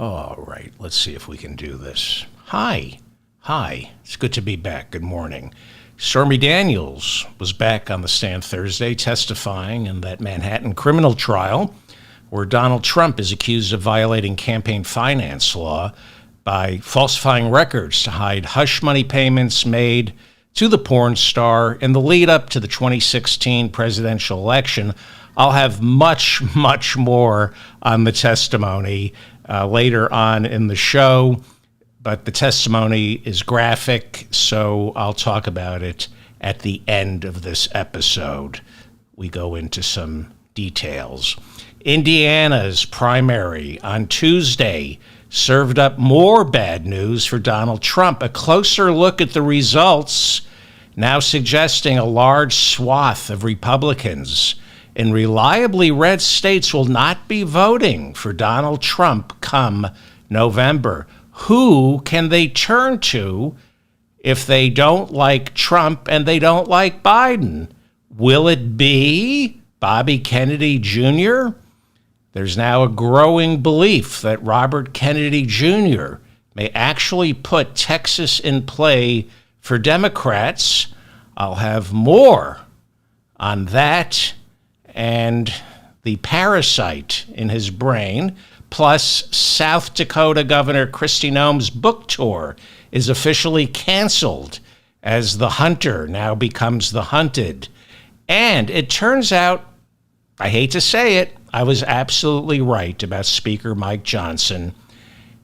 All right, let's see if we can do this. Hi. It's good to be back. Good morning. Stormy Daniels was back on the stand Thursday testifying in that Manhattan criminal trial where Donald Trump is accused of violating campaign finance law by falsifying records to hide hush money payments made to the porn star in the lead up to the 2016 presidential election. I'll have much more on the testimony later on in the show, but the testimony is graphic, so I'll talk about it at the end of this episode. We go into some details. Indiana's primary on Tuesday served up more bad news for Donald Trump. A closer look at the results now suggesting a large swath of Republicans in reliably red states will not be voting for Donald Trump come November. Who can they turn to if they don't like Trump and they don't like Biden? Will it be Bobby Kennedy Jr.? There's now a growing belief that Robert Kennedy Jr. may actually put Texas in play for Democrats. I'll have more on that and the parasite in his brain, plus South Dakota Governor Kristi Noem's book tour is officially canceled as The Hunter now becomes The Hunted. And it turns out, I hate to say it, I was absolutely right about Speaker Mike Johnson.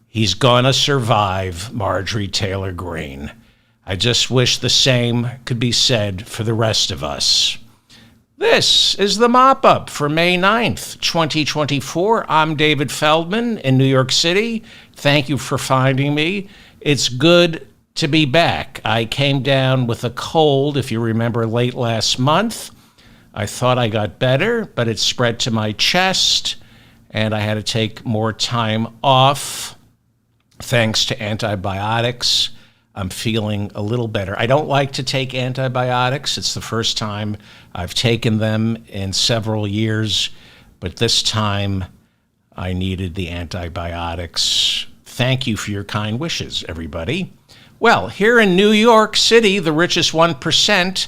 He's gonna survive Marjorie Taylor Greene. I just wish the same could be said for the rest of us. This is the Mop-Up for May 9th, 2024. I'm David Feldman in New York City. Thank you for finding me. It's good to be back. I came down with a cold, if you remember, late last month. I thought I got better, but it spread to my chest, and I had to take more time off thanks to antibiotics. I'm feeling a little better. I don't like to take antibiotics. It's the first time I've taken them in several years, but this time I needed the antibiotics. Thank you for your kind wishes, everybody. Well, here in New York City, the richest 1%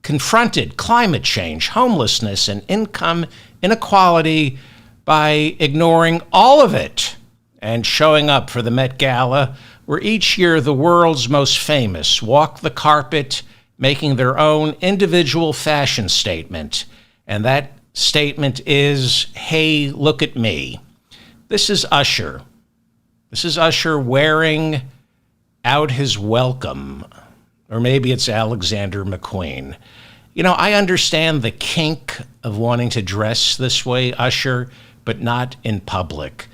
confronted climate change, homelessness, and income inequality by ignoring all of it and showing up for the Met Gala, where each year the world's most famous walk the carpet, making their own individual fashion statement. And that statement is, hey, look at me. This is Usher. This is Usher wearing out his welcome. Or maybe it's Alexander McQueen. You know, I understand the kink of wanting to dress this way, Usher, but not in public.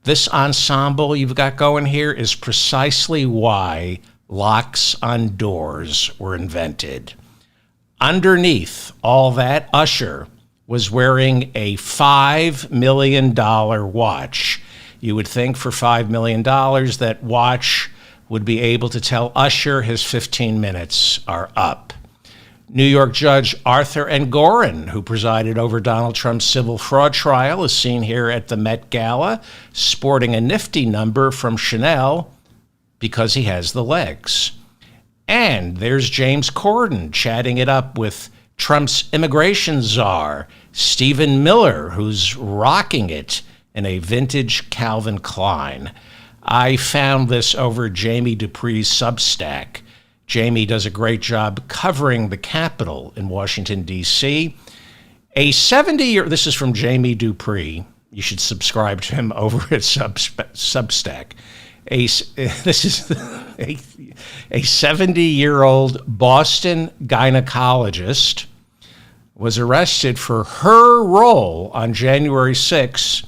This ensemble you've got going here is precisely why locks on doors were invented. Underneath all that, Usher was wearing a $5 million watch. You would think for $5 million that watch would be able to tell Usher his 15 minutes are up. New York Judge Arthur Engoron, who presided over Donald Trump's civil fraud trial, is seen here at the Met Gala, sporting a nifty number from Chanel because he has the legs. And there's James Corden chatting it up with Trump's immigration czar, Stephen Miller, who's rocking it in a vintage Calvin Klein. I found this over Jamie Dupree's Substack. Jamie does a great job covering the Capitol in Washington, D.C. This is from Jamie Dupree. You should subscribe to him over at Substack. This is a 70-year-old Boston gynecologist was arrested for her role on January 6.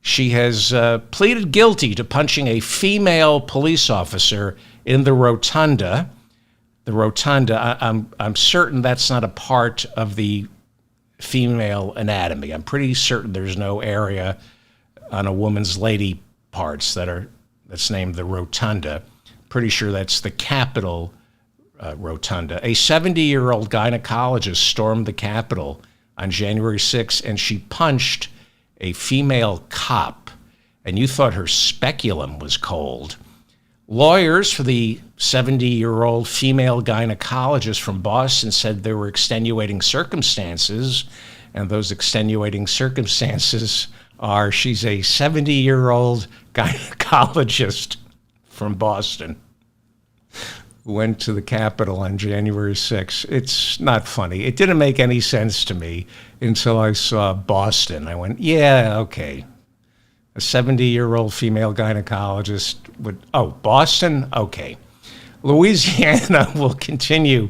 She has pleaded guilty to punching a female police officer in the rotunda. The rotunda, I'm certain that's not a part of the female anatomy. I'm pretty certain there's no area on a woman's lady parts that's named the rotunda. Pretty sure that's the Capitol rotunda. A 70-year-old gynecologist stormed the Capitol on January 6th, and she punched a female cop. and you thought her speculum was cold. Lawyers for the 70-year-old female gynecologist from Boston said there were extenuating circumstances, and those extenuating circumstances are she's a 70-year-old gynecologist from Boston who went to the Capitol on January 6th. It's not funny. It didn't make any sense to me until I saw Boston. I went, yeah, okay. A 70-year-old female gynecologist would, Boston? Okay. Louisiana will continue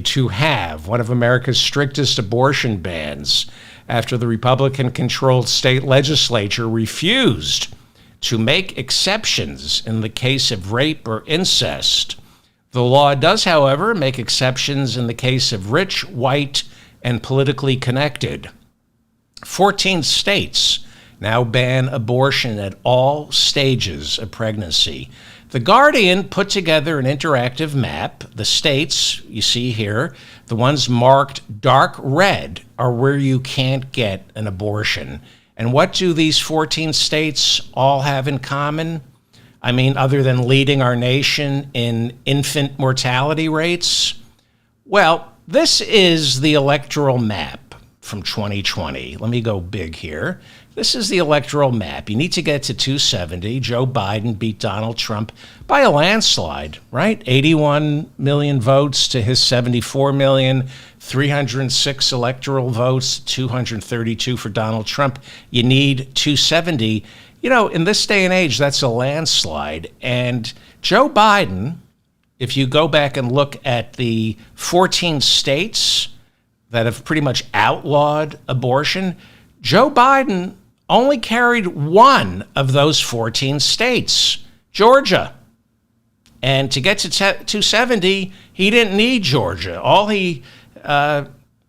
to have one of America's strictest abortion bans after the Republican-controlled state legislature refused to make exceptions in the case of rape or incest. The law does, however, make exceptions in the case of rich, white, and politically connected. 14 states now ban abortion at all stages of pregnancy. The Guardian put together an interactive map. The states, you see here, the ones marked dark red are where you can't get an abortion. And what do these 14 states all have in common? I mean, other than leading our nation in infant mortality rates? Well, this is the electoral map from 2020. Let me go big here. This is the electoral map. You need to get to 270. Joe Biden beat Donald Trump by a landslide, right? 81 million votes to his 74 million, 306 electoral votes, 232 for Donald Trump. You need 270. You know, in this day and age, that's a landslide. And Joe Biden, if you go back and look at the 14 states that have pretty much outlawed abortion, Joe Biden only carried one of those 14 states, Georgia. And to get to 270, he didn't need Georgia. All he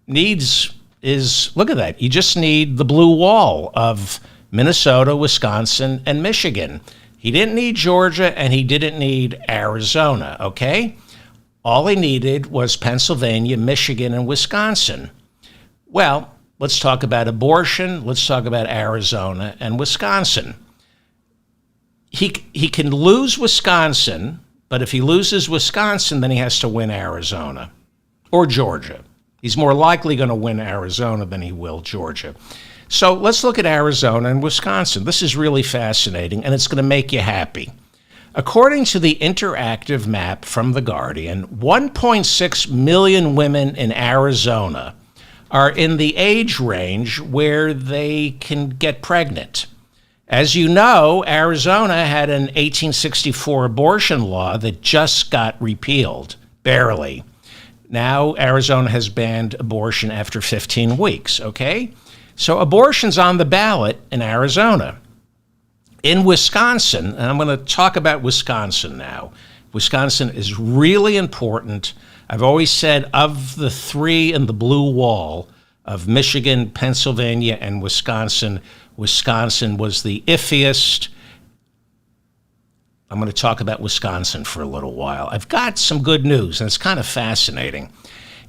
needs is, look at that, you just need the blue wall of Minnesota, Wisconsin, and Michigan. He didn't need Georgia, and he didn't need Arizona, okay? All he needed was Pennsylvania, Michigan, and Wisconsin. Well, let's talk about abortion. Let's talk about Arizona and Wisconsin. He can lose Wisconsin, but if he loses Wisconsin, then he has to win Arizona or Georgia. He's more likely going to win Arizona than he will Georgia. So let's look at Arizona and Wisconsin. This is really fascinating, and it's going to make you happy. According to the interactive map from The Guardian, 1.6 million women in Arizona are in the age range where they can get pregnant. As you know, Arizona had an 1864 abortion law that just got repealed, barely. Now Arizona has banned abortion after 15 weeks, okay? So abortion's on the ballot in Arizona. In Wisconsin, and I'm going to talk about Wisconsin now. Wisconsin is really important. I've always said of the three in the blue wall of Michigan, Pennsylvania, and Wisconsin, Wisconsin was the iffiest. I'm going to talk about Wisconsin for a little while. I've got some good news, and it's kind of fascinating.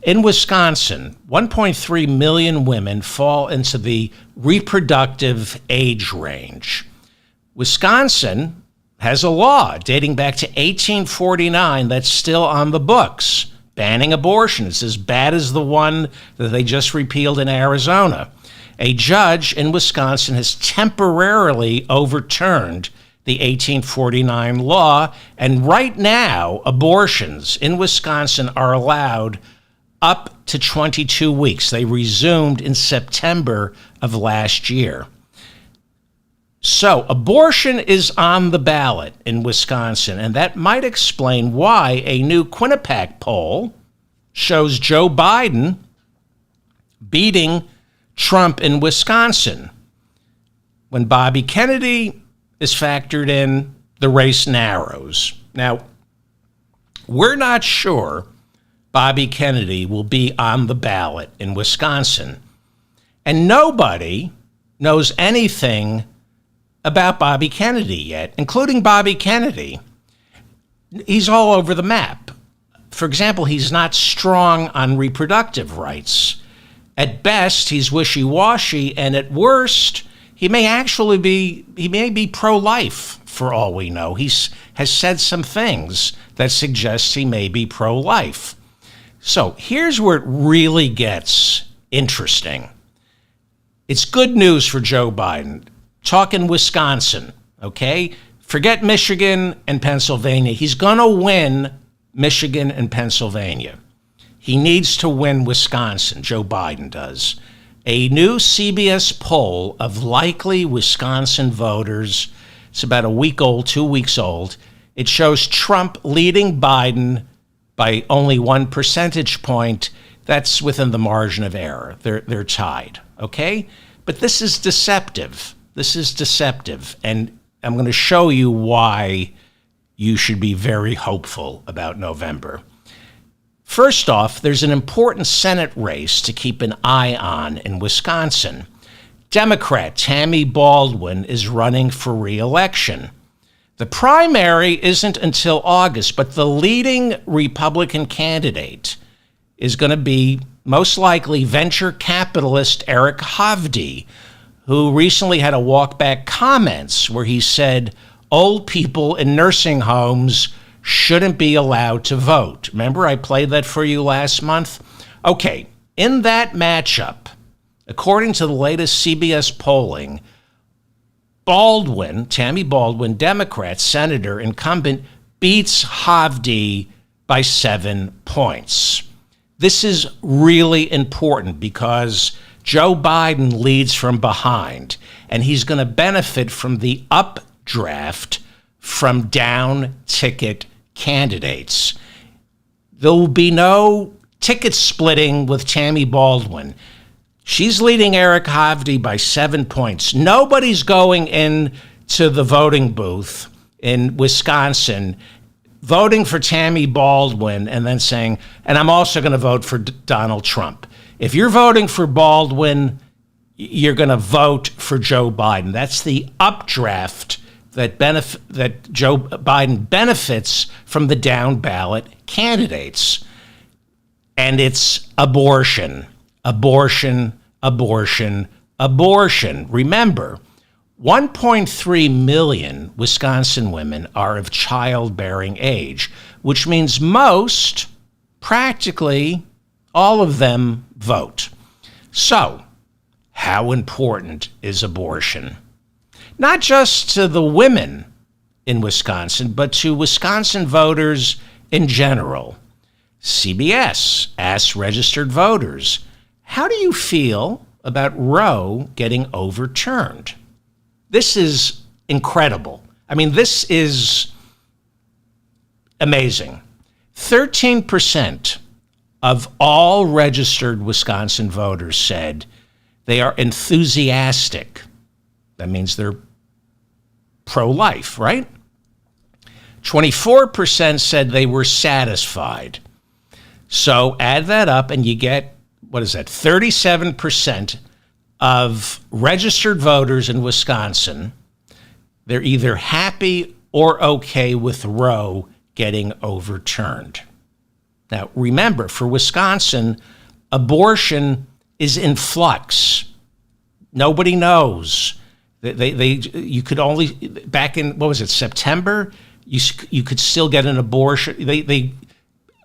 In Wisconsin, 1.3 million women fall into the reproductive age range. Wisconsin has a law dating back to 1849 that's still on the books, banning abortion. It's as bad as the one that they just repealed in Arizona. A judge in Wisconsin has temporarily overturned the 1849 law, and right now, abortions in Wisconsin are allowed up to 22 weeks. They resumed in September of last year. So abortion is on the ballot in Wisconsin, and that might explain why a new Quinnipiac poll shows Joe Biden beating Trump in Wisconsin. When Bobby Kennedy is factored in, the race narrows. Now, we're not sure Bobby Kennedy will be on the ballot in Wisconsin, and nobody knows anything about Bobby Kennedy yet, including Bobby Kennedy. He's all over the map. For example, he's not strong on reproductive rights. At best, he's wishy-washy, and at worst, He may be pro-life for all we know. He has said some things that suggest he may be pro-life. So here's where it really gets interesting. It's good news for Joe Biden. Talking Wisconsin, okay? Forget Michigan and Pennsylvania. He's going to win Michigan and Pennsylvania. He needs to win Wisconsin. Joe Biden does. A new CBS poll of likely Wisconsin voters, it's about a week old, 2 weeks old. It shows Trump leading Biden by only 1 percentage point. That's within the margin of error. They're tied, okay? But this is deceptive. This is deceptive. And I'm going to show you why you should be very hopeful about November. First off, there's an important Senate race to keep an eye on in Wisconsin. Democrat Tammy Baldwin is running for re-election. The primary isn't until August, but the leading Republican candidate is going to be most likely venture capitalist Eric Hovde, who recently had a walk-back comments where he said old people in nursing homes shouldn't be allowed to vote. Remember, I played that for you last month? Okay, in that matchup, according to the latest CBS polling, Baldwin, Tammy Baldwin, Democrat, senator, incumbent, beats Hovde by 7 points. This is really important because Joe Biden leads from behind, and he's going to benefit from the updraft from down ticket candidates. There will be no ticket splitting with Tammy Baldwin. She's leading Eric Hovde by 7 points. Nobody's going into the voting booth in Wisconsin voting for Tammy Baldwin and then saying, and I'm also going to vote for Donald Trump. If you're voting for Baldwin, you're going to vote for Joe Biden. That's the updraft that Joe Biden benefits from the down ballot candidates. And it's abortion, abortion, abortion, abortion. Remember, 1.3 million Wisconsin women are of childbearing age, which means most, practically all of them, vote. So, how important is abortion? Not just to the women in Wisconsin, but to Wisconsin voters in general. CBS asked registered voters, how do you feel about Roe getting overturned? This is incredible. I mean, this is amazing. 13% of all registered Wisconsin voters said they are enthusiastic. That means they're pro-life, right? 24% said they were satisfied. So add that up and you get, 37% of registered voters in Wisconsin, they're either happy or okay with Roe getting overturned. Now, remember, for Wisconsin, abortion is in flux. Nobody knows. You could only, back in, September, you could still get an abortion. They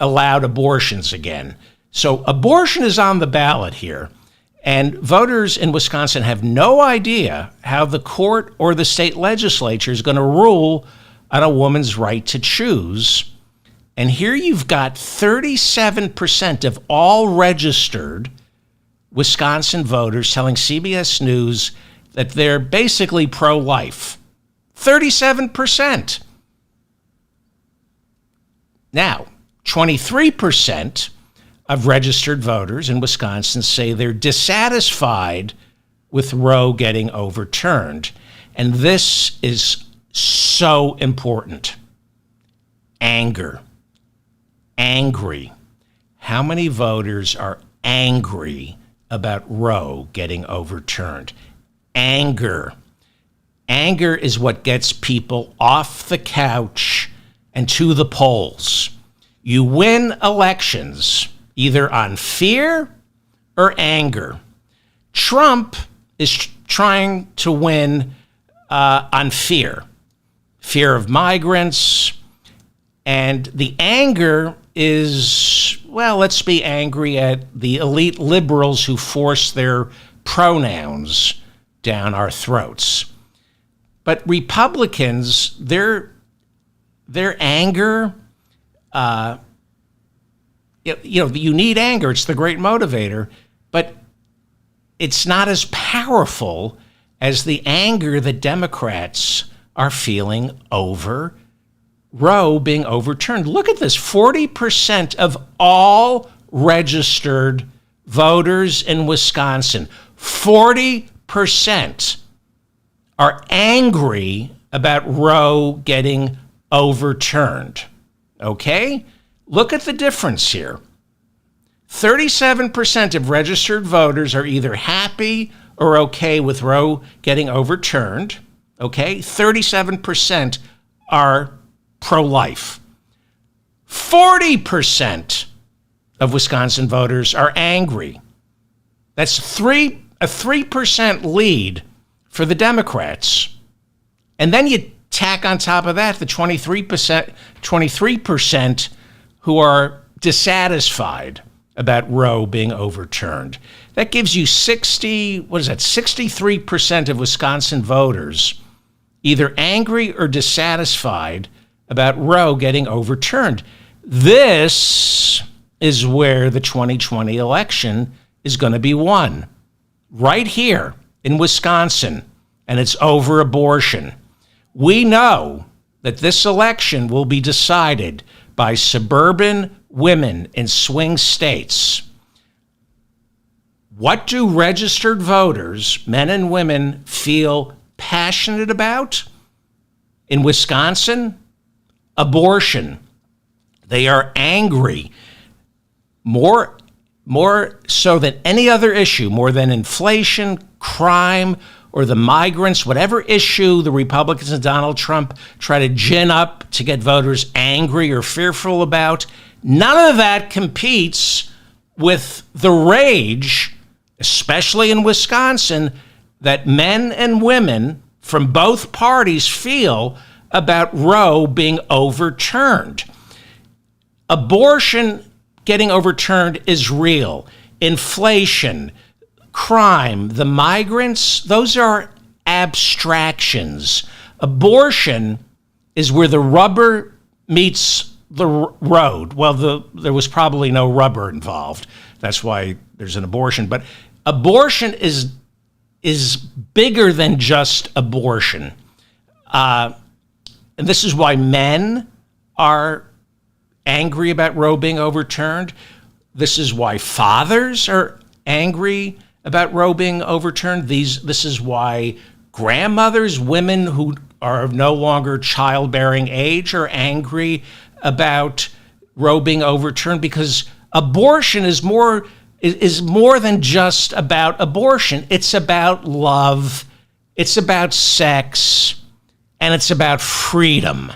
allowed abortions again. So abortion is on the ballot here. And voters in Wisconsin have no idea how the court or the state legislature is going to rule on a woman's right to choose. And here you've got 37% of all registered Wisconsin voters telling CBS News that they're basically pro-life. 37%. Now, 23% of registered voters in Wisconsin say they're dissatisfied with Roe getting overturned. And this is so important. Anger. Angry. How many voters are angry about Roe getting overturned? Anger. Anger is what gets people off the couch and to the polls. You win elections either on fear or anger. Trump is trying to win on fear of migrants. And the anger is, well, let's be angry at the elite liberals who force their pronouns down our throats. But Republicans, their anger, you need anger. It's the great motivator, but it's not as powerful as the anger that Democrats are feeling over Roe being overturned. Look at this. 40% of all registered voters in Wisconsin, 40% are angry about Roe getting overturned. Okay? Look at the difference here. 37% of registered voters are either happy or okay with Roe getting overturned. Okay? 37% are pro-life. 40% of Wisconsin voters are angry. That's a 3% lead for the Democrats. And then you tack on top of that the 23% who are dissatisfied about Roe being overturned. That gives you 63% of Wisconsin voters either angry or dissatisfied about Roe getting overturned. This is where the 2020 election is going to be won. Right here in Wisconsin, and it's over abortion. We know that this election will be decided by suburban women in swing states. What do registered voters, men and women, feel passionate about? In Wisconsin, abortion. They are angry. More so than any other issue, more than inflation, crime, or the migrants, whatever issue the Republicans and Donald Trump try to gin up to get voters angry or fearful about, none of that competes with the rage, especially in Wisconsin, that men and women from both parties feel about Roe being overturned. Abortion getting overturned is real. Inflation, crime, the migrants, those are abstractions. Abortion is where the rubber meets the road. Well, there was probably no rubber involved. That's why there's an abortion. But abortion is bigger than just abortion. And this is why men are angry about Roe being overturned. This is why fathers are angry about Roe being overturned. This is why grandmothers, women who are no longer childbearing age, are angry about Roe being overturned, because abortion is more than just about abortion. It's about love, it's about sex, and it's about freedom.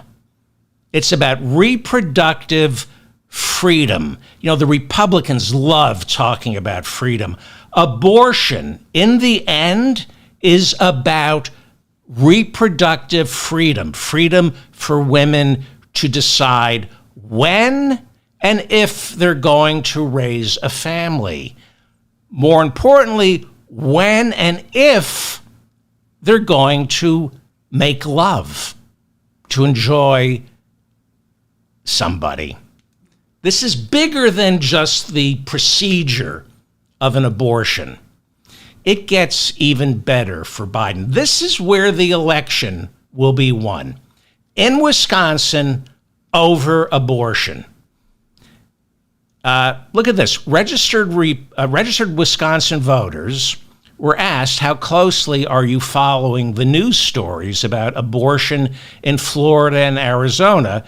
It's about reproductive freedom. You know, the Republicans love talking about freedom. Abortion, in the end, is about reproductive freedom, freedom for women to decide when and if they're going to raise a family. More importantly, when and if they're going to make love, to enjoy somebody. This is bigger than just the procedure of an abortion. It gets even better for Biden. This is where the election will be won. In Wisconsin, over abortion. Look at this. Registered Wisconsin voters were asked, how closely are you following the news stories about abortion in Florida and Arizona,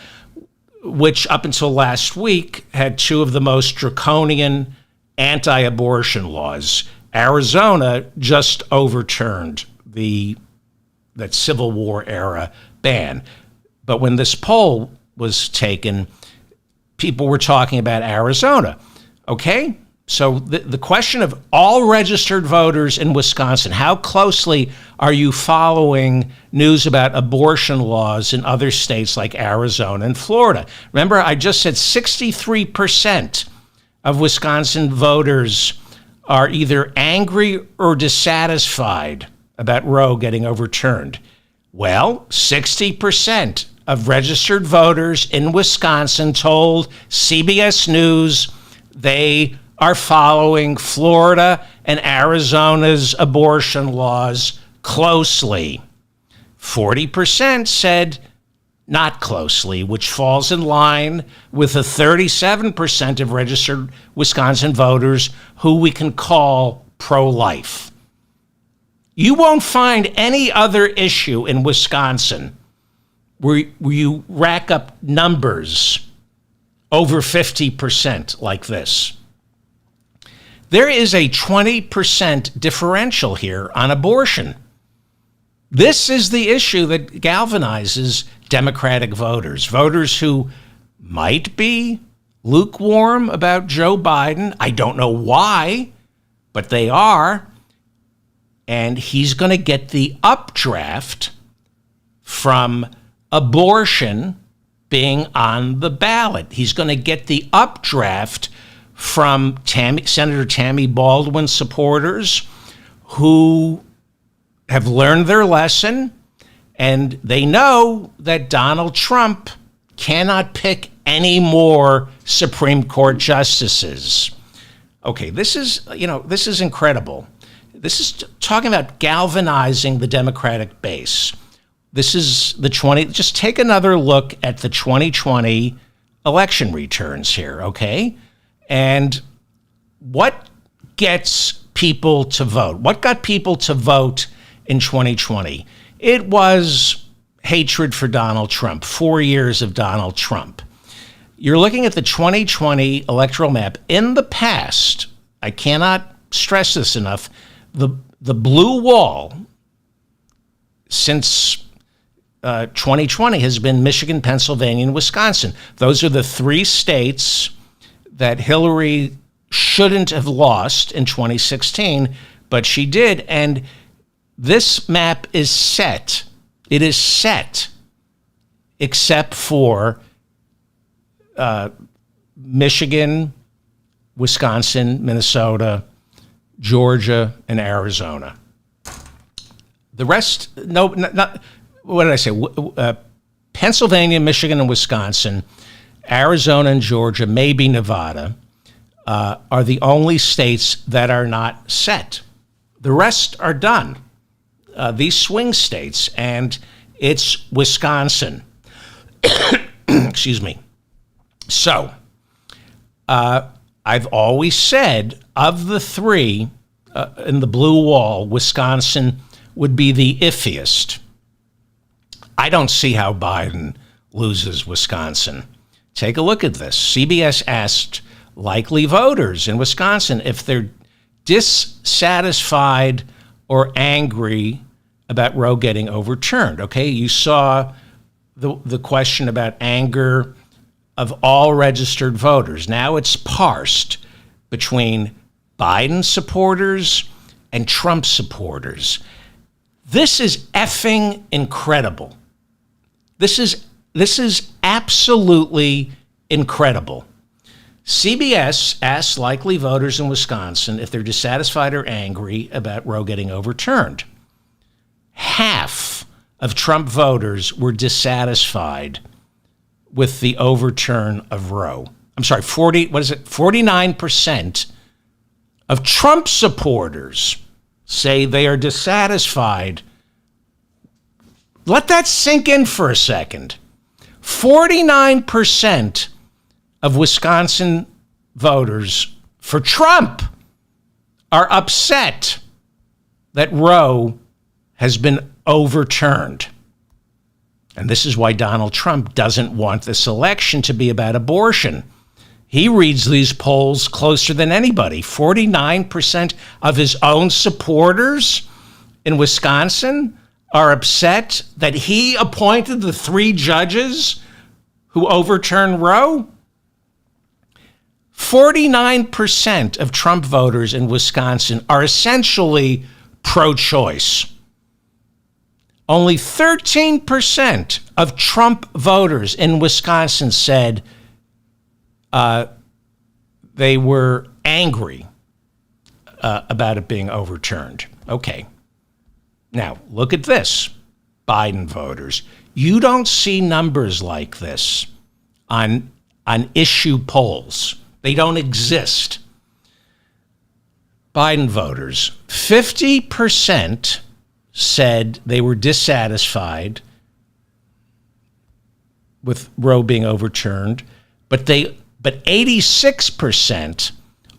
which up until last week had two of the most draconian anti-abortion laws. Arizona just overturned that Civil War era ban. But when this poll was taken, people were talking about Arizona. Okay, So the question of all registered voters in Wisconsin, how closely are you following news about abortion laws in other states like Arizona and Florida? Remember, I just said 63% of Wisconsin voters are either angry or dissatisfied about Roe getting overturned. Well, 60% of registered voters in Wisconsin told CBS News they are following Florida and Arizona's abortion laws closely. 40% said not closely, which falls in line with the 37% of registered Wisconsin voters who we can call pro-life. You won't find any other issue in Wisconsin where you rack up numbers over 50% like this. There is a 20% differential here on abortion. This is the issue that galvanizes Democratic voters, voters who might be lukewarm about Joe Biden. I don't know why, but they are. And he's going to get the updraft from abortion being on the ballot. He's going to get the updraft from Senator Tammy Baldwin supporters who have learned their lesson, and they know that Donald Trump cannot pick any more Supreme Court justices. Okay, this is incredible. This is talking about galvanizing the Democratic base. This is just take another look at the 2020 election returns here, okay? And what gets people to vote? What got people to vote in 2020? It was hatred for Donald Trump, 4 years of Donald Trump. You're looking at the 2020 electoral map. In the past, I cannot stress this enough, the blue wall since 2020 has been Michigan, Pennsylvania, and Wisconsin. Those are the three states that Hillary shouldn't have lost in 2016, but she did. And this map is set. It is set, except for Michigan, Wisconsin, Minnesota, Georgia, and Arizona. The rest, not what did I say? Pennsylvania, Michigan, and Wisconsin, Arizona and Georgia, maybe Nevada, are the only states that are not set. The rest are done. These swing states, and it's Wisconsin. Excuse me. So, I've always said, of the three in the blue wall, Wisconsin would be the iffiest. I don't see how Biden loses Wisconsin. Take a look at this. CBS asked likely voters in Wisconsin if they're dissatisfied or angry about Roe getting overturned. Okay, you saw the question about anger of all registered voters. Now it's parsed between Biden supporters and Trump supporters. This is effing incredible. This is absolutely incredible. CBS asked likely voters in Wisconsin if they're dissatisfied or angry about Roe getting overturned. Half of Trump voters were dissatisfied with the overturn of Roe. I'm sorry, 49% of Trump supporters say they are dissatisfied. Let that sink in for a second. 49% of Wisconsin voters for Trump are upset that Roe has been overturned. And this is why Donald Trump doesn't want this election to be about abortion. He reads these polls closer than anybody. 49% of his own supporters in Wisconsin are upset that he appointed the three judges who overturned Roe. 49% of Trump voters in Wisconsin are essentially pro-choice. Only 13% of Trump voters in Wisconsin said they were angry about it being overturned. Okay. Now, look at this, Biden voters. You don't see numbers like this on issue polls. They don't exist. Biden voters, 50% said they were dissatisfied with Roe being overturned, but 86%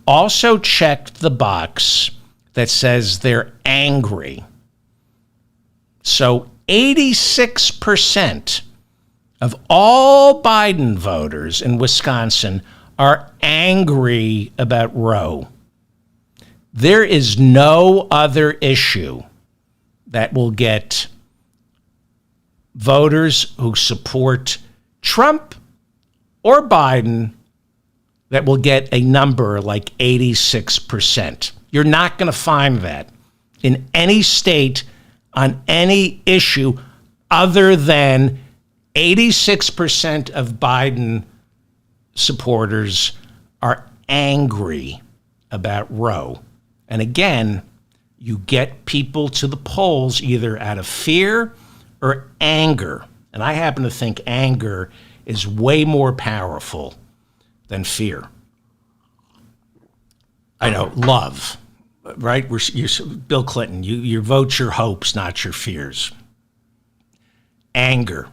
also checked the box that says they're angry. So 86% of all Biden voters in Wisconsin are angry about Roe. There is no other issue that will get voters who support Trump or Biden that will get a number like 86%. You're not going to find that in any state on any issue other than 86% of Biden supporters are angry about Roe. And again, you get people to the polls either out of fear or anger. And I happen to think anger is way more powerful than fear. I know, love, right? Bill Clinton, you vote your hopes, not your fears. Anger.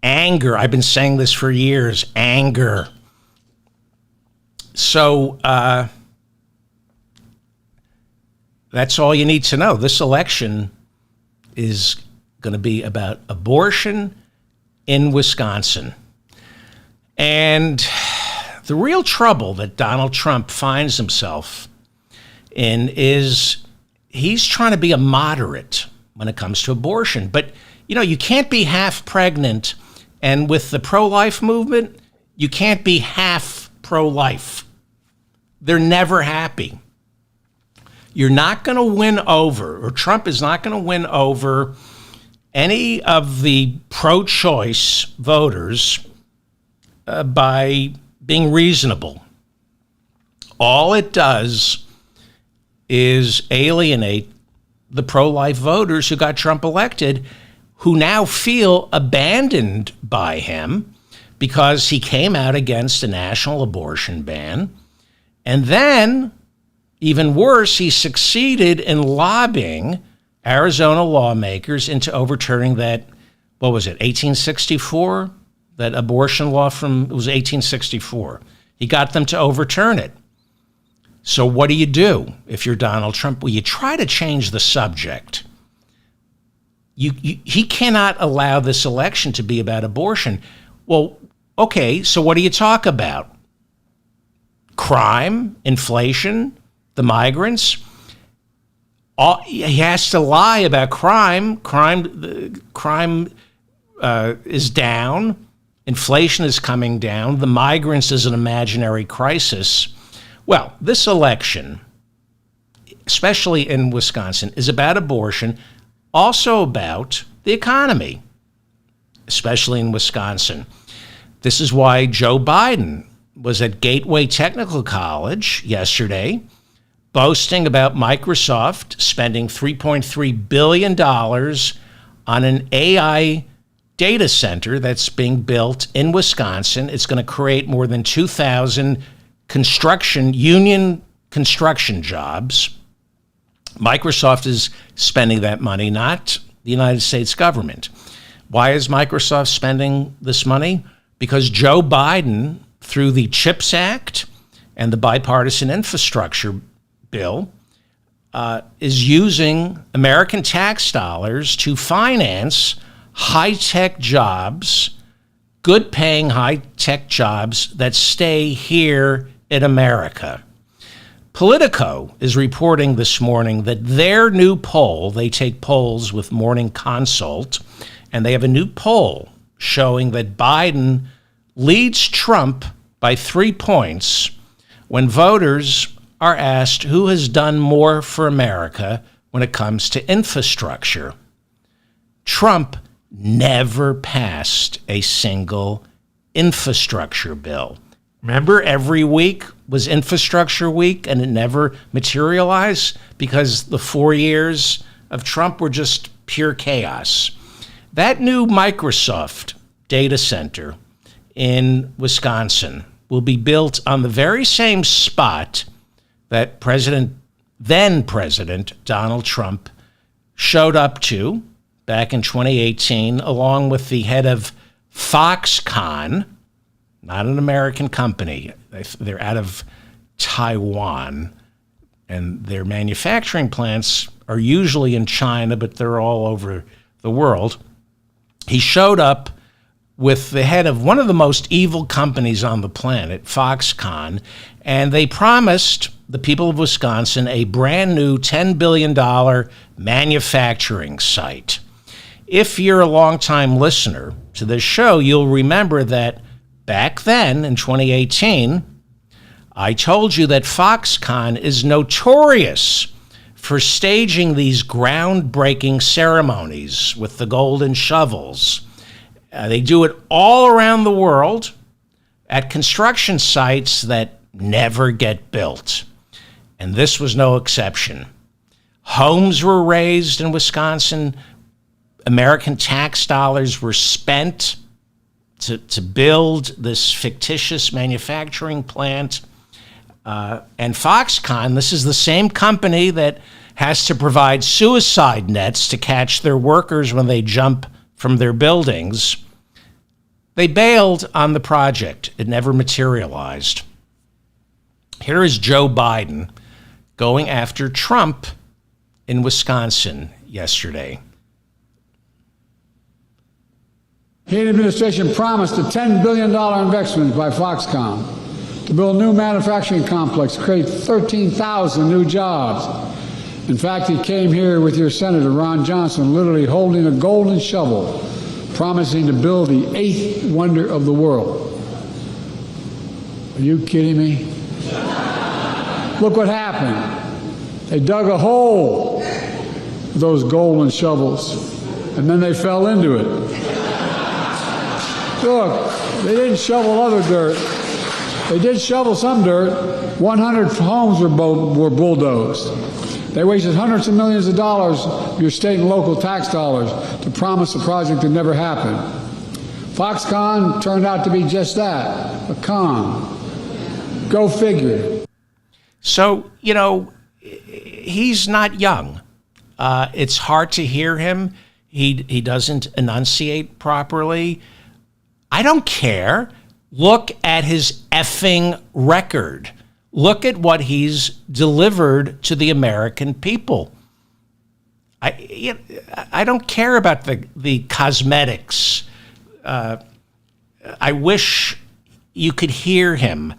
Anger. I've been saying this for years. Anger. So that's all you need to know. This election is going to be about abortion in Wisconsin. And the real trouble that Donald Trump finds himself in is he's trying to be a moderate when it comes to abortion. But, you can't be half pregnant. And with the pro-life movement, you can't be half pro-life. They're never happy. You're not going to win over, or Trump is not going to win over any of the pro-choice voters by being reasonable. All it does is alienate the pro-life voters who got Trump elected, who now feel abandoned by him because he came out against a national abortion ban. And then, even worse, he succeeded in lobbying Arizona lawmakers into overturning that, 1864? That abortion law it was 1864. He got them to overturn it. So what do you do if you're Donald Trump? Well, you try to change the subject. He cannot allow this election to be about abortion. Well, okay, so what do you talk about? Crime, inflation, the migrants. He has to lie about crime. Crime is down. Inflation is coming down. The migrants is an imaginary crisis. Well, this election, especially in Wisconsin, is about abortion, also about the economy, especially in Wisconsin. This is why Joe Biden was at Gateway Technical College yesterday, boasting about Microsoft spending $3.3 billion on an AI data center that's being built in Wisconsin. It's going to create more than 2,000 union construction jobs. Microsoft is spending that money, not the United States government. Why is Microsoft spending this money? Because Joe Biden, through the CHIPS Act and the bipartisan infrastructure bill, is using American tax dollars to finance high-tech jobs, good-paying high-tech jobs that stay here in America. Politico is reporting this morning that their new poll, they take polls with Morning Consult, and they have a new poll showing that Biden leads Trump by 3 points when voters are asked who has done more for America when it comes to infrastructure. Trump never passed a single infrastructure bill. Remember, every week was infrastructure week and it never materialized because the 4 years of Trump were just pure chaos. That new Microsoft data center in Wisconsin will be built on the very same spot that then President Donald Trump showed up to back in 2018, along with the head of Foxconn, not an American company. They're out of Taiwan, and their manufacturing plants are usually in China, but they're all over the world. He showed up with the head of one of the most evil companies on the planet, Foxconn, and they promised the people of Wisconsin a brand new $10 billion manufacturing site. If you're a longtime listener to this show, you'll remember that back then in 2018, I told you that Foxconn is notorious for staging these groundbreaking ceremonies with the golden shovels. They do it all around the world at construction sites that never get built. And this was no exception. Homes were raised in Wisconsin. American tax dollars were spent to build this fictitious manufacturing plant. And Foxconn, this is the same company that has to provide suicide nets to catch their workers when they jump from their buildings. They bailed on the project. It never materialized. Here is Joe Biden going after Trump in Wisconsin yesterday. He and the administration promised a $10 billion investment by Foxconn to build a new manufacturing complex, create 13,000 new jobs. In fact, he came here with your Senator, Ron Johnson, literally holding a golden shovel, promising to build the 8th wonder of the world. Are you kidding me? Look what happened. They dug a hole with those golden shovels, and then they fell into it. Look, they didn't shovel other dirt. They did shovel some dirt. 100 homes were bulldozed. They wasted hundreds of millions of dollars, your state and local tax dollars, to promise a project that never happened. Foxconn turned out to be just that, a con. Go figure. So, he's not young. It's hard to hear him. He doesn't enunciate properly. I don't care. Look at his effing record. Look at what he's delivered to the American people. I don't care about the cosmetics. I wish you could hear him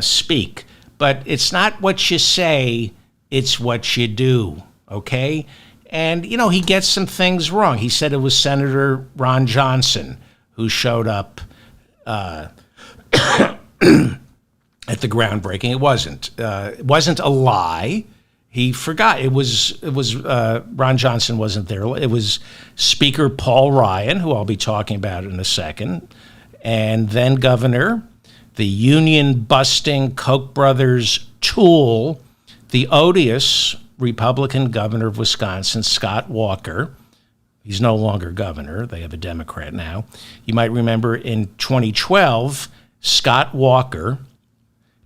speak, but it's not what you say, it's what you do, okay? And, he gets some things wrong. He said it was Senator Ron Johnson who showed up at the groundbreaking. It wasn't a lie. He forgot. It was Ron Johnson wasn't there. It was Speaker Paul Ryan, who I'll be talking about in a second, and then Governor, the union-busting Koch brothers tool, the odious Republican governor of Wisconsin, Scott Walker. He's no longer governor. They have a Democrat now. You might remember in 2012, Scott Walker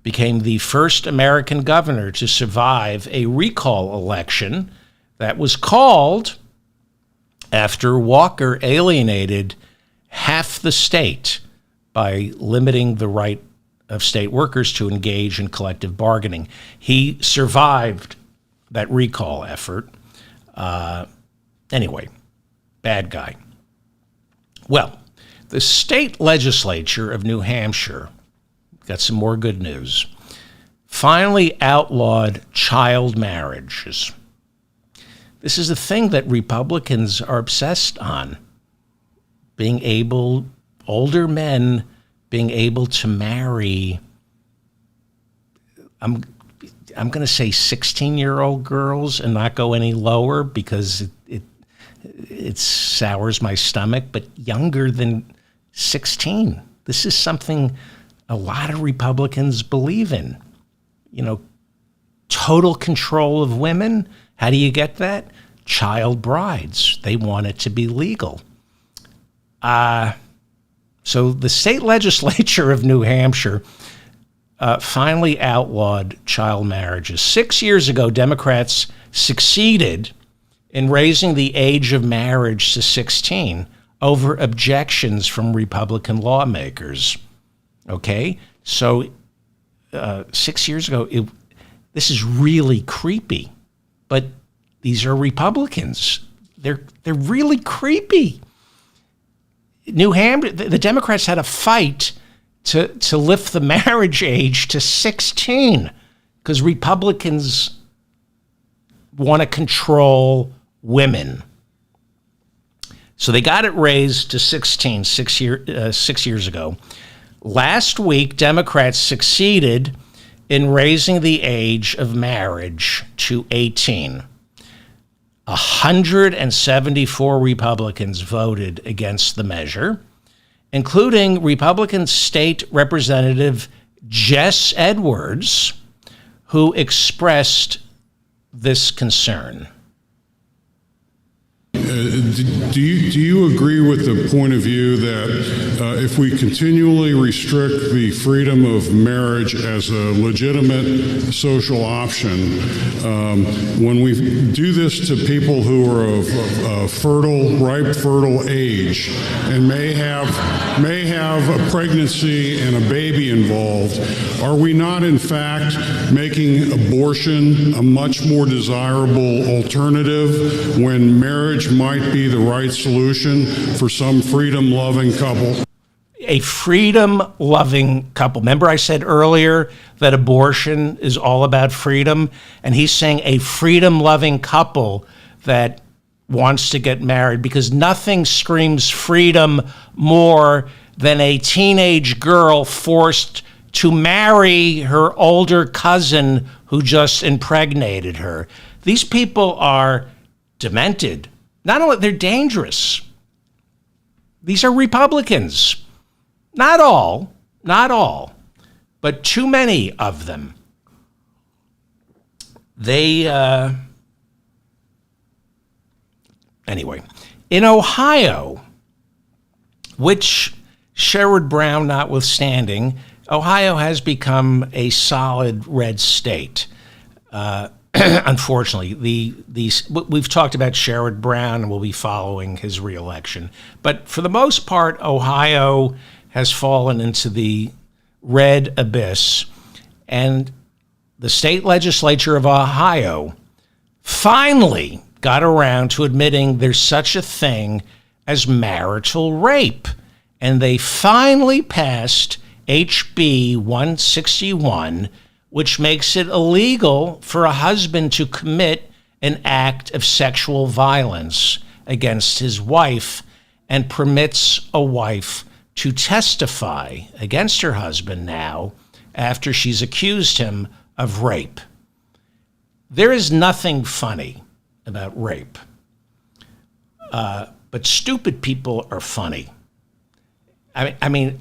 became the first American governor to survive a recall election that was called after Walker alienated half the state by limiting the right of state workers to engage in collective bargaining. He survived that recall effort. Anyway, bad guy. Well, the state legislature of New Hampshire got some more good news. Finally outlawed child marriages. This is a thing that Republicans are obsessed on. Older men being able to marry, I'm going to say 16-year-old girls and not go any lower because it sours my stomach, but younger than 16. This is something a lot of Republicans believe in. Total control of women. How do you get that? Child brides. They want it to be legal. So the state legislature of New Hampshire finally outlawed child marriages. 6 years ago, Democrats succeeded in raising the age of marriage to 16 over objections from Republican lawmakers. Okay? So 6 years ago, this is really creepy. But these are Republicans. They're really creepy. New Hampshire, the Democrats had a fight to lift the marriage age to 16 because Republicans want to control women. So they got it raised to 16 6 years ago. Last week, Democrats succeeded in raising the age of marriage to 18. 174 Republicans voted against the measure, including Republican State Representative Jess Edwards, who expressed this concern. Do you agree with the point of view that if we continually restrict the freedom of marriage as a legitimate social option, when we do this to people who are of ripe fertile age and may have a pregnancy and a baby involved, are we not in fact making abortion a much more desirable alternative when marriage might be the right solution for some freedom-loving couple? A freedom-loving couple. Remember I said earlier that abortion is all about freedom? And he's saying a freedom-loving couple that wants to get married, because nothing screams freedom more than a teenage girl forced to marry her older cousin who just impregnated her. These people are demented. Not only, they're dangerous. These are Republicans. Not all, but too many of them. Anyway, in Ohio, which Sherrod Brown notwithstanding, Ohio has become a solid red state. Unfortunately, we've talked about Sherrod Brown, and we'll be following his reelection. But for the most part, Ohio has fallen into the red abyss. And the state legislature of Ohio finally got around to admitting there's such a thing as marital rape. And they finally passed HB 161, which makes it illegal for a husband to commit an act of sexual violence against his wife, and permits a wife to testify against her husband now after she's accused him of rape. There is nothing funny about rape, but stupid people are funny. I mean,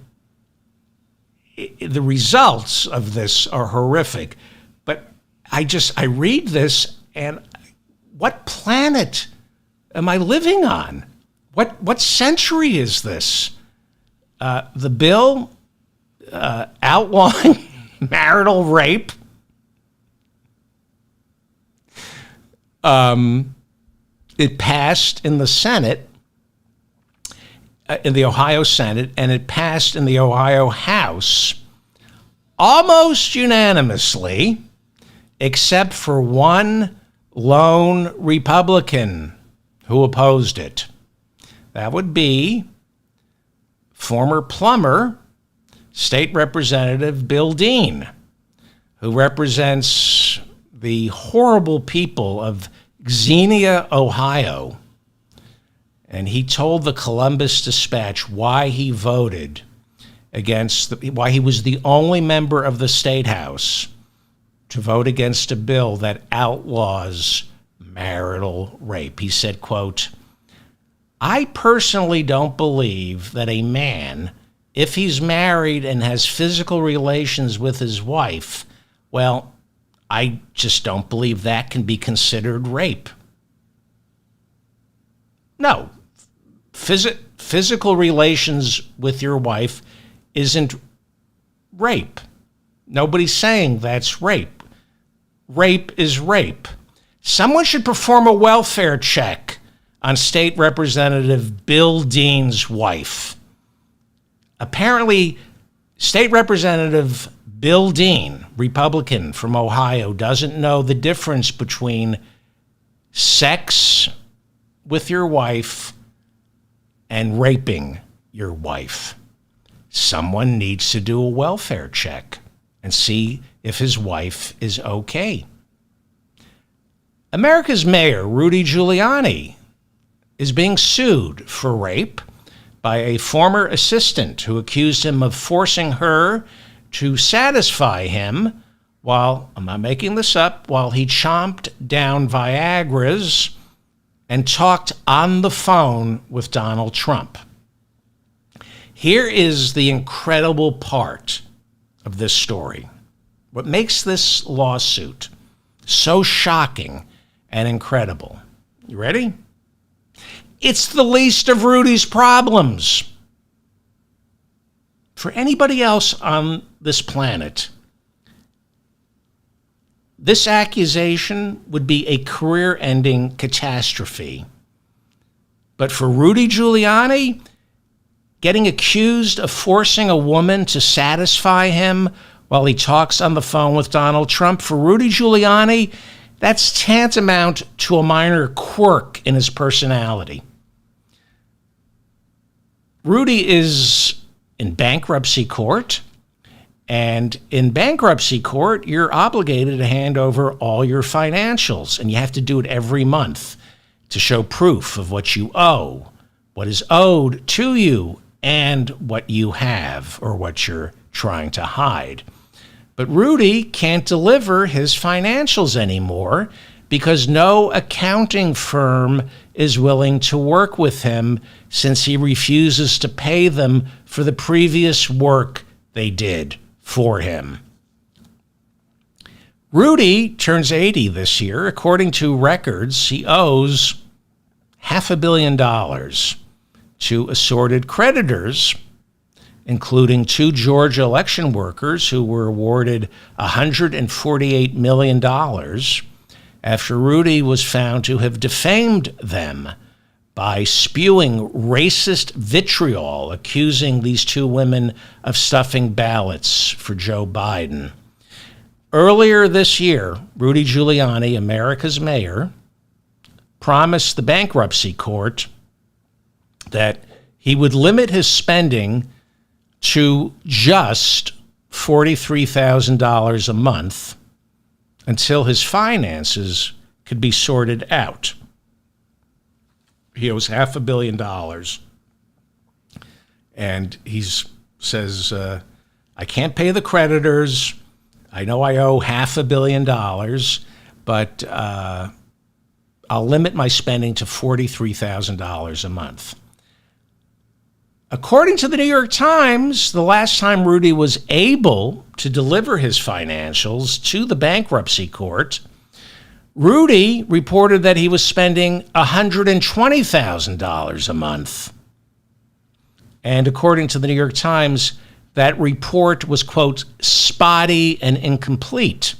the results of this are horrific, but I read this and what planet am I living on? What century is this? The bill outlawing marital rape, it passed in the Senate, in the Ohio Senate, and it passed in the Ohio House almost unanimously, except for one lone Republican who opposed it. That would be former plumber, State Representative Bill Dean, who represents the horrible people of Xenia, Ohio. And he told the Columbus Dispatch why he voted why he was the only member of the State House to vote against a bill that outlaws marital rape. He said, quote, "I personally don't believe that a man, if he's married and has physical relations with his wife, well, I just don't believe that can be considered rape." No, physical relations with your wife isn't rape. Nobody's saying that's rape. Rape is rape. Someone should perform a welfare check on State Representative Bill Dean's wife. Apparently, State Representative Bill Dean, Republican from Ohio, doesn't know the difference between sex with your wife and raping your wife. Someone needs to do a welfare check and see if his wife is okay. America's mayor, Rudy Giuliani, is being sued for rape by a former assistant who accused him of forcing her to satisfy him while, I'm not making this up, while he chomped down Viagras and talked on the phone with Donald Trump. Here is the incredible part of this story. What makes this lawsuit so shocking and incredible. You ready? It's the least of Rudy's problems. For anybody else on this planet, this accusation would be a career-ending catastrophe. But for Rudy Giuliani, getting accused of forcing a woman to satisfy him while he talks on the phone with Donald Trump, for Rudy Giuliani, that's tantamount to a minor quirk in his personality. Rudy is in bankruptcy court, and in bankruptcy court, you're obligated to hand over all your financials, and you have to do it every month to show proof of what you owe, what is owed to you, and what you have or what you're trying to hide. But Rudy can't deliver his financials anymore because no accounting firm is willing to work with him since he refuses to pay them for the previous work they did for him. Rudy turns 80 this year. According to records, he owes $500 million to assorted creditors, including two Georgia election workers who were awarded $148 million after Rudy was found to have defamed them by spewing racist vitriol, accusing these two women of stuffing ballots for Joe Biden. Earlier this year, Rudy Giuliani, America's mayor, promised the bankruptcy court that he would limit his spending to just $43,000 a month until his finances could be sorted out. He owes $500 million, and he says, I can't pay the creditors. I know I owe $500 million, but I'll limit my spending to $43,000 a month. According to the New York Times, the last time Rudy was able to deliver his financials to the bankruptcy court, Rudy reported that he was spending $120,000 a month. And according to the New York Times, that report was, quote, spotty and incomplete.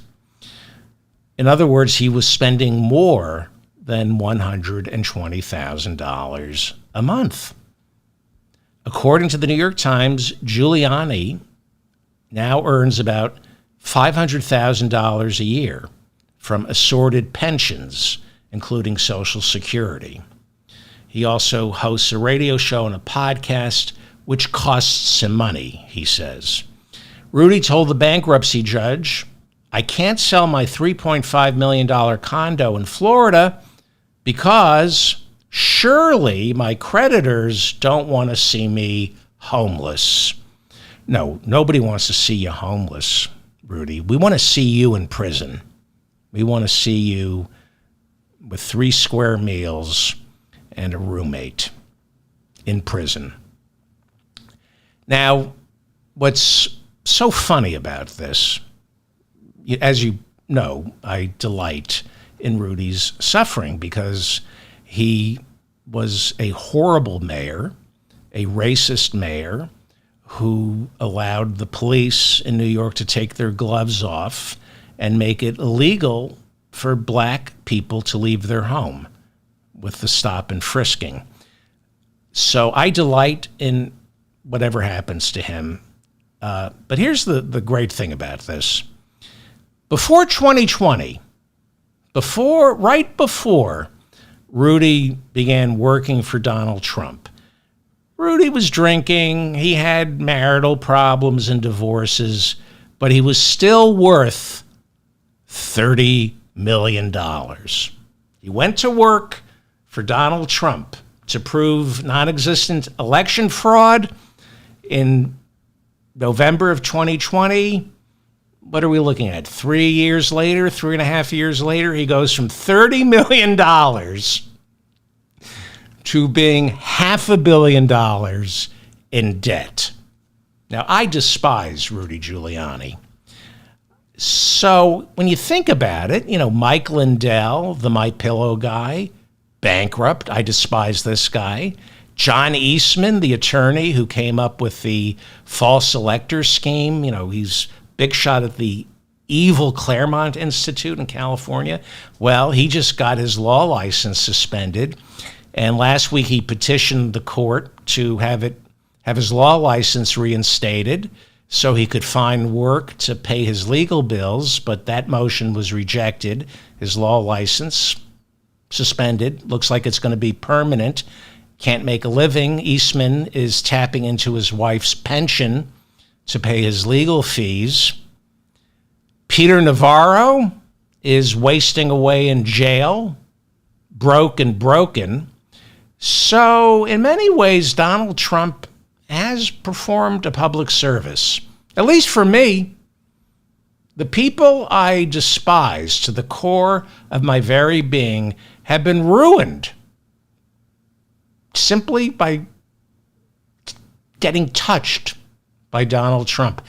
In other words, he was spending more than $120,000 a month. According to the New York Times, Giuliani now earns about $500,000 a year from assorted pensions, including Social Security. He also hosts a radio show and a podcast, which costs him money, he says. Rudy told the bankruptcy judge, I can't sell my $3.5 million condo in Florida because surely my creditors don't want to see me homeless. No, nobody wants to see you homeless, Rudy. We want to see you in prison. We want to see you with 3 square meals and a roommate in prison. Now, what's so funny about this, as you know, I delight in Rudy's suffering because he was a horrible mayor, a racist mayor who allowed the police in New York to take their gloves off and make it illegal for black people to leave their home with the stop and frisking. So I delight in whatever happens to him. But here's the great thing about this. Before 2020, right before Rudy began working for Donald Trump, Rudy was drinking, he had marital problems and divorces, but he was still worth $30 million. He went to work for Donald Trump to prove non-existent election fraud in November of 2020. What are we looking at? 3 years later, 3.5 years later, he goes from $30 million to being $500 million in debt. Now, I despise Rudy Giuliani. So when you think about it, Mike Lindell, the MyPillow guy, bankrupt. I despise this guy. John Eastman, the attorney who came up with the false elector scheme, he's big shot at the evil Claremont Institute in California. Well, he just got his law license suspended. And last week he petitioned the court to have his law license reinstated so he could find work to pay his legal bills, but that motion was rejected. His law license suspended. Looks like it's going to be permanent. Can't make a living. Eastman is tapping into his wife's pension to pay his legal fees. Peter Navarro is wasting away in jail, broke and broken. So in many ways, Donald Trump has performed a public service. At least for me, the people I despise to the core of my very being have been ruined simply by getting touched by Donald Trump.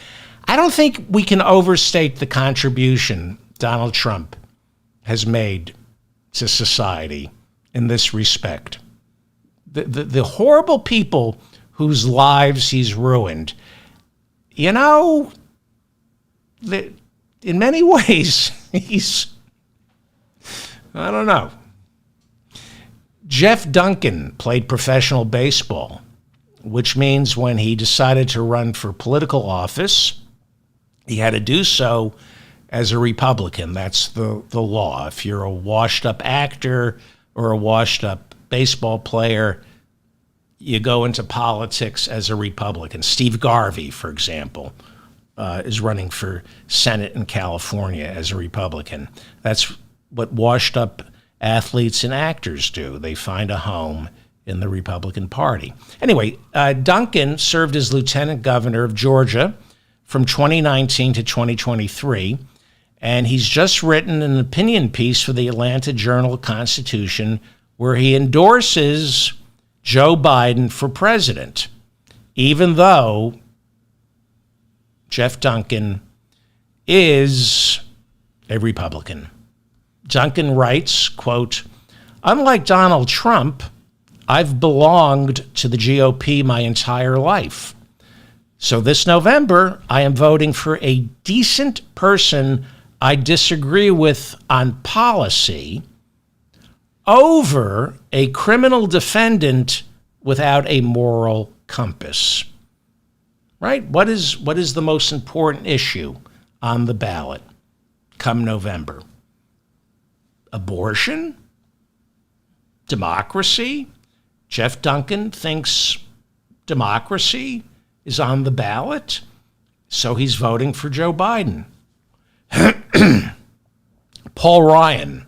I don't think we can overstate the contribution Donald Trump has made to society in this respect. The horrible people whose lives he's ruined, in many ways, I don't know. Jeff Duncan played professional baseball, which means when he decided to run for political office, he had to do so as a Republican. That's the law. If you're a washed-up actor or a washed-up baseball player, you go into politics as a Republican. Steve Garvey, for example, is running for Senate in California as a Republican. That's what washed-up athletes and actors do. They find a home in the Republican Party. Anyway, Duncan served as lieutenant governor of Georgia from 2019 to 2023, and he's just written an opinion piece for the Atlanta Journal-Constitution where he endorses Joe Biden for president, even though Jeff Duncan is a Republican. Duncan writes, quote, "Unlike Donald Trump, I've belonged to the GOP my entire life. So this November, I am voting for a decent person I disagree with on policy over a criminal defendant without a moral compass." Right? What is the most important issue on the ballot come November? Abortion? Democracy? Jeff Duncan thinks democracy is on the ballot, so he's voting for Joe Biden. Paul Ryan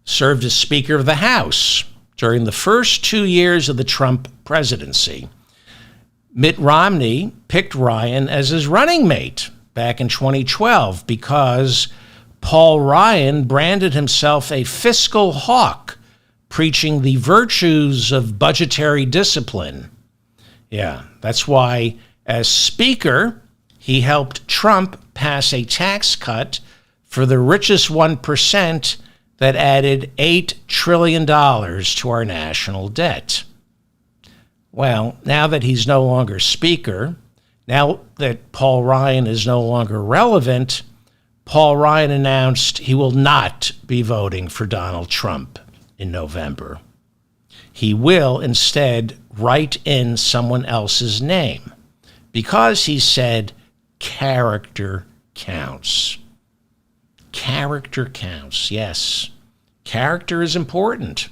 served as Speaker of the House during the first 2 years of the Trump presidency. Mitt Romney picked Ryan as his running mate back in 2012 because Paul Ryan branded himself a fiscal hawk, preaching the virtues of budgetary discipline. Yeah, that's why, as Speaker, he helped Trump pass a tax cut for the richest 1% that added $8 trillion to our national debt. Well, now that he's no longer Speaker, now that Paul Ryan is no longer relevant, Paul Ryan announced he will not be voting for Donald Trump in November. He will instead write in someone else's name because he said character counts. Character counts, yes. Character is important,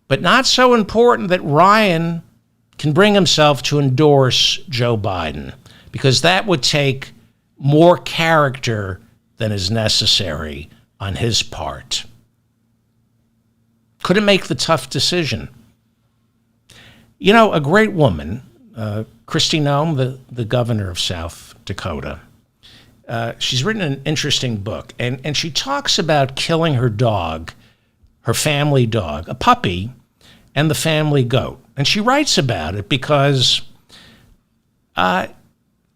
but not so important that Ryan can bring himself to endorse Joe Biden, because that would take more character than is necessary on his part. Couldn't make the tough decision. You know, a great woman, Kristi Noem, the governor of South Dakota, she's written an interesting book, and she talks about killing her dog, her family dog, a puppy, and the family goat. And she writes about it because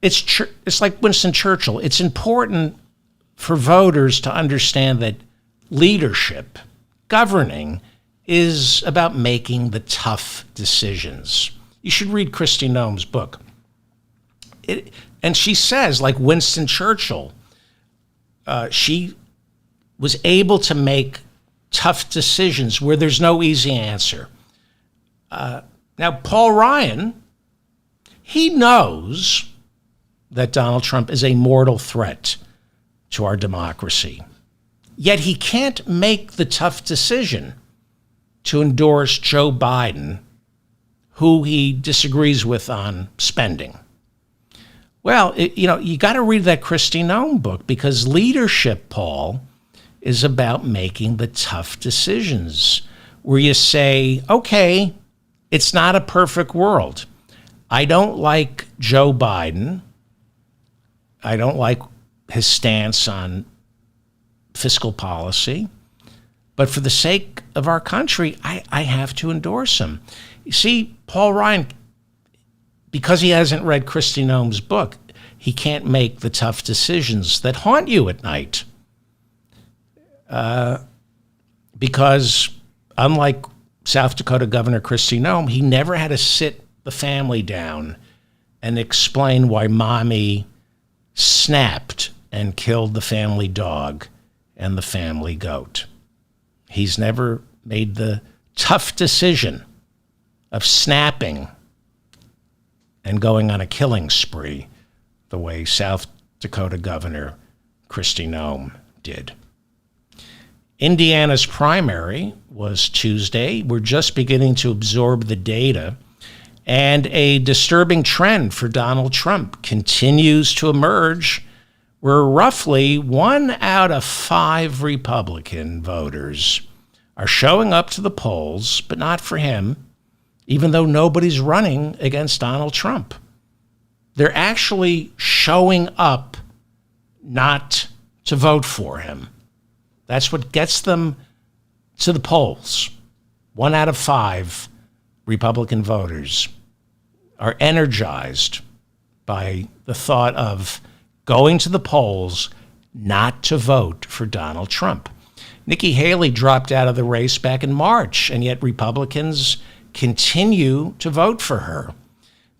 it's like Winston Churchill. It's important for voters to understand that leadership, governing, is about making the tough decisions. You should read Kristi Noem's book. And she says, like Winston Churchill, she was able to make tough decisions where there's no easy answer. Now, Paul Ryan, he knows that Donald Trump is a mortal threat to our democracy. Yet he can't make the tough decision to endorse Joe Biden, who he disagrees with on spending. Well, you got to read that Kristi Noem book, because leadership, Paul, is about making the tough decisions where you say, okay, it's not a perfect world. I don't like Joe Biden. I don't like his stance on fiscal policy. But for the sake of our country, I have to endorse him. You see, Paul Ryan, because he hasn't read Kristi Noem's book, he can't make the tough decisions that haunt you at night. Because unlike South Dakota Governor Kristi Noem, he never had to sit the family down and explain why mommy snapped and killed the family dog and the family goat. He's never made the tough decision of snapping and going on a killing spree the way South Dakota Governor Kristi Noem did. Indiana's primary was Tuesday. We're just beginning to absorb the data, and a disturbing trend for Donald Trump continues to emerge, where roughly 1 out of 5 Republican voters are showing up to the polls, but not for him, even though nobody's running against Donald Trump. They're actually showing up not to vote for him. That's what gets them to the polls. 1 out of 5 Republican voters are energized by the thought of going to the polls not to vote for Donald Trump. Nikki Haley dropped out of the race back in March, and yet Republicans continue to vote for her.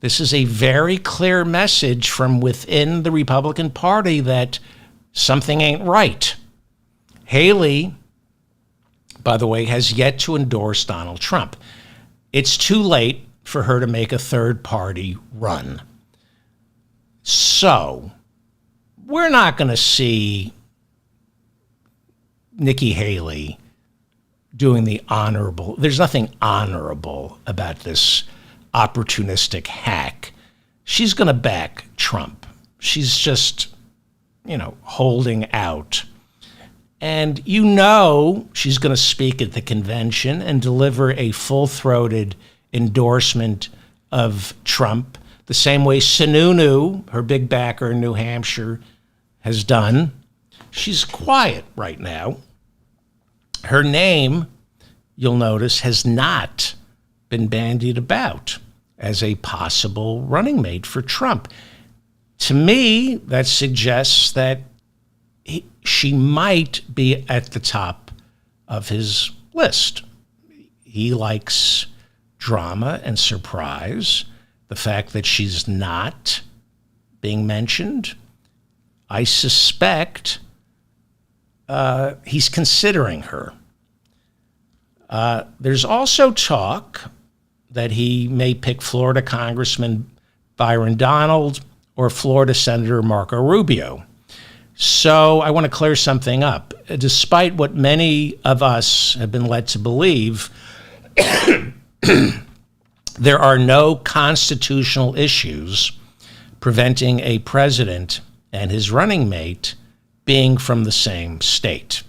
This is a very clear message from within the Republican Party that something ain't right. Haley, by the way, has yet to endorse Donald Trump. It's too late for her to make a third-party run. So, we're not going to see Nikki Haley doing the honorable. There's nothing honorable about this opportunistic hack. She's going to back Trump. She's just, holding out. And she's going to speak at the convention and deliver a full-throated endorsement of Trump the same way Sununu, her big backer in New Hampshire, has done. She's quiet right now. Her name, you'll notice, has not been bandied about as a possible running mate for Trump. To me, that suggests that she might be at the top of his list. He likes drama and surprise. The fact that she's not being mentioned, I suspect he's considering her. There's also talk that he may pick Florida Congressman Byron Donald or Florida Senator Marco Rubio. So I want to clear something up. Despite what many of us have been led to believe, there are no constitutional issues preventing a president and his running mate being from the same state.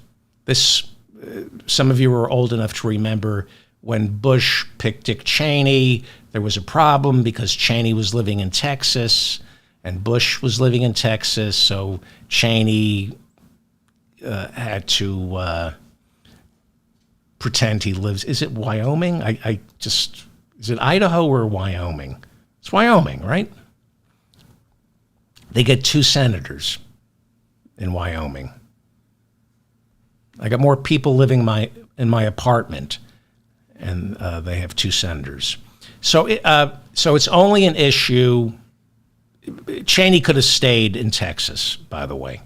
This, some of you are old enough to remember when Bush picked Dick Cheney, there was a problem because Cheney was living in Texas and Bush was living in Texas, so Cheney had to pretend he lives. Is it Wyoming? Is it Idaho or Wyoming? It's Wyoming, right? They get 2 senators in Wyoming. I got more people living in my apartment, and they have 2 senators. So it's only an issue. Cheney could have stayed in Texas, by the way.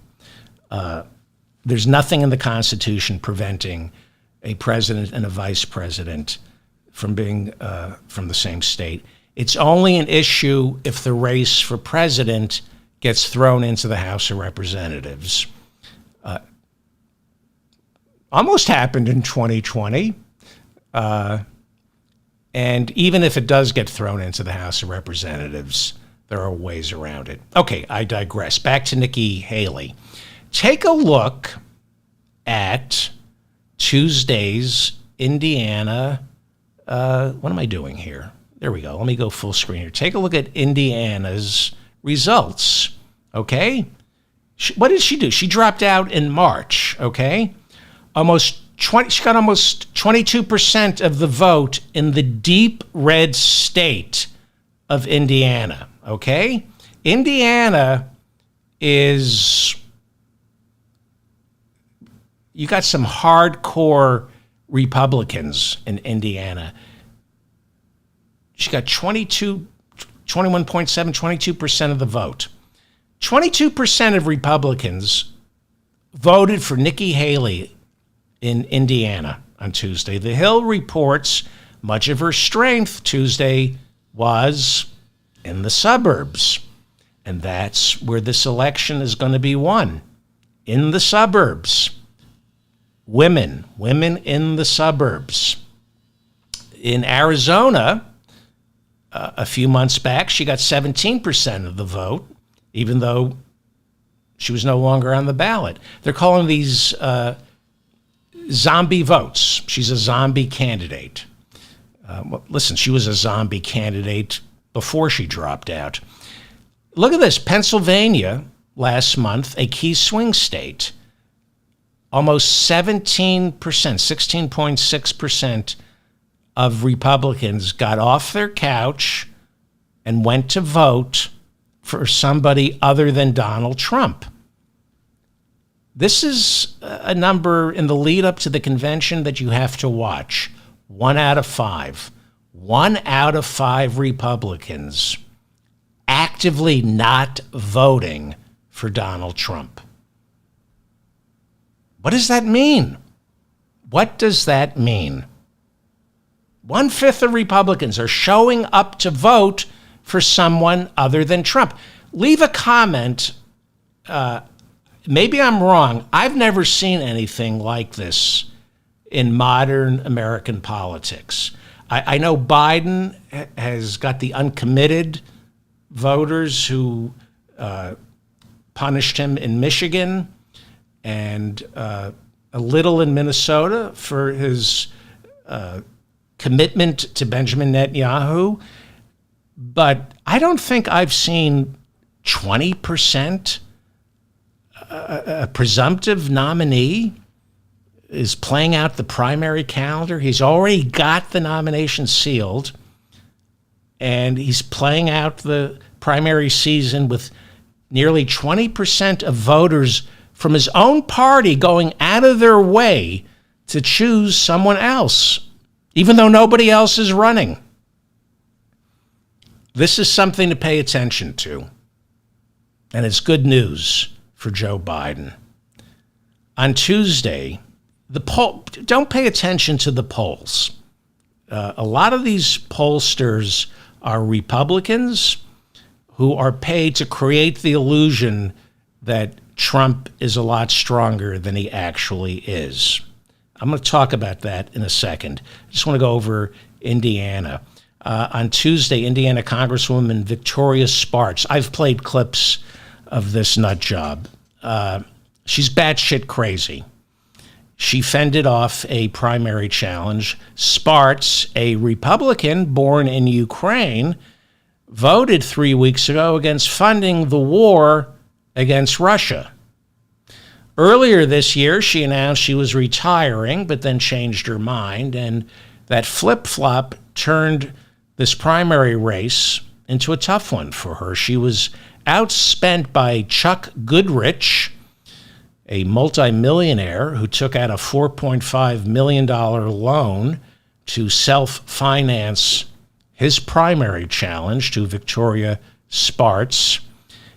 There's nothing in the Constitution preventing a president and a vice president from being from the same state. It's only an issue if the race for president gets thrown into the House of Representatives. Almost happened in 2020. And even if it does get thrown into the House of Representatives, there are ways around it. Okay, I digress. Back to Nikki Haley. Take a look at Tuesday's Indiana. What am I doing here? There we go. Let me go full screen here. Take a look at Indiana's results, okay? What did she do? She dropped out in March, okay? She got almost 22% of the vote in the deep red state of Indiana, okay? Indiana is, you got some hardcore Republicans in Indiana. She got 22% of the vote. 22% of Republicans voted for Nikki Haley in Indiana on Tuesday. The Hill reports much of her strength Tuesday was in the suburbs. And that's where this election is going to be won, in the suburbs. Women in the suburbs. In Arizona, a few months back, she got 17% of the vote, even though she was no longer on the ballot. They're calling these zombie votes. She's a zombie candidate. Listen, she was a zombie candidate before she dropped out. Look at this. Pennsylvania last month, a key swing state, almost 17%, 16.6% of Republicans got off their couch and went to vote for somebody other than Donald Trump. This is a number in the lead up to the convention that you have to watch. 1 out of 5. 1 out of 5 Republicans actively not voting for Donald Trump. What does that mean? What does that mean? 1/5 of Republicans are showing up to vote for someone other than Trump. Leave a comment. Maybe I'm wrong. I've never seen anything like this in modern American politics. I know Biden has got the uncommitted voters who punished him in Michigan and a little in Minnesota for his commitment to Benjamin Netanyahu. but I don't think I've seen 20%. A presumptive nominee is playing out the primary calendar. He's already got the nomination sealed, and he's playing out the primary season with nearly 20% of voters from his own party going out of their way to choose someone else, even though nobody else is running. This is something to pay attention to, and it's good news for Joe Biden. On Tuesday, don't pay attention to the polls. A lot of these pollsters are Republicans who are paid to create the illusion that Trump is a lot stronger than he actually is. I'm going to talk about that in a second. I just want to go over Indiana. On Tuesday, Indiana Congresswoman Victoria Spartz. I've played clips of this nut job. She's batshit crazy. She fended off a primary challenge. Spartz, a Republican born in Ukraine, voted 3 weeks ago against funding the war against Russia. Earlier this year, she announced she was retiring, but then changed her mind, and that flip-flop turned this primary race into a tough one for her. She was outspent by Chuck Goodrich, a multimillionaire who took out a $4.5 million loan to self-finance his primary challenge to Victoria Spartz.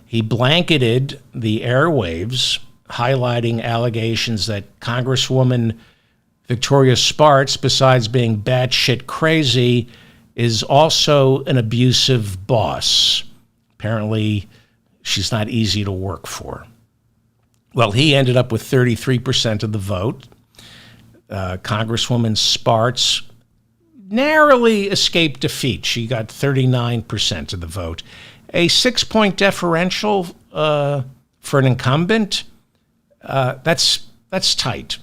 He blanketed the airwaves, highlighting allegations that Congresswoman Victoria Spartz, besides being batshit crazy, is also an abusive boss. Apparently, she's not easy to work for. Well, he ended up with 33% of the vote. Congresswoman Spartz narrowly escaped defeat. She got 39% of the vote. A 6-point differential for an incumbent, that's tight.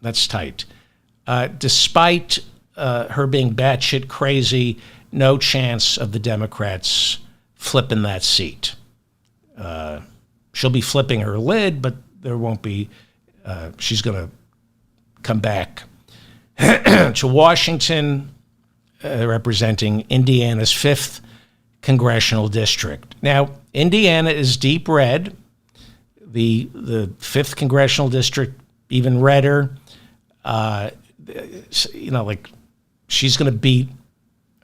That's tight. Despite her being batshit crazy, no chance of the Democrats flipping that seat. She'll be flipping her lid, but there won't be, she's going to come back to Washington, representing Indiana's 5th congressional district. Now, Indiana is deep red. The 5th congressional district, even redder. She's going to beat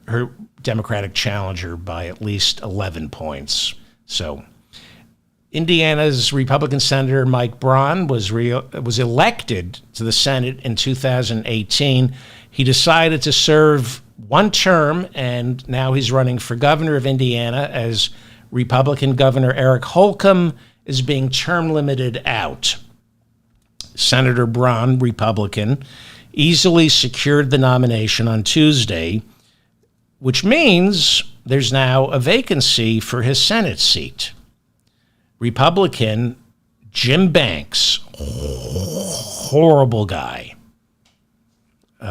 her Democratic challenger by at least 11 points. So Indiana's Republican Senator Mike Braun was elected to the Senate in 2018. He decided to serve one term, and now he's running for governor of Indiana as Republican Governor Eric Holcomb is being term limited out. Senator Braun, Republican, easily secured the nomination on Tuesday, which means there's now a vacancy for his Senate seat. Republican Jim Banks, horrible guy.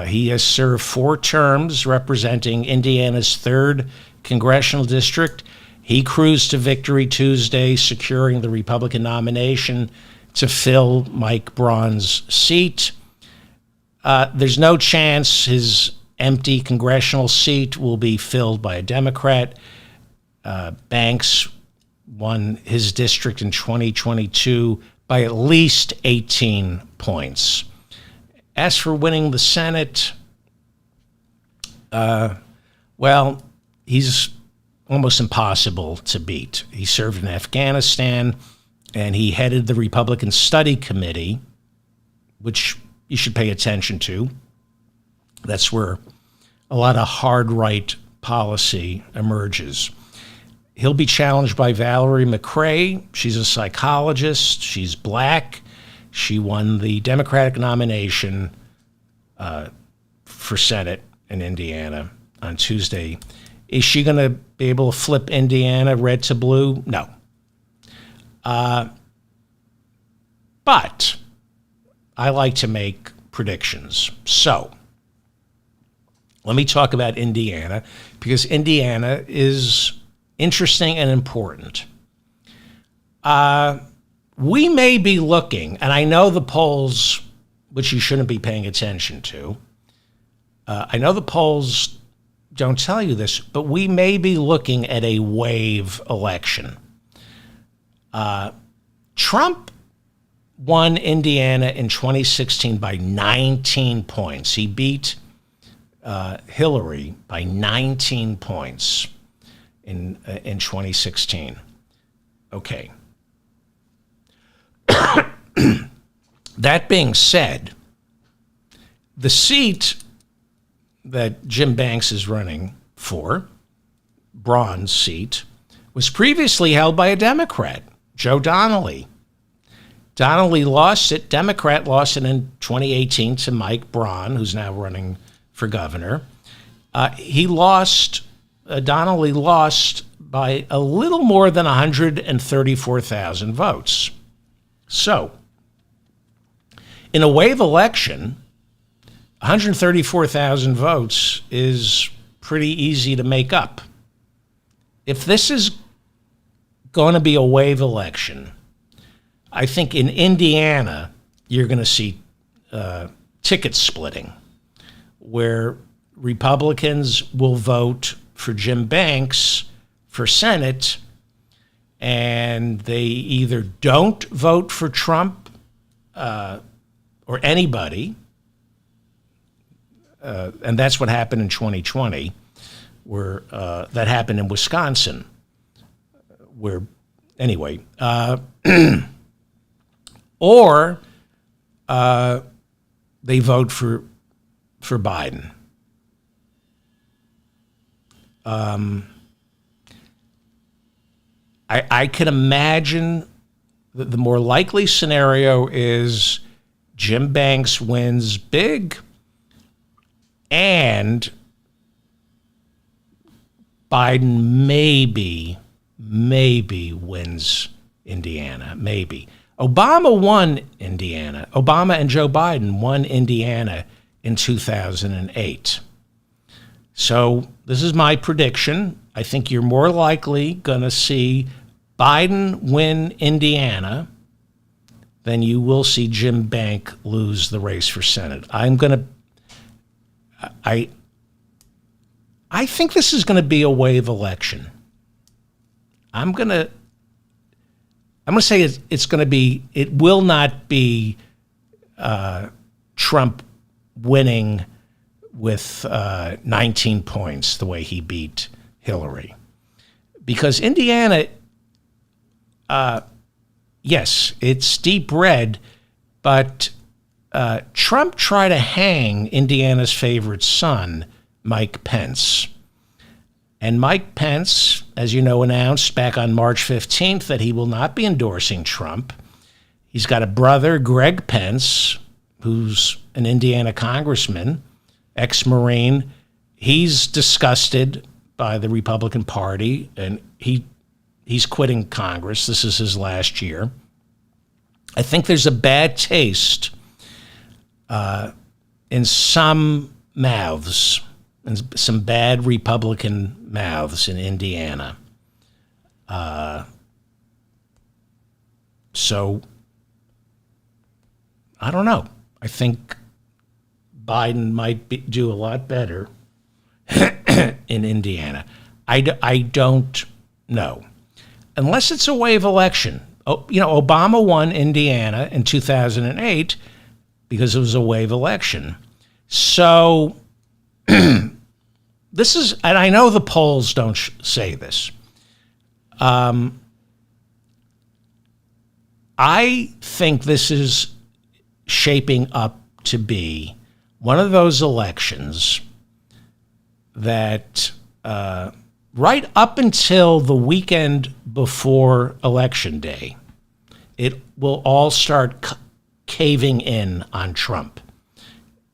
He has served 4 terms representing Indiana's 3rd congressional district. He cruised to victory Tuesday, securing the Republican nomination to fill Mike Braun's seat. There's no chance his empty congressional seat will be filled by a Democrat. Banks won his district in 2022 by at least 18 points. As for winning the Senate, he's almost impossible to beat. He served in Afghanistan, and he headed the Republican Study Committee, which you should pay attention to. That's where a lot of hard right policy emerges. He'll be challenged by Valerie McRae. She's a psychologist. She's black. She won the Democratic nomination for Senate in Indiana on Tuesday. Is she going to be able to flip Indiana red to blue? No. But I like to make predictions. So let me talk about Indiana, because Indiana is interesting and important. We may be looking, and I know the polls, which you shouldn't be paying attention to, I know the polls don't tell you this, but we may be looking at a wave election. Trump won Indiana in 2016 by 19 points. He beat Hillary by 19 points in 2016. Okay. That being said, the seat that Jim Banks is running for, Braun's seat, was previously held by a Democrat, Joe Donnelly. Donnelly lost it. Democrat lost it in 2018 to Mike Braun, who's now running for governor. Donnelly lost by a little more than 134,000 votes. So, in a wave election, 134,000 votes is pretty easy to make up. If this is going to be a wave election, I think in Indiana, you're going to see ticket splitting, where Republicans will vote for Jim Banks for Senate, and they either don't vote for Trump or anybody, and that's what happened in 2020, where that happened in Wisconsin, where, anyway, or they vote for Biden. I can imagine that the more likely scenario is Jim Banks wins big and Biden maybe wins Indiana, maybe. Obama won Indiana. Obama and Joe Biden won Indiana in 2008. So this is my prediction. I think you're more likely going to see Biden win Indiana than you will see Jim Banks lose the race for Senate. I think this is going to be a wave election. I'm going to say it's going to be, it will not be Trump winning with 19 points the way he beat Hillary. Because Indiana, yes, it's deep red, but Trump tried to hang Indiana's favorite son, Mike Pence. And Mike Pence, as you know, announced back on March 15th that he will not be endorsing Trump. He's got a brother, Greg Pence, who's an Indiana congressman, ex-Marine. He's disgusted by the Republican Party, and he's quitting Congress. This is his last year. I think there's a bad taste in some mouths, and some bad Republican mouths in Indiana. So, I don't know. I think Biden might do a lot better in Indiana. I don't know. Unless it's a wave election. Oh, Obama won Indiana in 2008 because it was a wave election. So this is, and I know the polls don't say this. I think this is shaping up to be one of those elections that right up until the weekend before Election Day, it will all start caving in on Trump.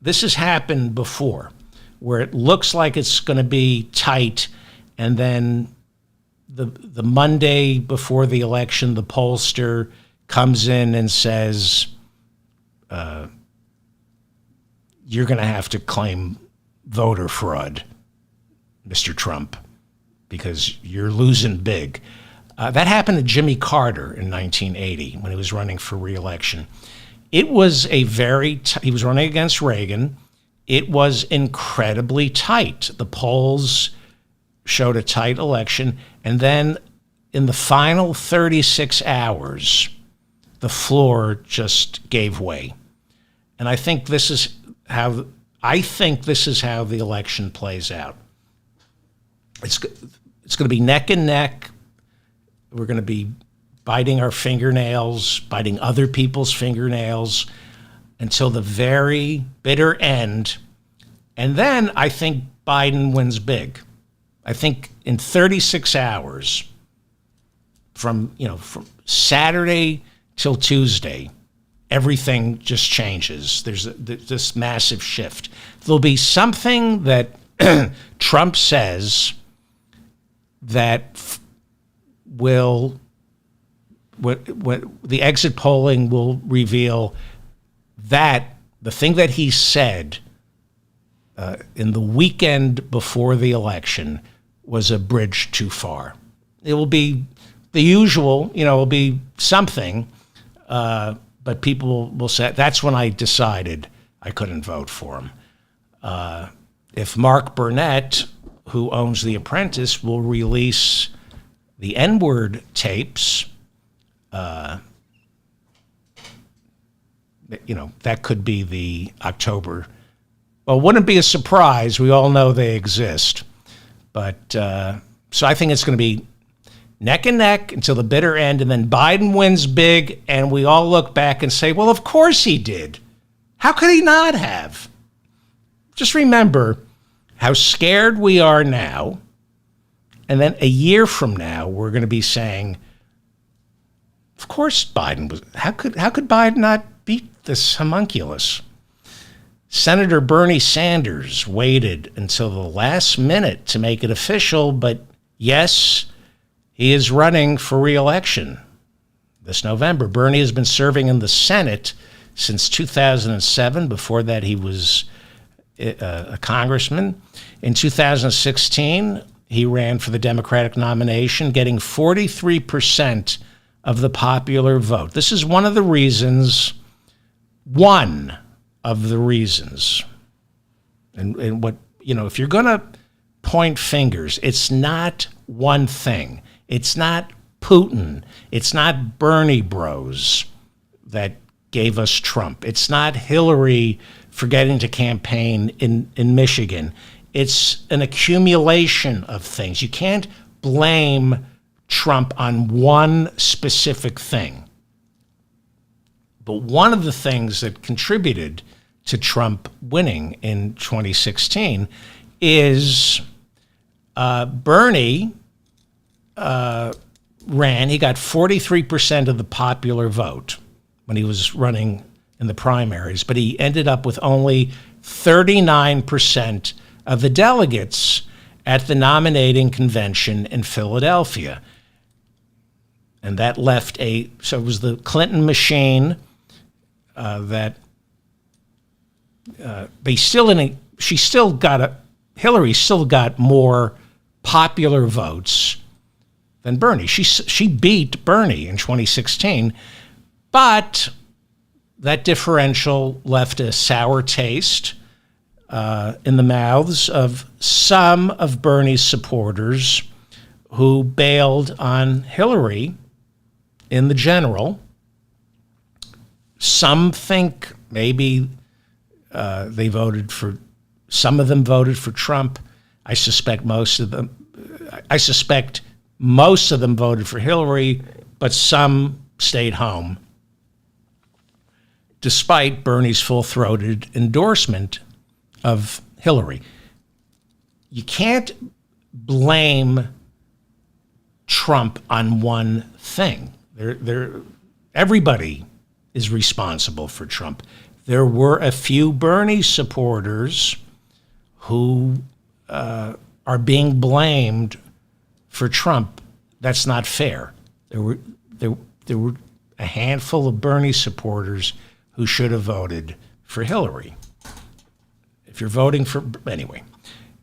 This has happened before, where it looks like it's going to be tight, and then the Monday before the election, the pollster comes in and says, you're going to have to claim voter fraud, Mr. Trump, because you're losing big. That happened to Jimmy Carter in 1980 when he was running for re-election. It was he was running against Reagan. It was incredibly tight. The polls showed a tight election. And then in the final 36 hours, the floor just gave way. And I think this is how the election plays out. It's going to be neck and neck. We're going to be biting our fingernails, biting other people's fingernails until the very bitter end. And then I think Biden wins big. I think in 36 hours from Saturday till Tuesday, everything just changes. There's this massive shift. There'll be something that Trump says that will, what the exit polling will reveal that the thing that he said in the weekend before the election was a bridge too far. It will be the usual, it will be something, but people will say, that's when I decided I couldn't vote for him. If Mark Burnett, who owns The Apprentice, will release the N-word tapes, that could be the October. Well, wouldn't be a surprise. We all know they exist. But so I think it's going to be neck and neck until the bitter end, and then Biden wins big, and we all look back and say, well, of course he did. How could he not have? Just remember how scared we are now, and then a year from now, we're going to be saying, of course Biden was, how could Biden not beat this homunculus? Senator Bernie Sanders waited until the last minute to make it official, but yes, he is running for re-election this November. Bernie has been serving in the Senate since 2007. Before that, he was a congressman. In 2016, he ran for the Democratic nomination, getting 43% of the popular vote. This is one of the reasons, and what, if you're going to point fingers, it's not one thing. It's not Putin. It's not Bernie bros that gave us Trump. It's not Hillary forgetting to campaign in Michigan. It's an accumulation of things. You can't blame Trump on one specific thing. But one of the things that contributed to Trump winning in 2016 is Bernie ran. He got 43% of the popular vote when he was running in the primaries, but he ended up with only 39% of the delegates at the convention in Philadelphia. And that left so it was the Clinton machine that Hillary still got more popular votes than Bernie. She beat Bernie in 2016, but that differential left a sour taste in the mouths of some of Bernie's supporters who bailed on Hillary in the general. Some think maybe some of them voted for Trump. I suspect most of them voted for Hillary, but some stayed home, despite Bernie's full-throated endorsement of Hillary. You can't blame Trump on one thing. Everybody is responsible for Trump. There were a few Bernie supporters who are being blamed for Trump. That's not fair. There were a handful of Bernie supporters who should have voted for Hillary. If you're voting for, anyway.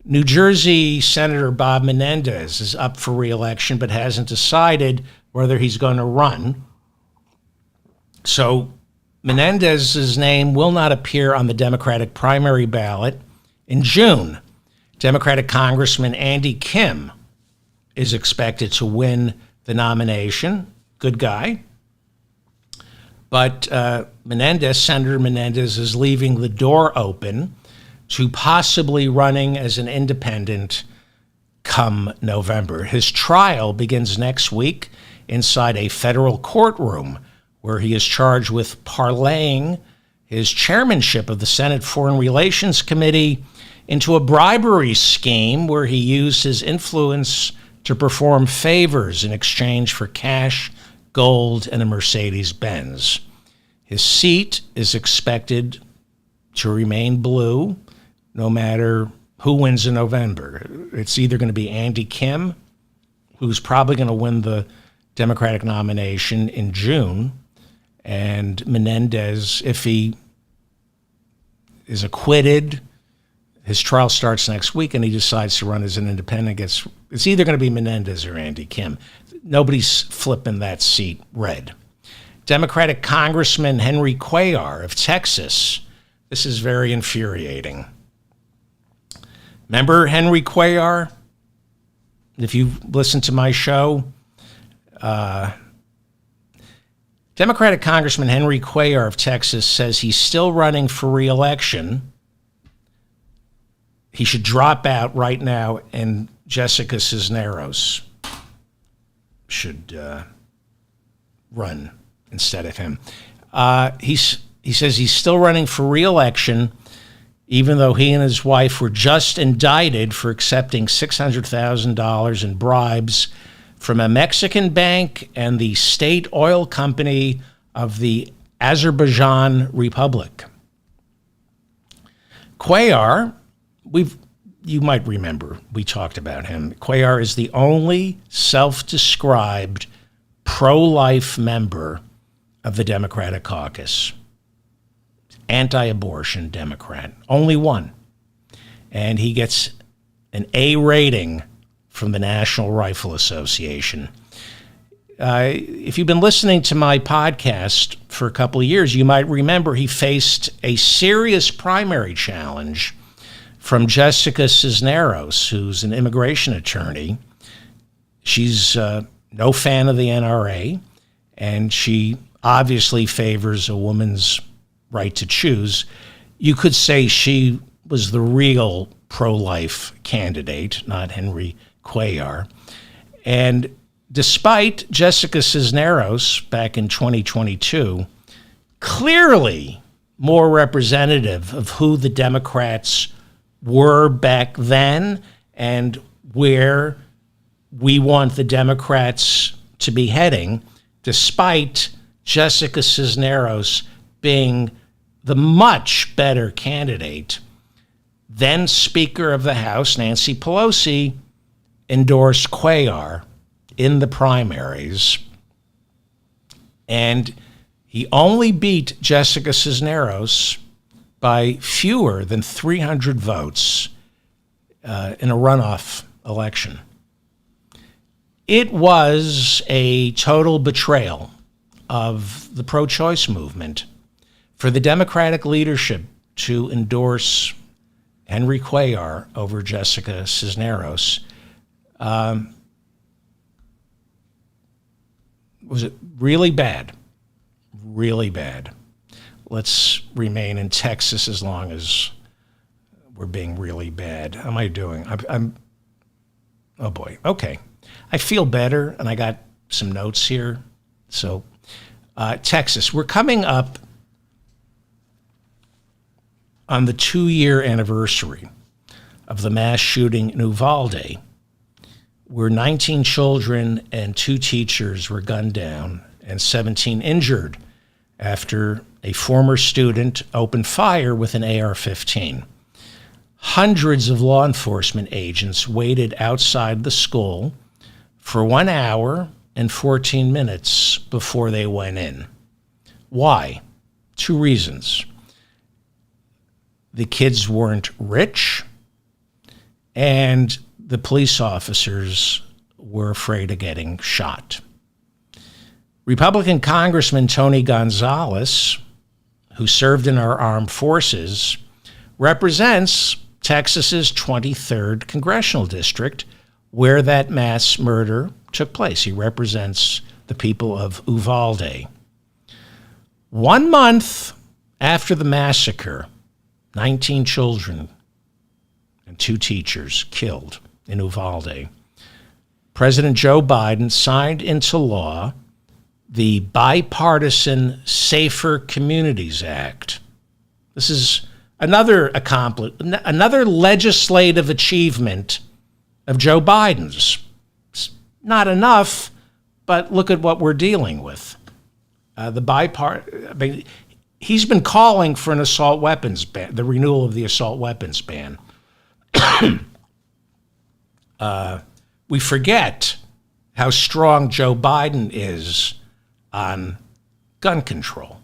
New Jersey Senator Bob Menendez is up for re-election but hasn't decided whether he's going to run. So Menendez's name will not appear on the Democratic primary ballot in June. Democratic Congressman Andy Kim is expected to win the nomination. Good guy. But Senator Menendez is leaving the door open to possibly running as an independent come November. His trial begins next week inside a federal courtroom where he is charged with parlaying his chairmanship of the Senate Foreign Relations Committee into a bribery scheme where he used his influence to perform favors in exchange for cash, gold, and a Mercedes-Benz. His seat is expected to remain blue no matter who wins in November. It's either going to be Andy Kim, who's probably going to win the Democratic nomination in June, and Menendez, if he is acquitted, his trial starts next week, and he decides to run as an independent. It's either going to be Menendez or Andy Kim. Nobody's flipping that seat red. Democratic Congressman Henry Cuellar of Texas. This is very infuriating. Remember Henry Cuellar? If you've listened to my show, Democratic Congressman Henry Cuellar of Texas says he's still running for re-election. He should drop out right now, and Jessica Cisneros should run instead of him. He says he's still running for re-election, even though he and his wife were just indicted for accepting $600,000 in bribes from a Mexican bank and the state oil company of the Azerbaijan Republic. Cuellar, you might remember, we talked about him. Cuellar is the only self-described pro-life member of the Democratic caucus. Anti-abortion Democrat. Only one. And he gets an A rating from the National Rifle Association. If you've been listening to my podcast for a couple of years, you might remember he faced a serious primary challenge from Jessica Cisneros, who's an immigration attorney. She's no fan of the NRA, and she obviously favors a woman's right to choose. You could say she was the real pro-life candidate, not Henry Cuellar. And despite Jessica Cisneros back in 2022, clearly more representative of who the Democrats were back then and where we want the Democrats to be heading, despite Jessica Cisneros being the much better candidate, then Speaker of the House Nancy Pelosi endorsed Cuellar in the primaries, and he only beat Jessica Cisneros by fewer than 300 votes in a runoff election. It was a total betrayal of the pro-choice movement for the Democratic leadership to endorse Henry Cuellar over Jessica Cisneros. Was it really bad? Really bad. Let's remain in Texas as long as we're being really bad. How am I doing? I'm oh boy. Okay. I feel better, and I got some notes here. So, Texas, we're coming up on the 2-year anniversary of the mass shooting in Uvalde, where 19 children and 2 teachers were gunned down and 17 injured after a former student opened fire with an AR-15. Hundreds of law enforcement agents waited outside the school for 1 hour and 14 minutes before they went in. Why? 2 reasons. the kids weren't rich, and the police officers were afraid of getting shot. Republican Congressman Tony Gonzalez, who served in our armed forces, represents Texas's 23rd congressional district, where that mass murder took place. He represents the people of Uvalde. 1 month after the massacre, 19 children and 2 teachers killed in Uvalde, President Joe Biden signed into law the Bipartisan Safer Communities Act. This is another legislative achievement of Joe Biden's. It's not enough, but look at what we're dealing with. He's been calling for an assault weapons ban, the renewal of the assault weapons ban. We forget how strong Joe Biden is on gun control.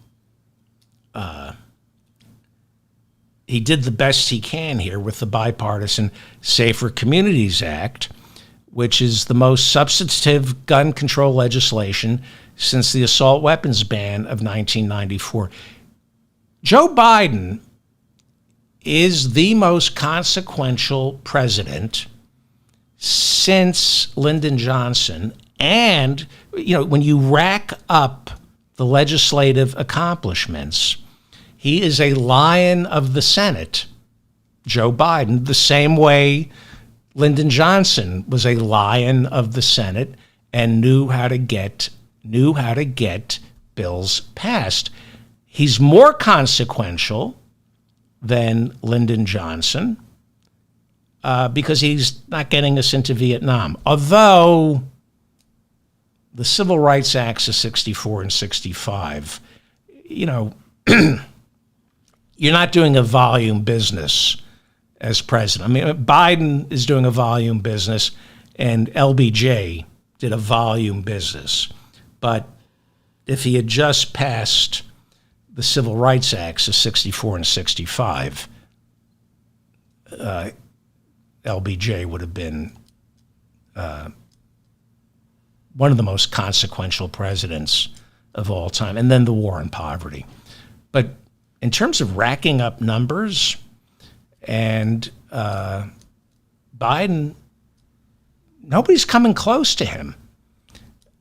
He did the best he can here with the Bipartisan Safer Communities Act, which is the most substantive gun control legislation since the assault weapons ban of 1994. Joe Biden is the most consequential president since Lyndon Johnson. And, when you rack up the legislative accomplishments, he is a lion of the Senate, Joe Biden, the same way Lyndon Johnson was a lion of the Senate and knew how to get bills passed. He's more consequential than Lyndon Johnson because he's not getting us into Vietnam. Although the Civil Rights Acts of 64 and 65, you're not doing a volume business as president. I mean, Biden is doing a volume business, and LBJ did a volume business. But if he had just passed the Civil Rights Acts of 64 and 65, LBJ would have been one of the most consequential presidents of all time, and then the war on poverty. But in terms of racking up numbers, and Biden, nobody's coming close to him.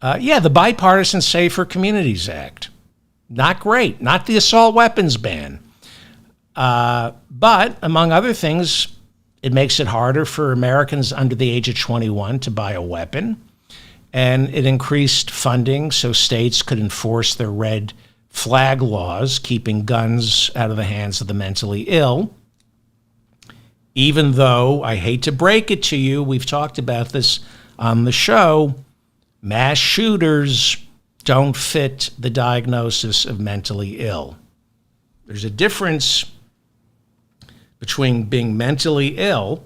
The Bipartisan Safer Communities Act, not great. Not the assault weapons ban. But among other things, it makes it harder for Americans under the age of 21 to buy a weapon. And it increased funding so states could enforce their red flag laws, keeping guns out of the hands of the mentally ill. Even though, I hate to break it to you, we've talked about this on the show, mass shooters don't fit the diagnosis of mentally ill. There's a difference between being mentally ill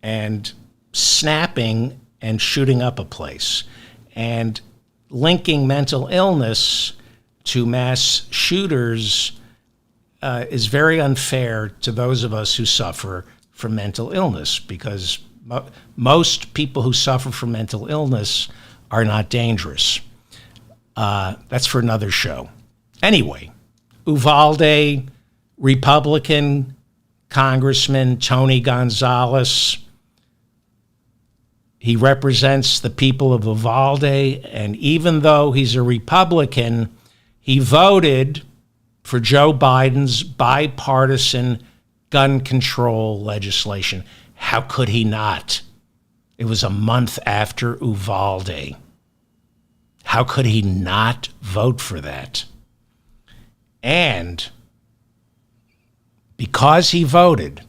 and snapping and shooting up a place. And linking mental illness to mass shooters is very unfair to those of us who suffer from mental illness, because most people who suffer from mental illness are not dangerous. That's for another show. Anyway, Uvalde, Republican Congressman Tony Gonzalez, he represents the people of Uvalde, and even though he's a Republican, he voted for Joe Biden's bipartisan gun control legislation. How could he not? It was a month after Uvalde. How could he not vote for that? And because he voted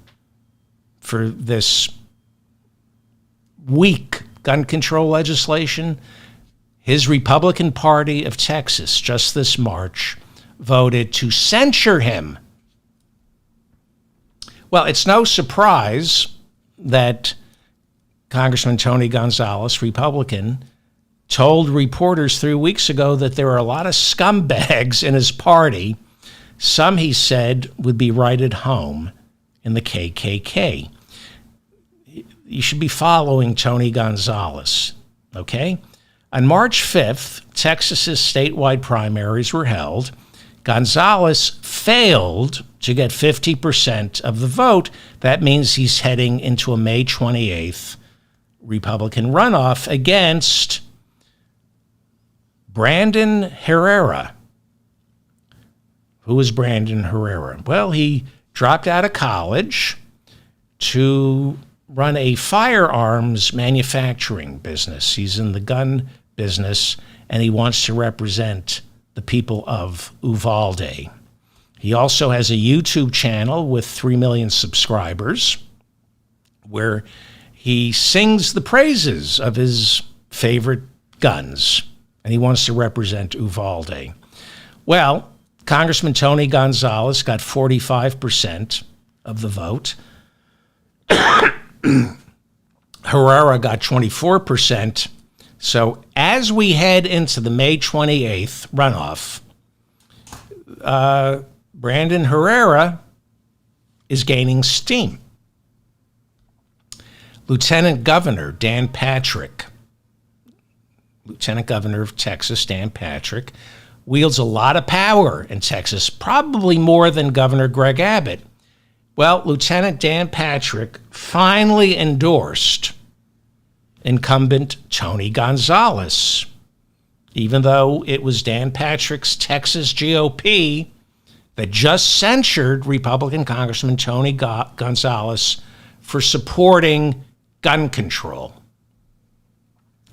for this weak gun control legislation, his Republican Party of Texas just this March voted to censure him. Well, it's no surprise that Congressman Tony Gonzalez, Republican, told reporters 3 weeks ago that there are a lot of scumbags in his party Some, he said, would be right at home in the KKK. You should be following Tony Gonzalez, okay? On March 5th, Texas's statewide primaries were held. Gonzalez failed to get 50% of the vote. That means he's heading into a May 28th Republican runoff against Brandon Herrera. Who is Brandon Herrera? Well, he dropped out of college to run a firearms manufacturing business. He's in the gun business, and he wants to represent the people of Uvalde. He also has a YouTube channel with 3 million subscribers where he sings the praises of his favorite guns, and he wants to represent Uvalde. Well, Congressman Tony Gonzalez got 45% of the vote. Herrera got 24%. So as we head into the May 28th runoff, Brandon Herrera is gaining steam. Lieutenant Governor Dan Patrick, Lieutenant Governor of Texas, Dan Patrick, wields a lot of power in Texas, probably more than Governor Greg Abbott. Well, Lieutenant Dan Patrick finally endorsed incumbent Tony Gonzalez, even though it was Dan Patrick's Texas GOP that just censured Republican Congressman Tony Gonzalez for supporting gun control.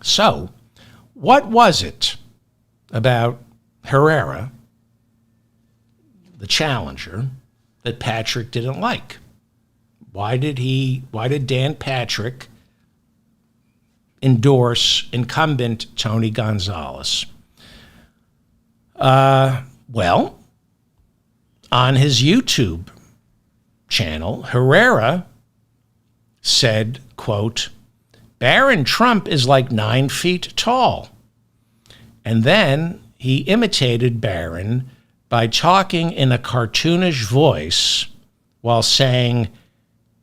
So, what was it about Herrera, the challenger, that Patrick didn't like? Why did Dan Patrick endorse incumbent Tony Gonzalez? Well, on his YouTube channel, Herrera said, quote, Barron Trump is like 9 feet tall. And then he imitated Barron by talking in a cartoonish voice while saying,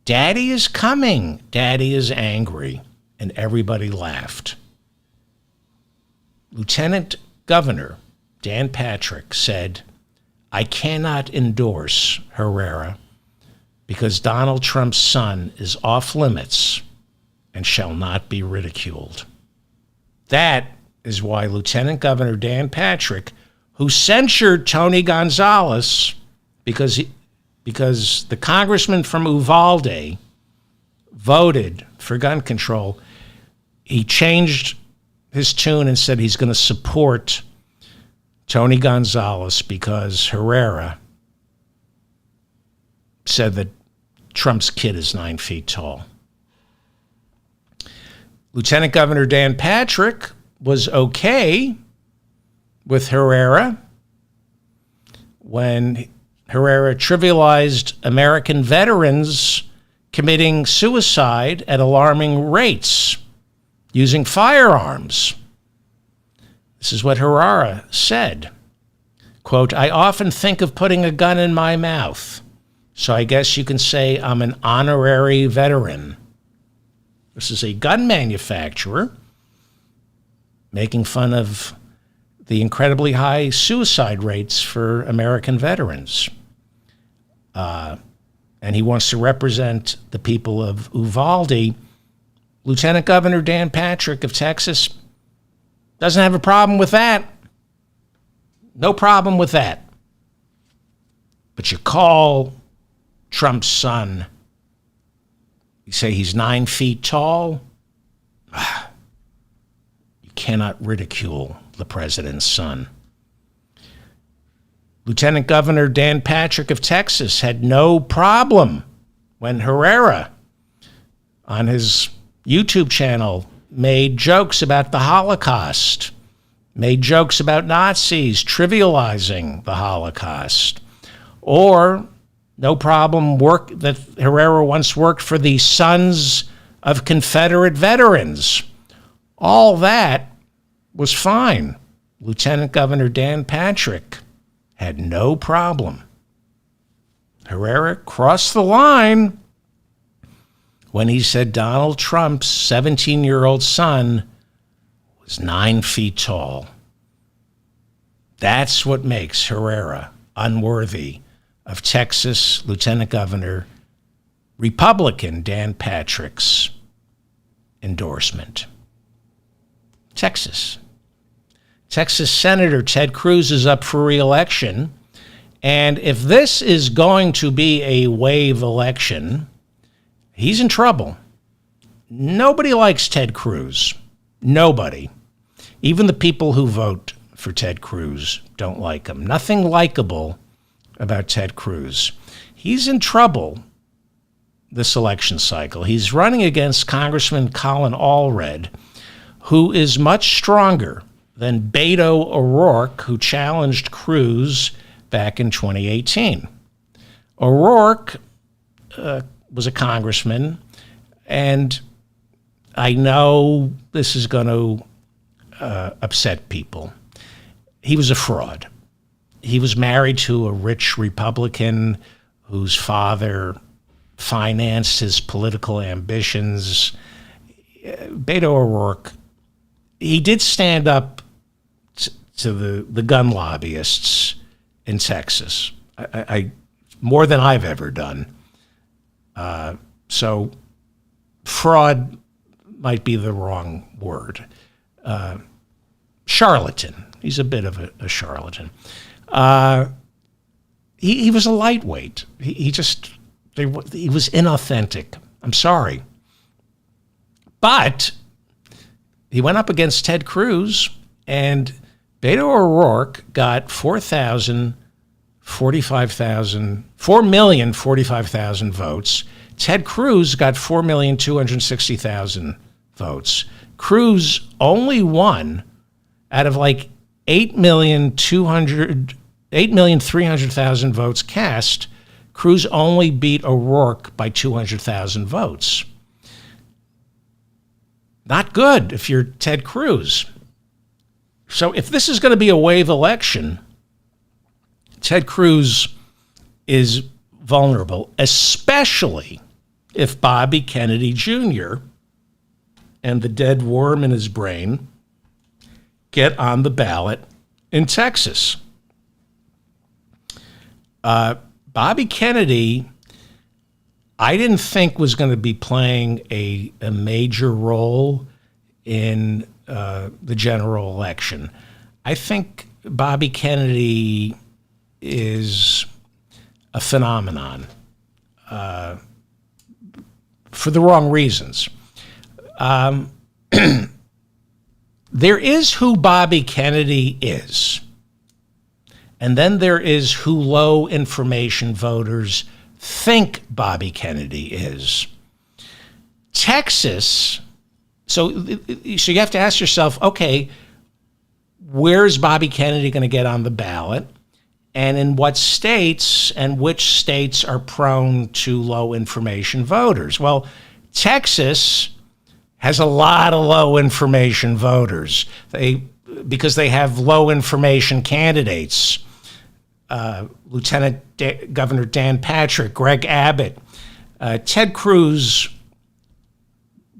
Daddy is coming, Daddy is angry. And everybody laughed. Lieutenant Governor Dan Patrick said, I cannot endorse Herrera because Donald Trump's son is off limits and shall not be ridiculed. That is why Lieutenant Governor Dan Patrick, who censured Tony Gonzalez because the congressman from Uvalde voted for gun control, he changed his tune and said he's going to support Tony Gonzalez because Herrera said that Trump's kid is 9 feet tall. Lieutenant Governor Dan Patrick was okay with Herrera when Herrera trivialized American veterans committing suicide at alarming rates using firearms. This is what Herrera said. Quote, I often think of putting a gun in my mouth, so I guess you can say I'm an honorary veteran. This is a gun manufacturer making fun of the incredibly high suicide rates for American veterans. And he wants to represent the people of Uvalde. Lieutenant Governor Dan Patrick of Texas doesn't have a problem with that. No problem with that. But you call Trump's son, you say he's 9 feet tall. You cannot ridicule the president's son. Lieutenant Governor Dan Patrick of Texas had no problem when Herrera, on his YouTube channel, made jokes about the Holocaust, made jokes about Nazis, trivializing the Holocaust. Or no problem that Herrera once worked for the Sons of Confederate Veterans. All that was fine. Lieutenant Governor Dan Patrick had no problem. Herrera crossed the line when he said Donald Trump's 17-year-old son was 9 feet tall. That's what makes Herrera unworthy of Texas Lieutenant Governor Republican Dan Patrick's endorsement. Texas Senator Ted Cruz is up for re-election, and if this is going to be a wave election, he's in trouble. Nobody likes Ted Cruz. Nobody. Even the people who vote for Ted Cruz don't like him. Nothing likable about Ted Cruz. He's in trouble this election cycle. He's running against Congressman Colin Allred, who is much stronger than Beto O'Rourke, who challenged Cruz back in 2018. O'Rourke was a congressman, and I know this is going to upset people. He was a fraud. He was married to a rich Republican whose father financed his political ambitions. Beto O'Rourke, he did stand up to the gun lobbyists in Texas, I more than I've ever done. So fraud might be the wrong word. Charlatan. He's a bit of a charlatan. He was a lightweight. He was inauthentic. I'm sorry. But he went up against Ted Cruz, and Beto O'Rourke got 4,045,000 votes. Ted Cruz got 4,260,000 votes. Cruz only won out of like 8,300,000 votes cast. Cruz only beat O'Rourke by 200,000 votes. Not good if you're Ted Cruz. So if this is going to be a wave election, Ted Cruz is vulnerable, especially if Bobby Kennedy Jr. and the dead worm in his brain get on the ballot in Texas. Bobby Kennedy, I didn't think was going to be playing a major role in the general election. I think Bobby Kennedy is a phenomenon for the wrong reasons. There is who Bobby Kennedy is, and then there is who low information voters think Bobby Kennedy is. Texas, so you have to ask yourself, okay, where's Bobby Kennedy going to get on the ballot? And in what states, and which states are prone to low information voters? Well, Texas has a lot of low information voters because they have low information candidates. Lieutenant Governor Dan Patrick, Greg Abbott, Ted Cruz,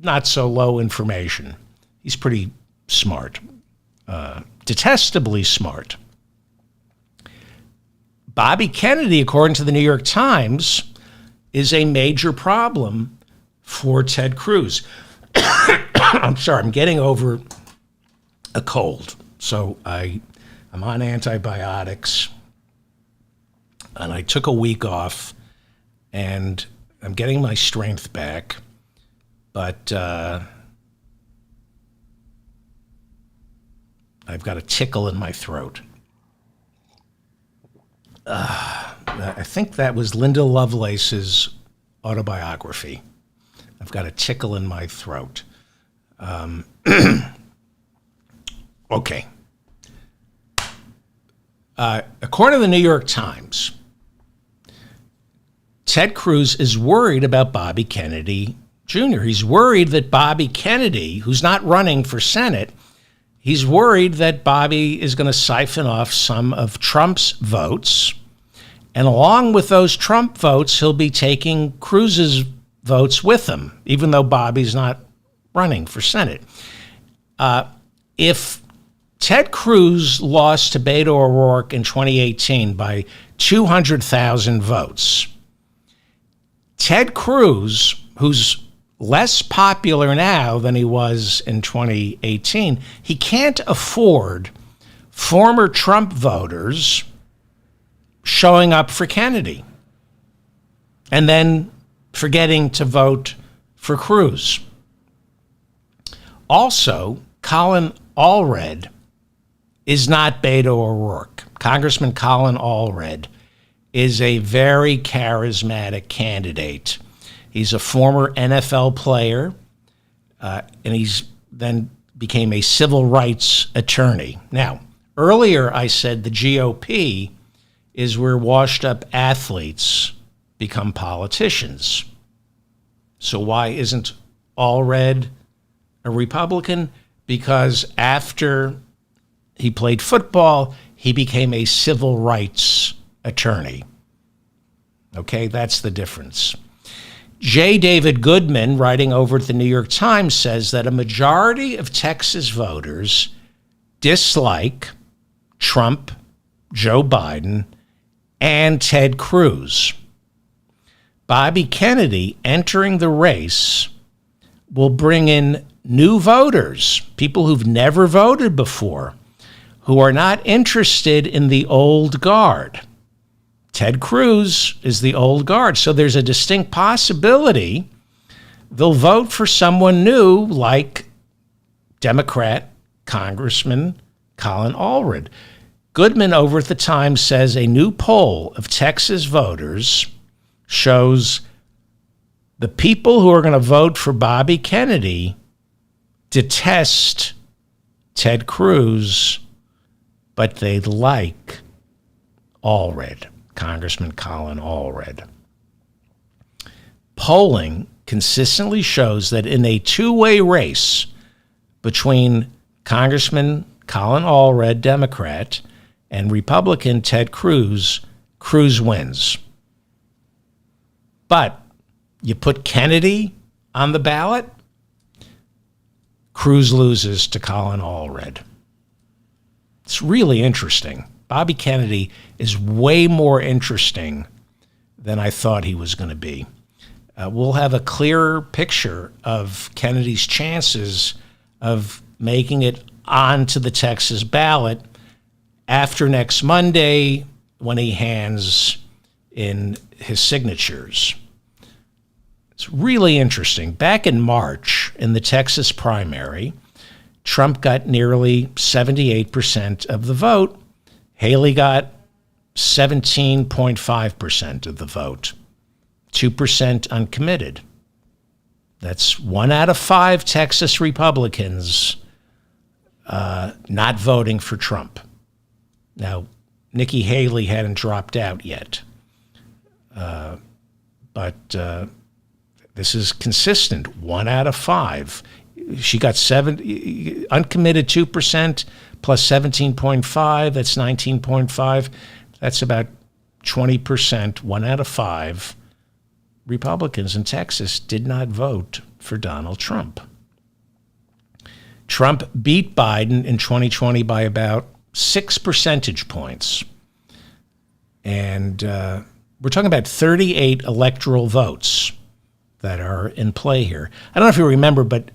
not so low information. He's pretty smart, detestably smart. Bobby Kennedy, according to the New York Times, is a major problem for Ted Cruz. I'm sorry, I'm getting over a cold, so I'm on antibiotics, and I took a week off, and I'm getting my strength back, but I've got a tickle in my throat. I think that was Linda Lovelace's autobiography. I've got a tickle in my throat. Okay. According to the New York Times, Ted Cruz is worried about Bobby Kennedy Jr. He's worried that Bobby Kennedy, who's not running for Senate, he's worried that Bobby is going to siphon off some of Trump's votes. And along with those Trump votes, he'll be taking Cruz's votes with him, even though Bobby's not running for Senate. If Ted Cruz lost to Beto O'Rourke in 2018 by 200,000 votes, Ted Cruz, who's less popular now than he was in 2018, he can't afford former Trump voters showing up for Kennedy and then forgetting to vote for Cruz. Also, Colin Allred is not Beto O'Rourke. Congressman Colin Allred is a very charismatic candidate. He's a former NFL player, and he's then became a civil rights attorney. Now, earlier I said the GOP is where washed-up athletes become politicians. So why isn't Allred a Republican? Because after he played football, he became a civil rights attorney. Okay, that's the difference. J. David Goodman, writing over at the New York Times, says that a majority of Texas voters dislike Trump, Joe Biden, and Ted Cruz. Bobby Kennedy entering the race will bring in new voters, people who've never voted before, who are not interested in the old guard. Ted Cruz is the old guard, so there's a distinct possibility they'll vote for someone new like Democrat Congressman Colin Allred. Goodman over at the Times says a new poll of Texas voters shows the people who are going to vote for Bobby Kennedy detest Ted Cruz, but they like Allred, Congressman Colin Allred. Polling consistently shows that in a two-way race between Congressman Colin Allred, Democrat, and Republican Ted Cruz, Cruz wins. But you put Kennedy on the ballot, Cruz loses to Colin Allred. It's really interesting. Bobby Kennedy is way more interesting than I thought he was going to be. We'll have a clearer picture of Kennedy's chances of making it onto the Texas ballot after next Monday when he hands in his signatures. It's really interesting. Back in March, in the Texas primary, Trump got nearly 78% of the vote. Haley got 17.5% of the vote, 2% uncommitted. That's 1 out of 5 Texas Republicans not voting for Trump. Now, Nikki Haley hadn't dropped out yet, but this is consistent. 1 out of 5. She got uncommitted 2% plus 17.5. That's 19.5. That's about 20%. 1 out of 5 Republicans in Texas did not vote for Donald Trump. Trump beat Biden in 2020 by about 6 percentage points. And we're talking about 38 electoral votes that are in play here. I don't know if you remember, but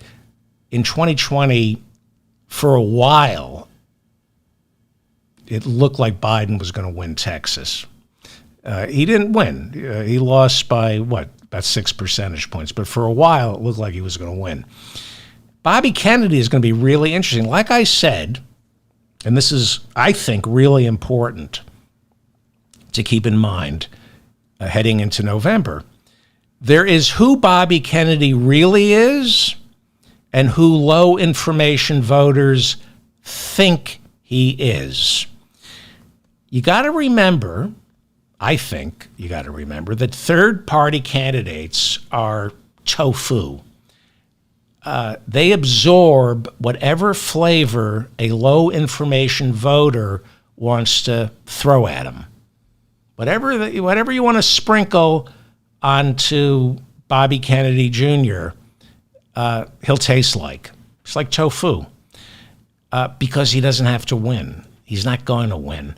in 2020, for a while, it looked like Biden was going to win Texas. He didn't win. He lost by, about 6 percentage points. But for a while, it looked like he was going to win. Bobby Kennedy is going to be really interesting. Like I said, and this is, I think, really important to keep in mind heading into November. There is who Bobby Kennedy really is and who low information voters think he is. You got to remember, I think you got to remember, that third-party candidates are tofu. they absorb whatever flavor a low information voter wants to throw at them. Whatever you want to sprinkle onto Bobby Kennedy Jr., he'll taste like. It's like tofu, because he doesn't have to win. He's not going to win.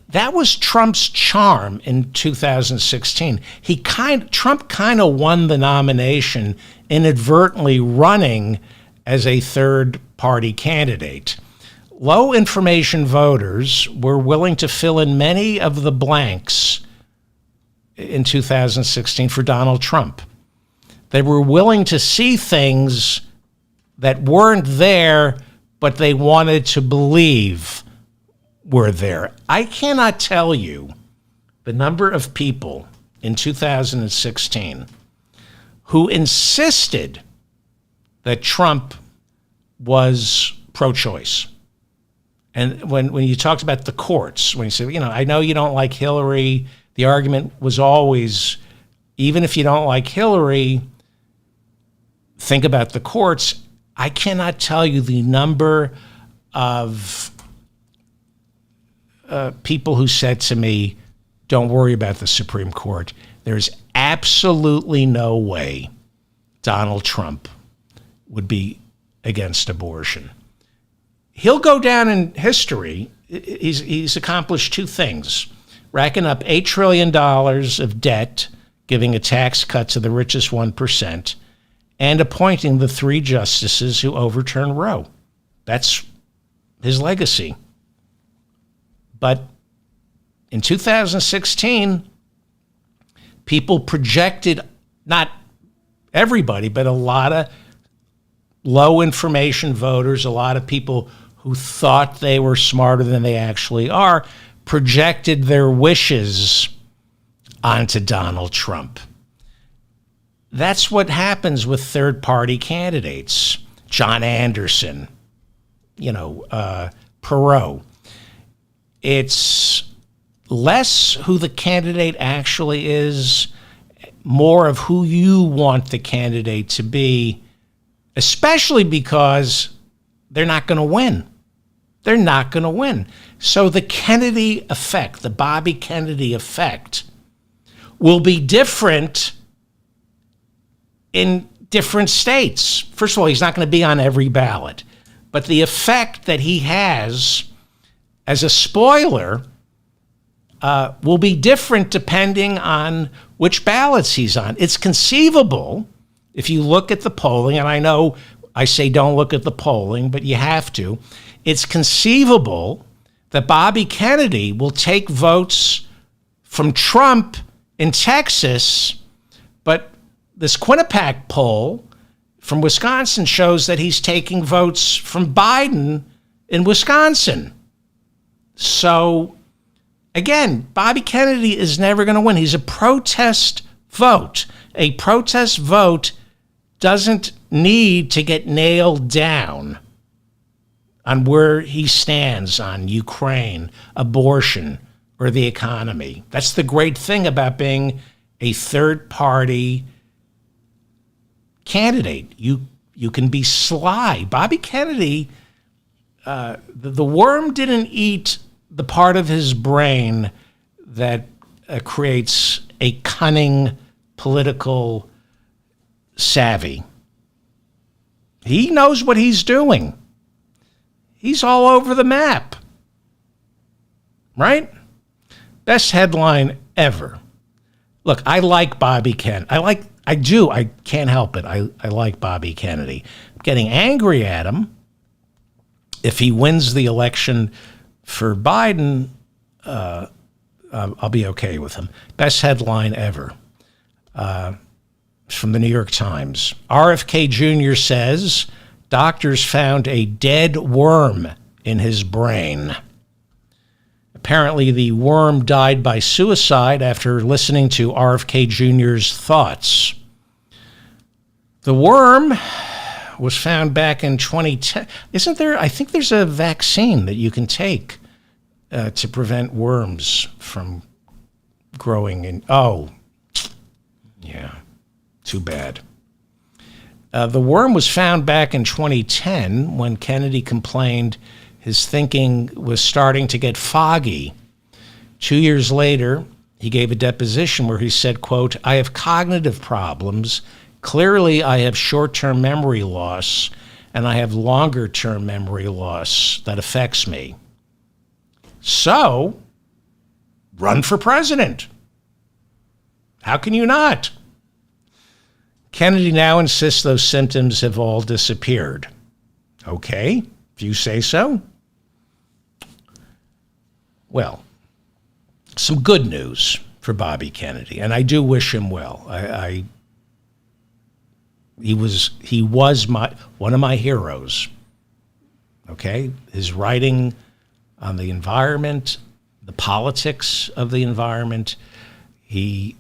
That was Trump's charm in 2016. Trump kind of won the nomination inadvertently running as a third-party candidate. Low information voters were willing to fill in many of the blanks in 2016 for Donald Trump. They were willing to see things that weren't there, but they wanted to believe were there. I cannot tell you the number of people in 2016 who insisted that Trump was pro-choice. And when you talked about the courts, when you said, I know you don't like Hillary, the argument was always, even if you don't like Hillary, think about the courts. I cannot tell you the number of people who said to me, don't worry about the Supreme Court. There's absolutely no way Donald Trump would be against abortion. He'll go down in history. He's accomplished two things: racking up $8 trillion of debt, giving a tax cut to the richest 1%, and appointing the 3 justices who overturned Roe. That's his legacy. But in 2016, people projected, not everybody, but a lot of low information voters, a lot of people who thought they were smarter than they actually are, projected their wishes onto Donald Trump. That's what happens with third-party candidates. John Anderson, Perot. It's less who the candidate actually is, more of who you want the candidate to be, especially because they're not going to win. They're not going to win. So the Kennedy effect, the Bobby Kennedy effect, will be different in different states. First of all, he's not going to be on every ballot. But the effect that he has as a spoiler will be different depending on which ballots he's on. It's conceivable, if you look at the polling, and I know I say don't look at the polling, but you have to. It's conceivable that Bobby Kennedy will take votes from Trump in Texas, but this Quinnipiac poll from Wisconsin shows that he's taking votes from Biden in Wisconsin. So, again, Bobby Kennedy is never going to win. He's a protest vote. A protest vote doesn't need to get nailed down on where he stands on Ukraine, abortion, or the economy. That's the great thing about being a third-party candidate. You can be sly. Bobby Kennedy, the worm didn't eat the part of his brain that creates a cunning political savvy. He knows what he's doing. He's all over the map. Right? Best headline ever. Look, I like Bobby Kennedy. I do. I can't help it. I like Bobby Kennedy. I'm getting angry at him. If he wins the election for Biden, I'll be okay with him. Best headline ever. From the New York Times. RFK Jr. says doctors found a dead worm in his brain. Apparently, the worm died by suicide after listening to RFK Jr.'s thoughts. The worm was found back in 2010. Isn't there? I think there's a vaccine that you can take to prevent worms from growing in. Oh, yeah. Too bad. The worm was found back in 2010 when Kennedy complained his thinking was starting to get foggy. 2 years later, he gave a deposition where he said, quote, "I have cognitive problems. Clearly, I have short-term memory loss, and I have longer-term memory loss that affects me. So, run for president. How can you not?" Kennedy now insists those symptoms have all disappeared. Okay, if you say so. Well, some good news for Bobby Kennedy, and I do wish him well. He was one of my heroes. Okay, his writing on the environment, the politics of the environment, he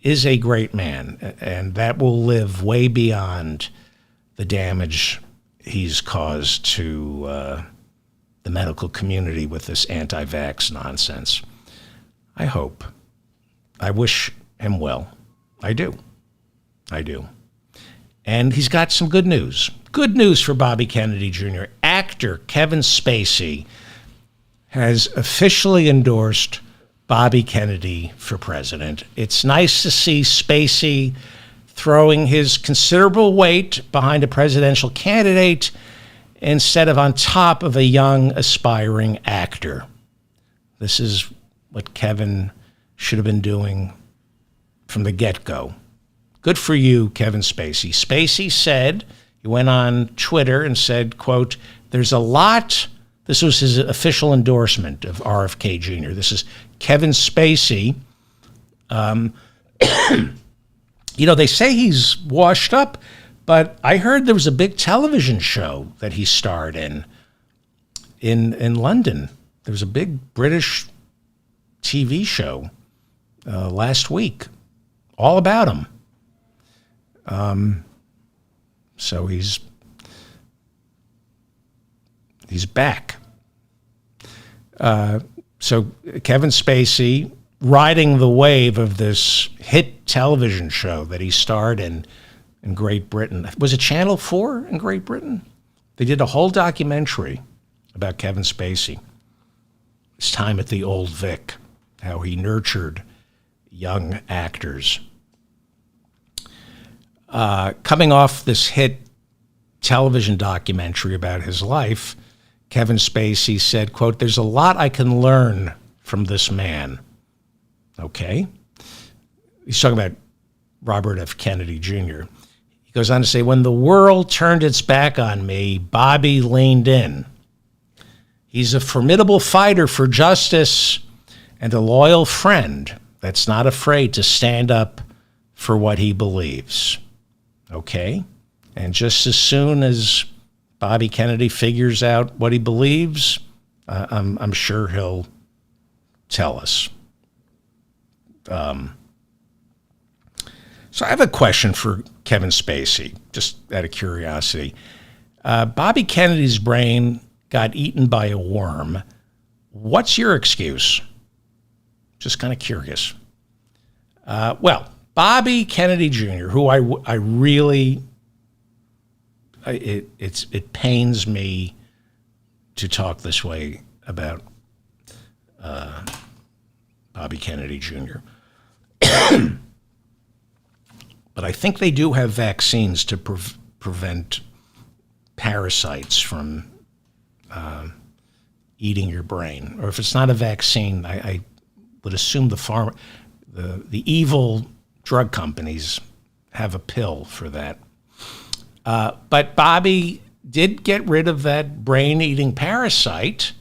is a great man, and that will live way beyond the damage he's caused to the medical community with this anti-vax nonsense. I hope. I wish him well. I do. And he's got some good news. Good news for Bobby Kennedy Jr. Actor Kevin Spacey has officially endorsed Bobby Kennedy for president. It's nice to see Spacey throwing his considerable weight behind a presidential candidate instead of on top of a young, aspiring actor. This is what Kevin should have been doing from the get-go. Good for you, Kevin Spacey. Spacey said, he went on Twitter and said, quote, "There's a lot," this was his official endorsement of RFK Jr. This is Kevin Spacey. They say he's washed up, but I heard there was a big television show that he starred in London. There was a big British TV show last week, all about him. So he's back. So Kevin Spacey riding the wave of this hit television show that he starred in Great Britain. Was it Channel 4 in Great Britain? They did a whole documentary about Kevin Spacey. His time at the Old Vic, how he nurtured young actors. Coming off this hit television documentary about his life, Kevin Spacey said, quote, "There's a lot I can learn from this man." Okay. He's talking about Robert F. Kennedy Jr. He goes on to say, "When the world turned its back on me, Bobby leaned in. He's a formidable fighter for justice and a loyal friend that's not afraid to stand up for what he believes." Okay? And just as soon as Bobby Kennedy figures out what he believes, I'm sure he'll tell us. So I have a question for Kevin Spacey, just out of curiosity. Bobby Kennedy's brain got eaten by a worm. What's your excuse? Just kind of curious. Well, Bobby Kennedy Jr., who I really, it pains me to talk this way about Bobby Kennedy Jr. But I think they do have vaccines to prevent parasites from eating your brain. Or if it's not a vaccine, I would assume the evil drug companies have a pill for that. But Bobby did get rid of that brain-eating parasite,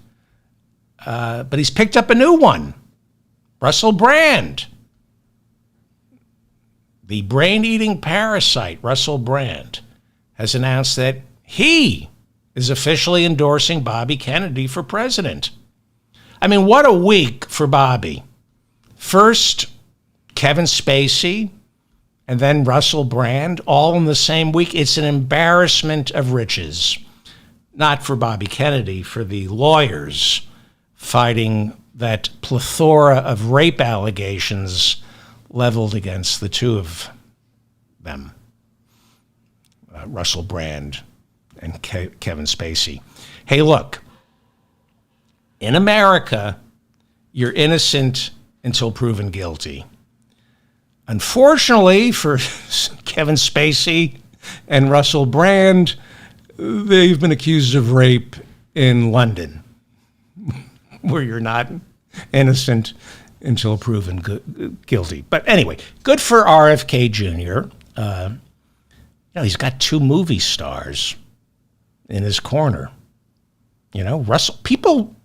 but he's picked up a new one. Russell Brand. The brain-eating parasite, Russell Brand, has announced that he is officially endorsing Bobby Kennedy for president. I mean, what a week for Bobby. First, Kevin Spacey, and then Russell Brand, all in the same week. It's an embarrassment of riches. Not for Bobby Kennedy, for the lawyers fighting that plethora of rape allegations leveled against the two of them. Russell Brand and Kevin Spacey. Hey, look, in America, you're innocent until proven guilty. Unfortunately for Kevin Spacey and Russell Brand, they've been accused of rape in London, where you're not innocent until proven guilty. But anyway, good for RFK Jr. He's got 2 movie stars in his corner. Russell, people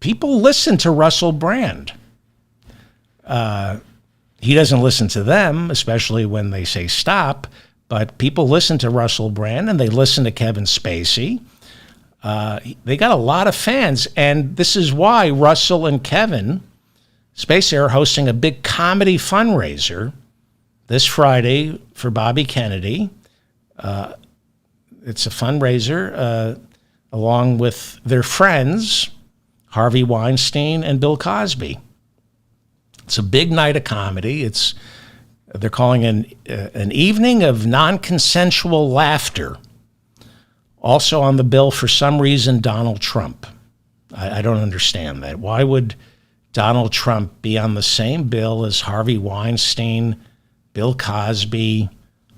listen to Russell Brand. He doesn't listen to them, especially when they say stop, but people listen to Russell Brand and they listen to Kevin Spacey. They got a lot of fans, and this is why Russell and Kevin Spacey are hosting a big comedy fundraiser this Friday for Bobby Kennedy. It's a fundraiser along with their friends, Harvey Weinstein and Bill Cosby. It's a big night of comedy. They're calling an evening of non-consensual laughter. Also on the bill, for some reason, Donald Trump. I don't understand that. Why would Donald Trump be on the same bill as Harvey Weinstein, Bill Cosby,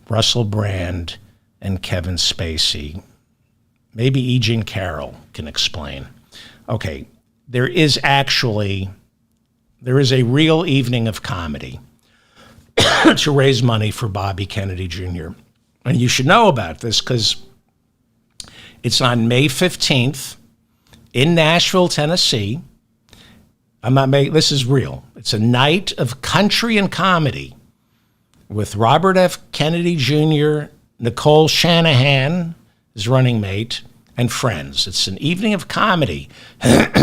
Russell Brand, and Kevin Spacey? Maybe E. Jean Carroll can explain. Okay, there is a real evening of comedy to raise money for Bobby Kennedy Jr. And you should know about this because it's on May 15th in Nashville, Tennessee. This is real. It's a night of country and comedy with Robert F. Kennedy Jr., Nicole Shanahan, his running mate, and friends. It's an evening of comedy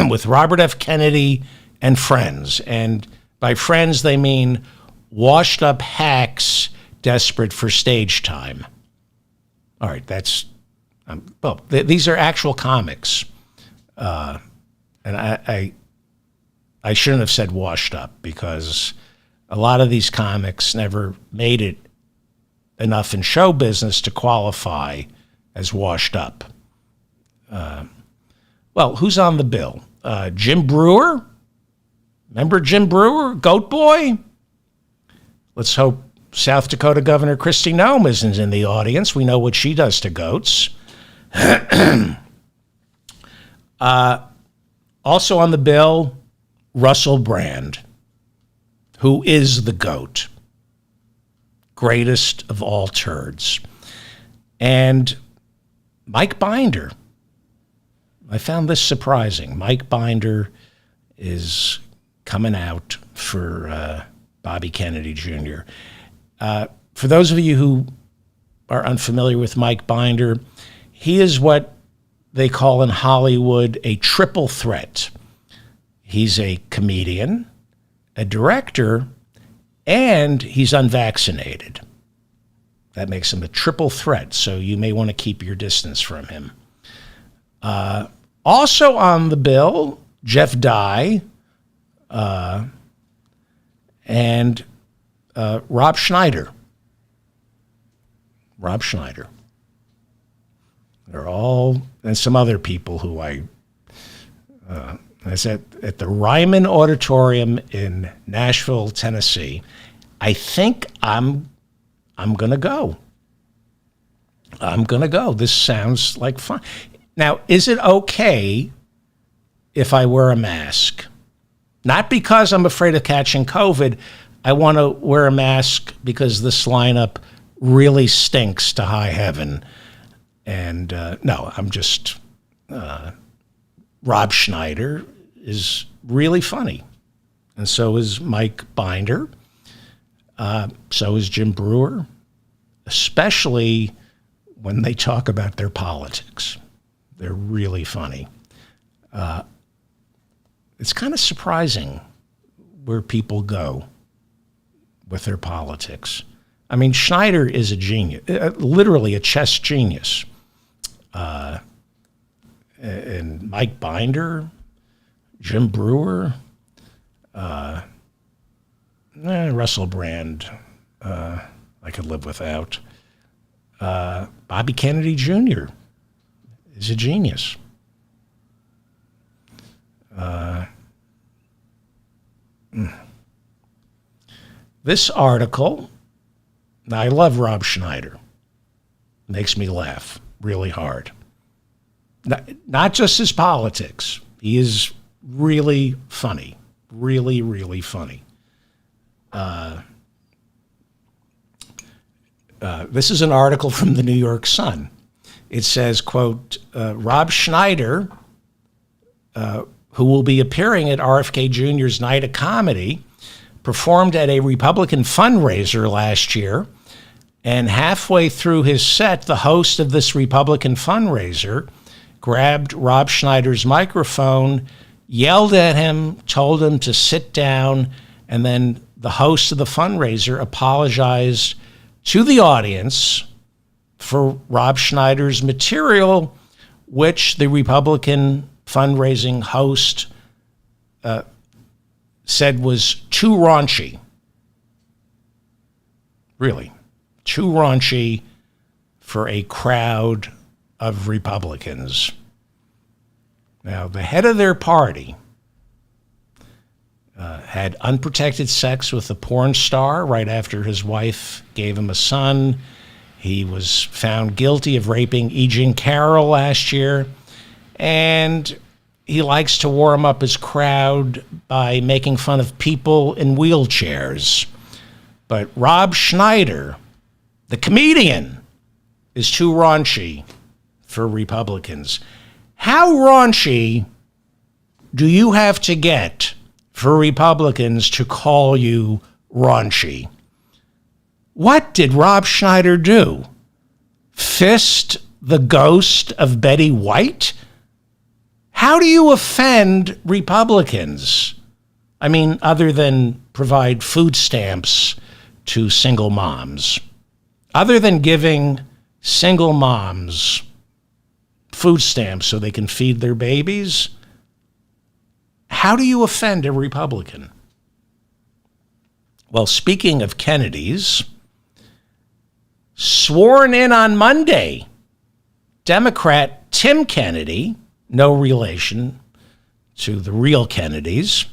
with Robert F. Kennedy and friends. And by friends, they mean washed-up hacks desperate for stage time. All right, these are actual comics. And I shouldn't have said washed up because a lot of these comics never made it enough in show business to qualify as washed up. Who's on the bill? Jim Brewer? Remember Jim Brewer, Goat Boy? Let's hope South Dakota Governor Kristi Noem isn't in the audience. We know what she does to goats. Also on the bill, Russell Brand, who is the GOAT, greatest of all turds. And Mike Binder. I found this surprising. Mike Binder is coming out for Bobby Kennedy Jr. For those of you who are unfamiliar with Mike Binder, he is what they call in Hollywood a triple threat. He's a comedian, a director, and he's unvaccinated. That makes him a triple threat, so you may want to keep your distance from him. Also on the bill, Jeff Dye and Rob Schneider. Rob Schneider. They're all, and some other people who I said at the Ryman Auditorium in Nashville, Tennessee. I think I'm going to go. I'm going to go. This sounds like fun. Now, is it okay if I wear a mask? Not because I'm afraid of catching COVID. I want to wear a mask because this lineup really stinks to high heaven. And no, I'm just, Rob Schneider is really funny. And so is Mike Binder. So is Jim Brewer, especially when they talk about their politics. They're really funny. It's kind of surprising where people go with their politics. I mean, Schneider is a genius, literally a chess genius. And Mike Binder, Jim Brewer, Russell Brand, I could live without. Bobby Kennedy Jr. is a genius. This article, now I love Rob Schneider. Makes me laugh really hard. Not just his politics. He is really funny. Really, really funny. This is an article from the New York Sun. It says, quote, Rob Schneider, who will be appearing at RFK Jr.'s Night of Comedy, performed at a Republican fundraiser last year, and halfway through his set, the host of this Republican fundraiser grabbed Rob Schneider's microphone, yelled at him, told him to sit down, and then the host of the fundraiser apologized to the audience for Rob Schneider's material, which the Republican fundraising host said was too raunchy. Really, too raunchy for a crowd of Republicans. Now, the head of their party had unprotected sex with a porn star right after his wife gave him a son. He was found guilty of raping E. Jean Carroll last year. And he likes to warm up his crowd by making fun of people in wheelchairs. But Rob Schneider, the comedian, is too raunchy for Republicans. How raunchy do you have to get for Republicans to call you raunchy? What did Rob Schneider do? Fist the ghost of Betty White? How do you offend Republicans? I mean, other than provide food stamps to single moms. Other than giving single moms food stamps so they can feed their babies, how do you offend a Republican? Well, speaking of Kennedys, sworn in on Monday, Democrat Tim Kennedy, no relation to the real Kennedys,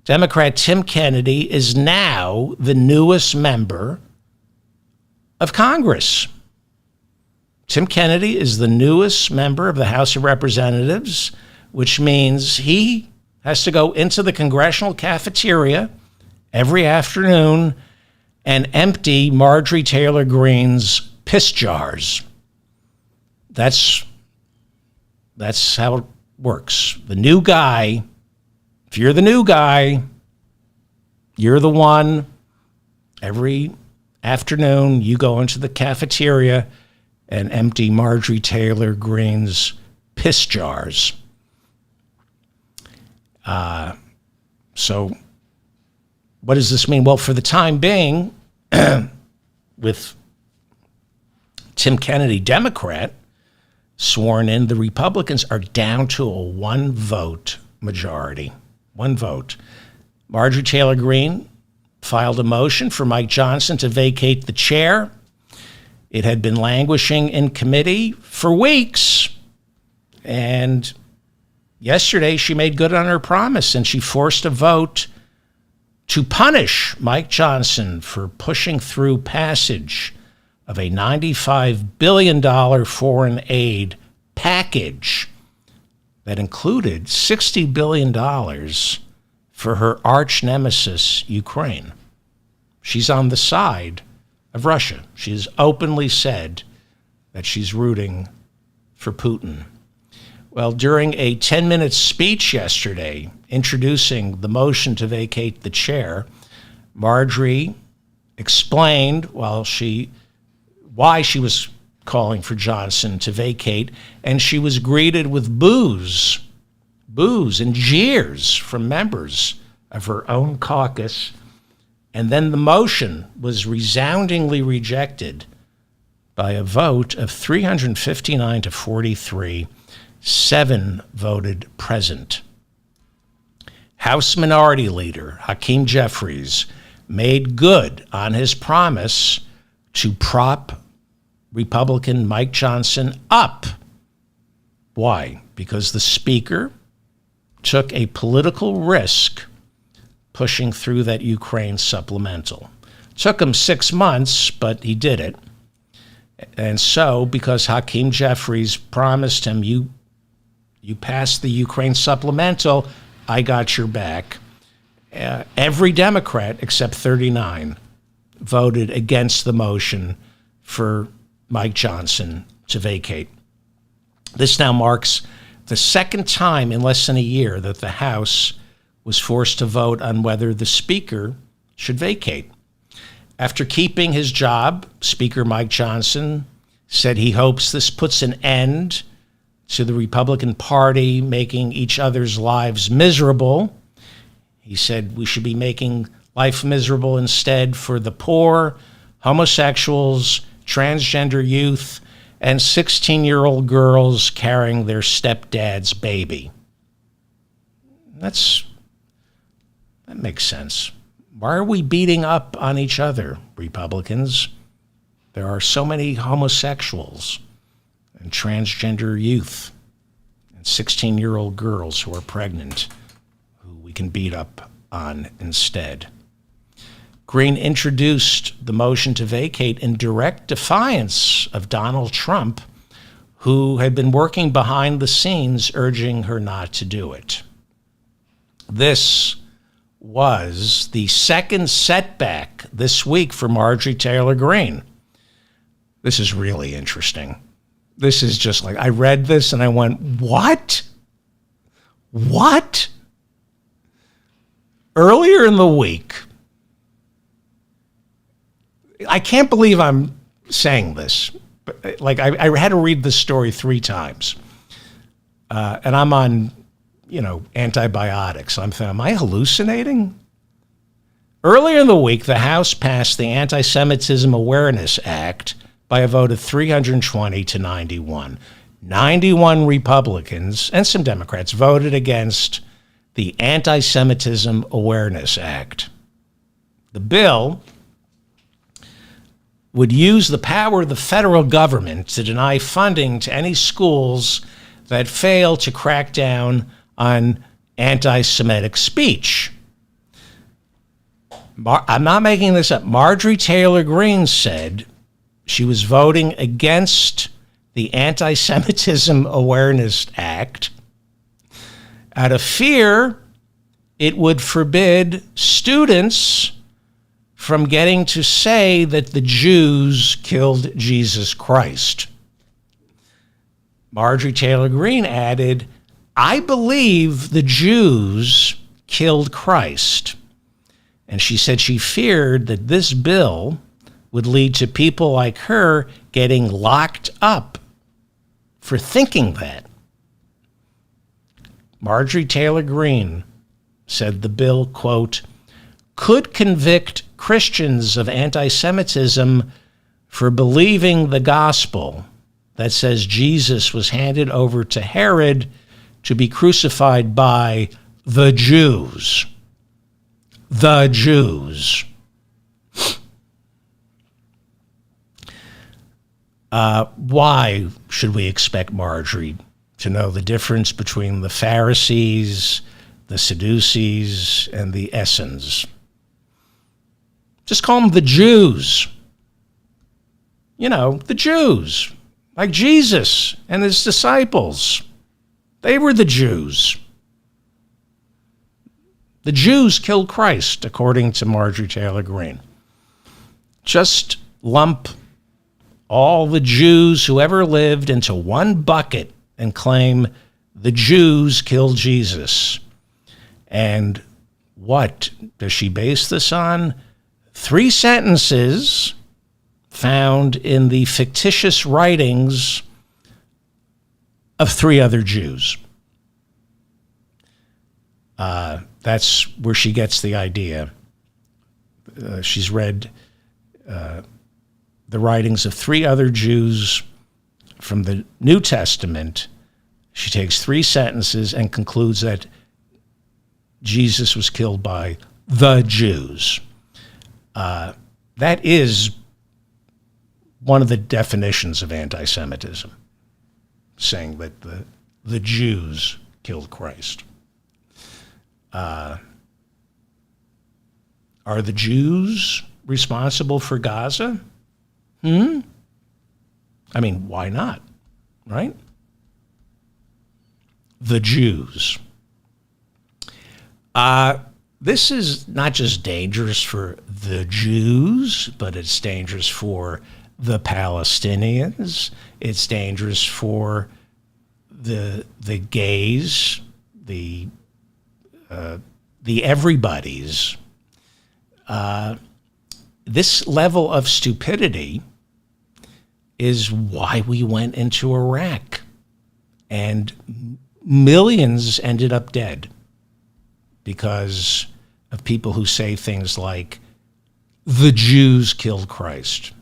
Democrat Tim Kennedy is now the newest member of Congress. Tim Kennedy is the newest member of the House of Representatives, which means he has to go into the congressional cafeteria every afternoon and empty Marjorie Taylor Greene's piss jars. That's how it works. The new guy, if you're the new guy, you're the one. Every afternoon, you go into the cafeteria and empty Marjorie Taylor Greene's piss jars. So what does this mean? Well, for the time being, with Tim Kennedy, Democrat, sworn in, the Republicans are down to a one-vote majority. One vote. Marjorie Taylor Greene filed a motion for Mike Johnson to vacate the chair. It had been languishing in committee for weeks, and yesterday she made good on her promise, and she forced a vote to punish Mike Johnson for pushing through passage of a $95 billion foreign aid package that included $60 billion for her arch nemesis, Ukraine. She's on the side of Russia. She has openly said that she's rooting for Putin. Well, during a 10-minute speech yesterday introducing the motion to vacate the chair, Marjorie explained why she was calling for Johnson to vacate, and she was greeted with boos and jeers from members of her own caucus. And then the motion was resoundingly rejected by a vote of 359 to 43. 7 voted present. House Minority Leader Hakeem Jeffries made good on his promise to prop Republican Mike Johnson up. Why? Because the Speaker took a political risk pushing through that Ukraine supplemental. Took him 6 months, but he did it. And so, because Hakeem Jeffries promised him, you passed the Ukraine supplemental, I got your back. Every Democrat, except 39, voted against the motion for Mike Johnson to vacate. This now marks the second time in less than a year that the House was forced to vote on whether the Speaker should vacate. After keeping his job, Speaker Mike Johnson said he hopes this puts an end to the Republican Party making each other's lives miserable. He said we should be making life miserable instead for the poor, homosexuals, transgender youth, and 16-year-old girls carrying their stepdad's baby. That makes sense. Why are we beating up on each other, Republicans? There are so many homosexuals and transgender youth and 16-year-old girls who are pregnant who we can beat up on instead. Green introduced the motion to vacate in direct defiance of Donald Trump, who had been working behind the scenes urging her not to do it. This was the second setback this week for Marjorie Taylor Greene. This is really interesting. This is just like, I read this and I went, what? What? Earlier in the week, I can't believe I'm saying this, but like I had to read this story 3 times. And I'm on, antibiotics. I'm thinking, am I hallucinating? Earlier in the week, the House passed the Anti-Semitism Awareness Act by a vote of 320 to 91. 91 Republicans and some Democrats voted against the Anti-Semitism Awareness Act. The bill would use the power of the federal government to deny funding to any schools that fail to crack down on anti-Semitic speech. I'm not making this up. Marjorie Taylor Greene said she was voting against the Anti-Semitism Awareness Act out of fear it would forbid students from getting to say that the Jews killed Jesus Christ. Marjorie Taylor Greene added, I believe the Jews killed Christ. And she said she feared that this bill would lead to people like her getting locked up for thinking that. Marjorie Taylor Greene said the bill, quote, could convict Christians of anti-Semitism for believing the gospel that says Jesus was handed over to Herod to be crucified by the Jews. The Jews. Why should we expect Marjorie to know the difference between the Pharisees, the Sadducees, and the Essenes? Just call them the Jews. The Jews. Like Jesus and his disciples. They were the Jews. The Jews killed Christ, according to Marjorie Taylor Greene. Just lump all the Jews who ever lived into one bucket and claim the Jews killed Jesus. And what does she base this on? 3 sentences found in the fictitious writings of 3 other Jews. That's where she gets the idea. She's read the writings of 3 other Jews from the New Testament. She takes 3 sentences and concludes that Jesus was killed by the Jews. That is one of the definitions of anti-Semitism, saying that the Jews killed Christ. Are the Jews responsible for Gaza? I mean, why not, right? The Jews. This is not just dangerous for the Jews, but it's dangerous for the Palestinians. It's dangerous for the gays, the everybody's. This level of stupidity is why we went into Iraq, and millions ended up dead because of people who say things like, the Jews killed Christ.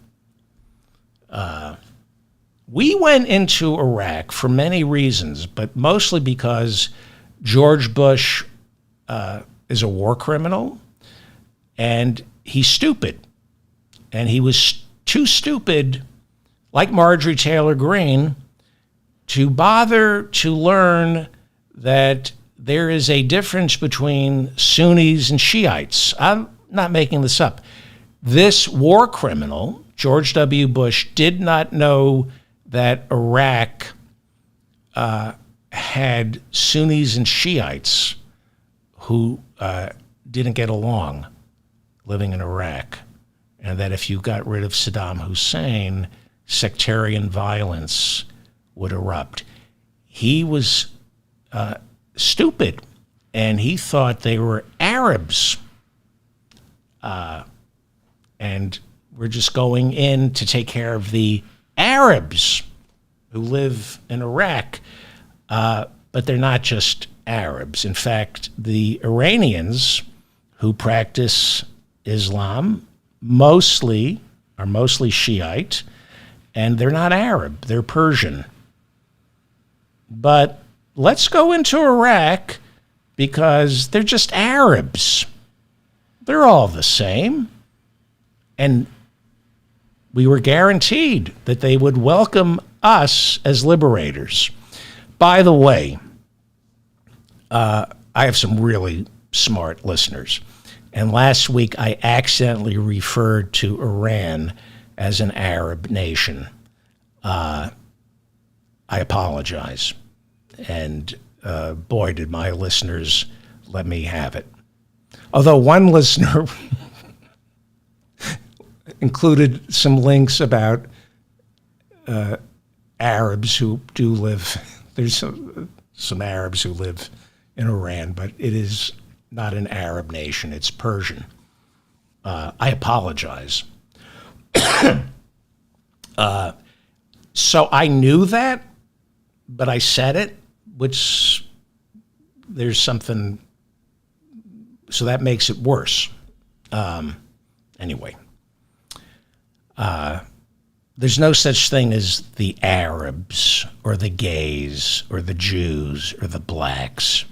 We went into Iraq for many reasons, but mostly because George Bush is a war criminal, and he's stupid. And he was too stupid, like Marjorie Taylor Greene, to bother to learn that there is a difference between Sunnis and Shiites. I'm not making this up. This war criminal, George W. Bush, did not know that Iraq had Sunnis and Shiites who didn't get along living in Iraq, and that if you got rid of Saddam Hussein, sectarian violence would erupt. He was stupid, and he thought they were Arabs. And we're just going in to take care of the Arabs who live in Iraq. But they're not just Arabs. In fact, the Iranians who practice Islam are mostly Shiite, and they're not Arab, they're Persian. But let's go into Iraq because they're just Arabs. They're all the same. And we were guaranteed that they would welcome us as liberators. By the way, I have some really smart listeners. And last week, I accidentally referred to Iran as an Arab nation. I apologize. And boy, did my listeners let me have it. Although one listener included some links about Arabs who do live, there's some Arabs who live in Iran, but it is not an Arab nation, it's Persian. I apologize. So I knew that, but I said it, which there's something, so that makes it worse. Anyway, there's no such thing as the Arabs or the gays or the Jews or the blacks,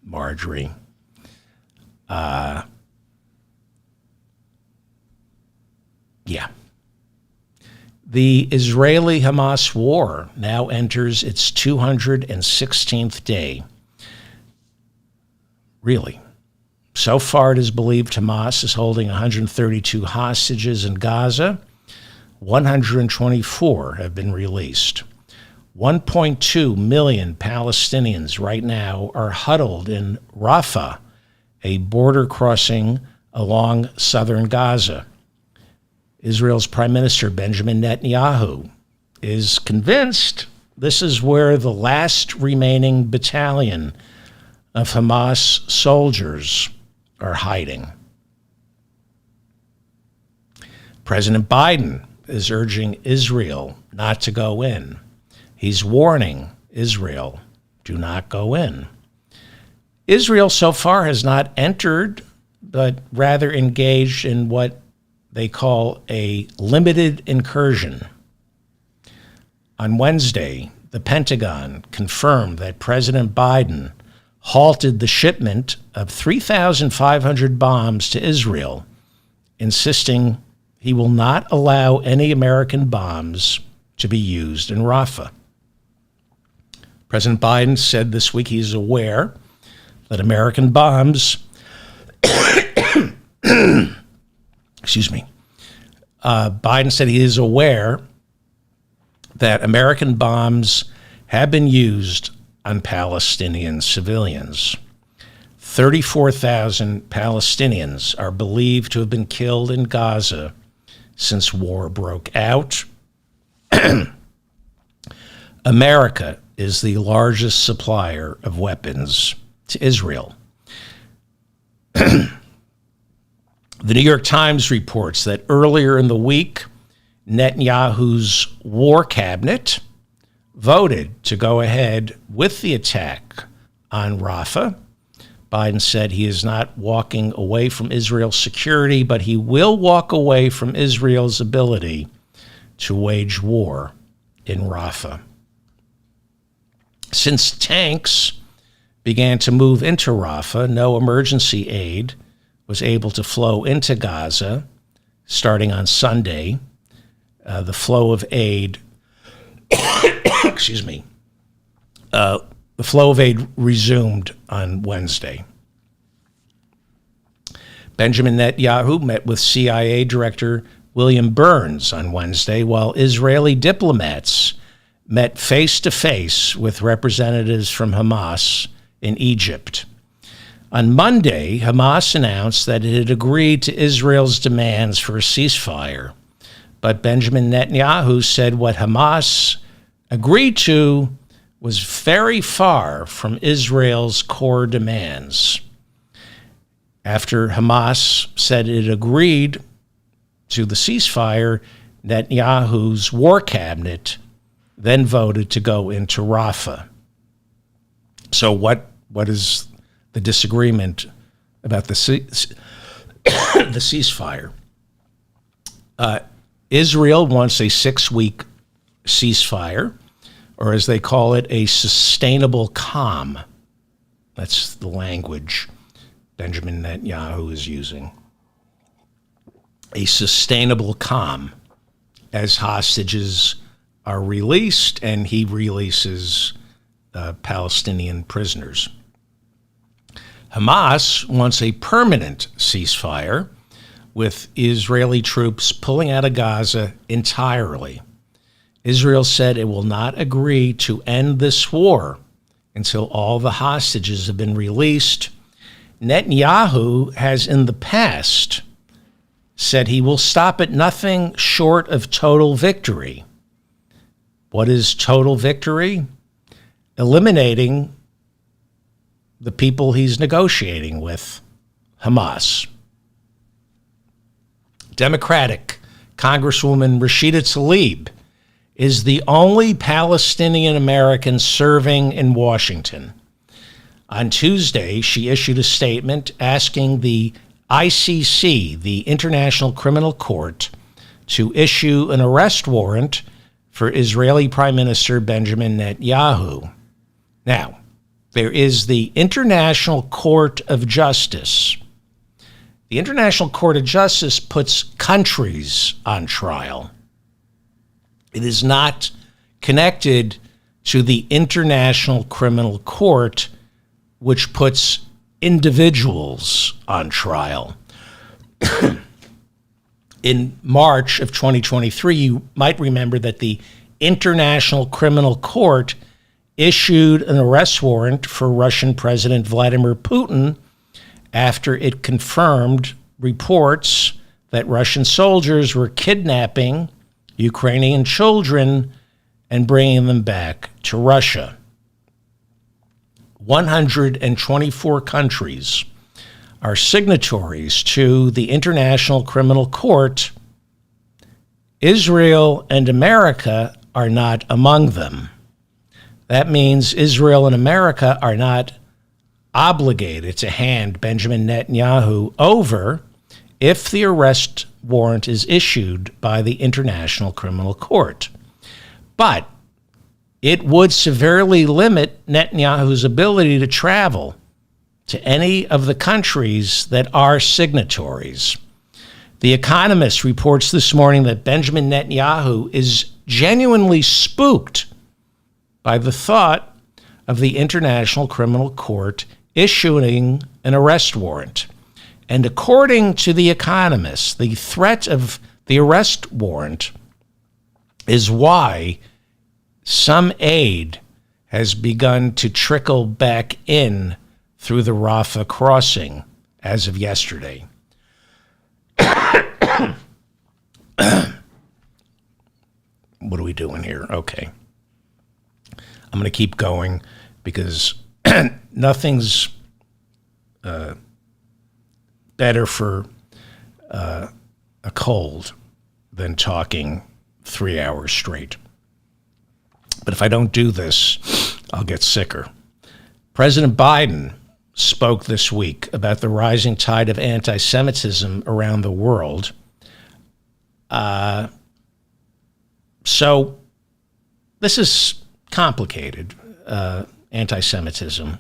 Marjorie. Yeah. The Israeli-Hamas war now enters its 216th day. Really. So far, it is believed Hamas is holding 132 hostages in Gaza. 124 have been released. 1.2 million Palestinians right now are huddled in Rafah, a border crossing along southern Gaza. Israel's Prime Minister Benjamin Netanyahu is convinced this is where the last remaining battalion of Hamas soldiers are hiding. President Biden is urging Israel not to go in. He's warning Israel, do not go in. Israel so far has not entered, but rather engaged in what they call a limited incursion. On Wednesday, the Pentagon confirmed that President Biden halted the shipment of 3,500 bombs to Israel, insisting he will not allow any American bombs to be used in Rafah. President Biden said this week he's aware that American bombs, excuse me, Biden said he is aware that American bombs have been used on Palestinian civilians. 34,000 Palestinians are believed to have been killed in Gaza since war broke out. America is the largest supplier of weapons to Israel. The New York Times reports that earlier in the week, Netanyahu's war cabinet voted to go ahead with the attack on Rafah. Biden said he is not walking away from Israel's security, but he will walk away from Israel's ability to wage war in Rafah. Since tanks began to move into Rafah, no emergency aid was able to flow into Gaza starting on Sunday. The flow of aid, excuse me, the flow of aid resumed on Wednesday. Benjamin Netanyahu met with CIA Director William Burns on Wednesday, while Israeli diplomats met face-to-face with representatives from Hamas in Egypt. On Monday, Hamas announced that it had agreed to Israel's demands for a ceasefire. But Benjamin Netanyahu said what Hamas agreed to was very far from Israel's core demands. After Hamas said it agreed to the ceasefire, Netanyahu's war cabinet then voted to go into Rafah. So what is the disagreement about the ceasefire? Israel wants a 6-week ceasefire, or as they call it, a sustainable calm. That's the language Benjamin Netanyahu is using. A sustainable calm as hostages are released and he releases Palestinian prisoners. Hamas wants a permanent ceasefire with Israeli troops pulling out of Gaza entirely. Israel said it will not agree to end this war until all the hostages have been released. Netanyahu has in the past said he will stop at nothing short of total victory. What is total victory? Eliminating the people he's negotiating with, Hamas. Democratic Congresswoman Rashida Tlaib is the only Palestinian American serving in Washington. On Tuesday, she issued a statement asking the ICC, the International Criminal Court, to issue an arrest warrant for Israeli Prime Minister Benjamin Netanyahu. Now, there is the International Court of Justice. The International Court of Justice puts countries on trial. It is not connected to the International Criminal Court, which puts individuals on trial. In March of 2023, you might remember that the International Criminal Court issued an arrest warrant for Russian President Vladimir Putin after it confirmed reports that Russian soldiers were kidnapping Ukrainian children and bringing them back to Russia. 124 countries are signatories to the International Criminal Court. Israel and America are not among them. That means Israel and America are not obligated to hand Benjamin Netanyahu over if the arrest warrant is issued by the International Criminal Court. But it would severely limit Netanyahu's ability to travel to any of the countries that are signatories. The Economist reports this morning that Benjamin Netanyahu is genuinely spooked by the thought of the International Criminal Court issuing an arrest warrant. And according to The Economist, the threat of the arrest warrant is why some aid has begun to trickle back in through the Rafah crossing as of yesterday. What are we doing here? Okay. I'm going to keep going because nothing's better for a cold than talking 3 hours straight. But if I don't do this, I'll get sicker. President Biden spoke this week about the rising tide of anti-Semitism around the world. So this is complicated, anti-Semitism.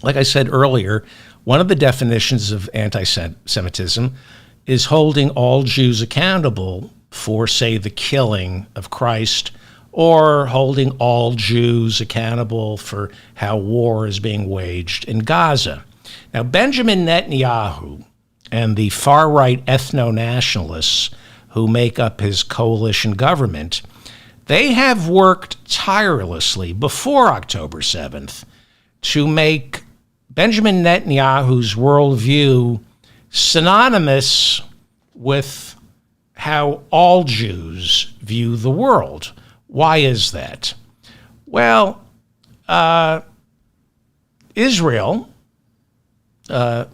Like I said earlier, one of the definitions of anti-Semitism is holding all Jews accountable for, say, the killing of Christ, or holding all Jews accountable for how war is being waged in Gaza. Now, Benjamin Netanyahu and the far-right ethno-nationalists who make up his coalition government, they have worked tirelessly before October 7th to make Benjamin Netanyahu's worldview synonymous with how all Jews view the world. Why is that? Well, Israel has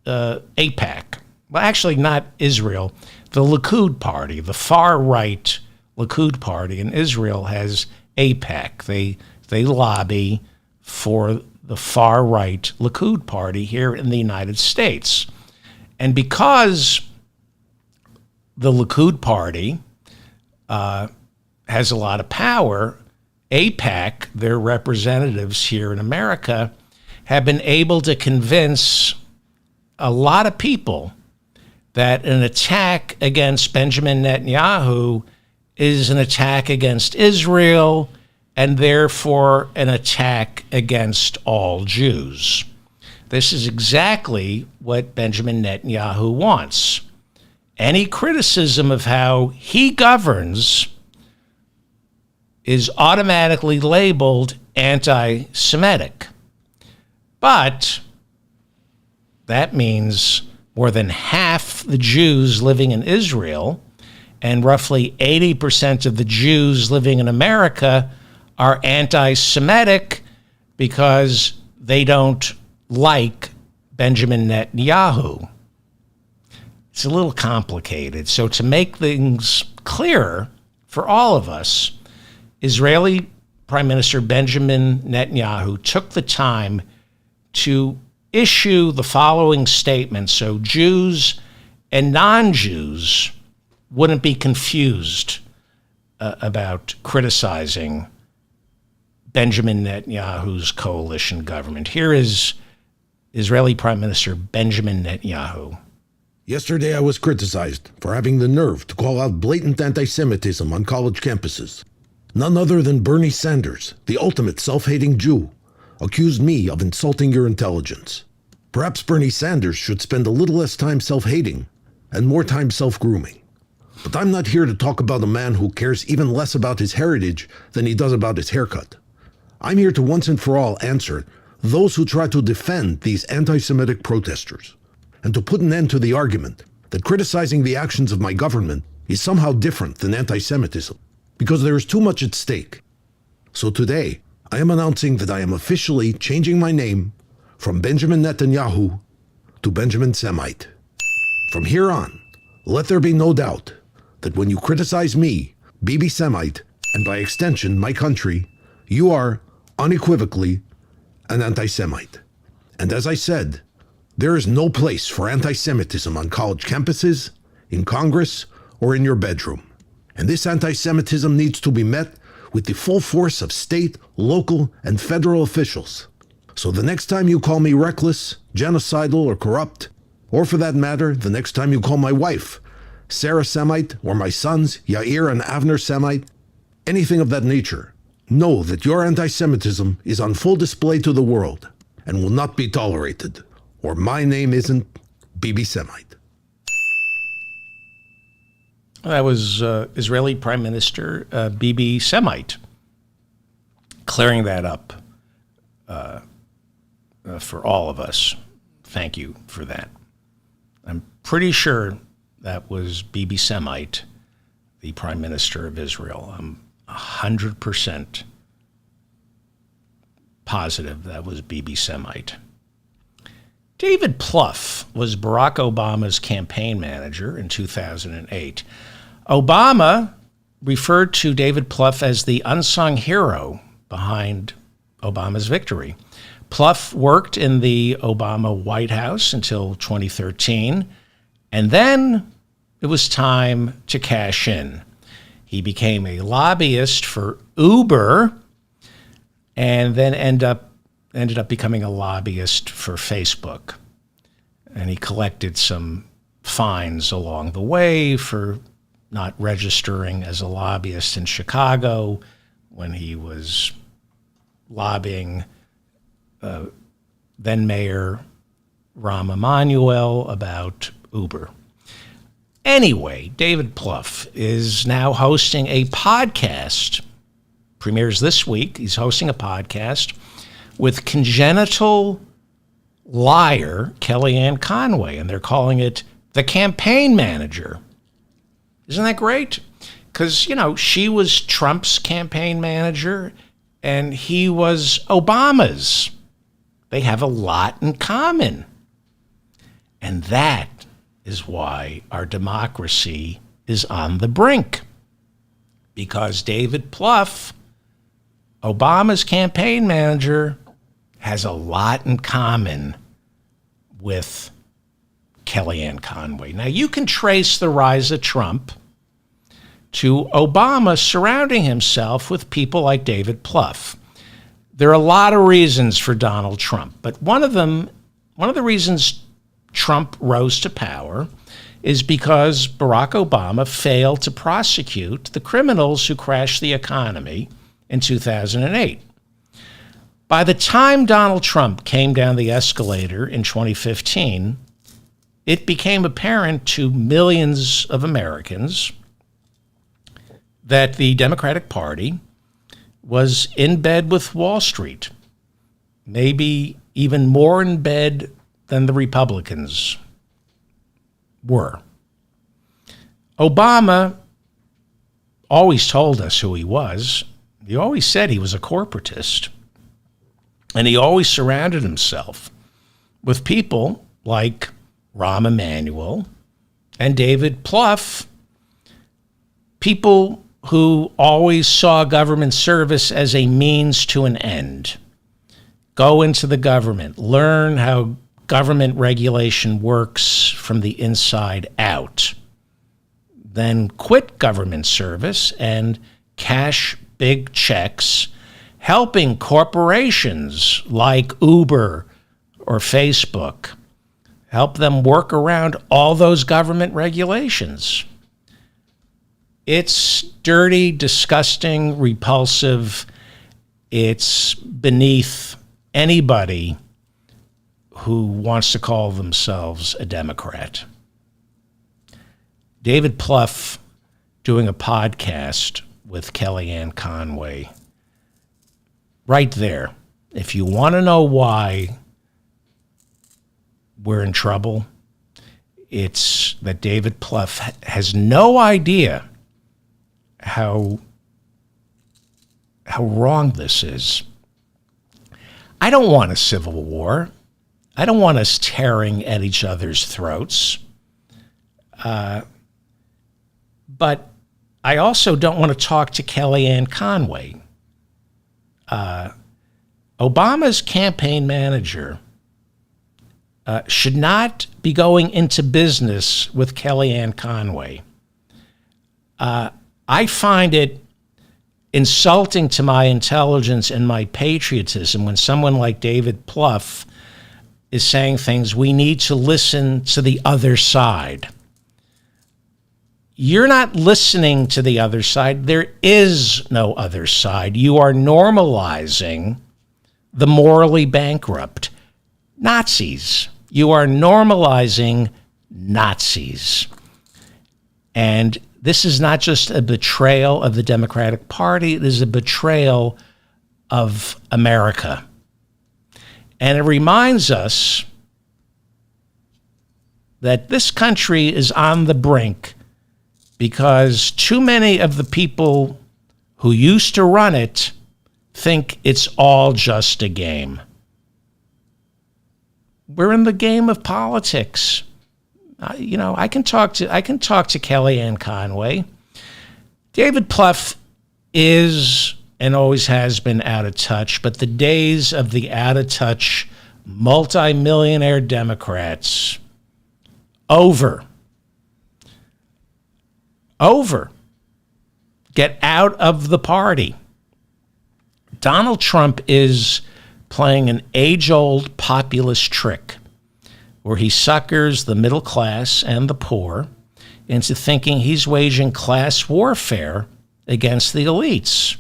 AIPAC. Well, actually, not Israel. The Likud party, the far-right Likud party in Israel has AIPAC. They lobby for the far-right Likud party here in the United States. And because the Likud party has a lot of power, AIPAC, their representatives here in America, have been able to convince a lot of people that an attack against Benjamin Netanyahu is an attack against Israel and therefore an attack against all Jews. This is exactly what Benjamin Netanyahu wants. Any criticism of how he governs is automatically labeled anti-Semitic. But that means more than half the Jews living in Israel and roughly 80% of the Jews living in America are anti-Semitic because they don't like Benjamin Netanyahu. It's a little complicated. So to make things clearer for all of us, Israeli Prime Minister Benjamin Netanyahu took the time to issue the following statement so Jews and non-Jews wouldn't be confused about criticizing Benjamin Netanyahu's coalition government. Here is Israeli Prime Minister Benjamin Netanyahu. Yesterday I was criticized for having the nerve to call out blatant anti-Semitism on college campuses. None other than Bernie Sanders, the ultimate self-hating Jew, accused me of insulting your intelligence. Perhaps Bernie Sanders should spend a little less time self-hating and more time self-grooming. But I'm not here to talk about a man who cares even less about his heritage than he does about his haircut. I'm here to once and for all answer those who try to defend these anti-Semitic protesters, and to put an end to the argument that criticizing the actions of my government is somehow different than anti-Semitism, because there is too much at stake. So today, I am announcing that I am officially changing my name from Benjamin Netanyahu to Benjamin Semite. From here on, let there be no doubt that when you criticize me, Bibi Semite, and by extension my country, you are unequivocally an anti-Semite. And as I said, there is no place for anti-Semitism on college campuses, in Congress, or in your bedroom. And this anti-Semitism needs to be met with the full force of state, local, and federal officials. So the next time you call me reckless, genocidal, or corrupt, Or for that matter, the next time you call my wife Sarah Semite, or my sons Yair and Avner Semite, anything of that nature, know that your anti-Semitism is on full display to the world and will not be tolerated, or my name isn't Bibi Semite. That was Israeli Prime Minister Bibi Semite clearing that up for all of us. Thank you for that. I'm pretty sure that was Bibi Semite, the Prime Minister of Israel. I'm 100% positive that was Bibi Semite. David Plouffe was Barack Obama's campaign manager in 2008. Obama referred to David Plouffe as the unsung hero behind Obama's victory. Plouffe worked in the Obama White House until 2013, and then it was time to cash in. He became a lobbyist for Uber and then ended up becoming a lobbyist for Facebook. And he collected some fines along the way for not registering as a lobbyist in Chicago when he was lobbying then Mayor Rahm Emanuel about Uber. Anyway, David Plouffe is now hosting a podcast. Premieres this week. He's hosting a podcast with congenital liar Kellyanne Conway, and they're calling it The Campaign Manager. Isn't that great? Because, she was Trump's campaign manager, and he was Obama's. They have a lot in common. And that is why our democracy is on the brink. Because David Plouffe, Obama's campaign manager, has a lot in common with Kellyanne Conway. Now, you can trace the rise of Trump to Obama surrounding himself with people like David Plouffe. There are a lot of reasons for Donald Trump, but one of the reasons Trump rose to power is because Barack Obama failed to prosecute the criminals who crashed the economy in 2008. By the time Donald Trump came down the escalator in 2015, it became apparent to millions of Americans that the Democratic Party was in bed with Wall Street, maybe even more in bed than the Republicans were. Obama always told us who he was. He always said he was a corporatist. And he always surrounded himself with people like Rahm Emanuel and David Plouffe, people who always saw government service as a means to an end. Go into the government, learn how government regulation works from the inside out, then quit government service and cash big checks, helping corporations like Uber or Facebook, help them work around all those government regulations. It's dirty, disgusting, repulsive. It's beneath anybody who wants to call themselves a Democrat. David Plouffe doing a podcast with Kellyanne Conway. Right there. If you want to know why we're in trouble, it's that David Plouffe has no idea how wrong this is. I don't want a civil war. I don't want us tearing at each other's throats. But I also don't want to talk to Kellyanne Conway. Obama's campaign manager should not be going into business with Kellyanne Conway. I find it insulting to my intelligence and my patriotism when someone like David Plouffe is saying things, we need to listen to the other side. You're not listening to the other side. There is no other side. You are normalizing the morally bankrupt. Nazis. You are normalizing Nazis. And this is not just a betrayal of the Democratic Party, it is a betrayal of America. And it reminds us that this country is on the brink because too many of the people who used to run it think it's all just a game. We're in the game of politics. I can talk to Kellyanne Conway. David Plouffe is and always has been out of touch, but the days of the out of touch multimillionaire Democrats over. Get out of the party. Donald Trump is playing an age-old populist trick where he suckers the middle class and the poor into thinking he's waging class warfare against the elites,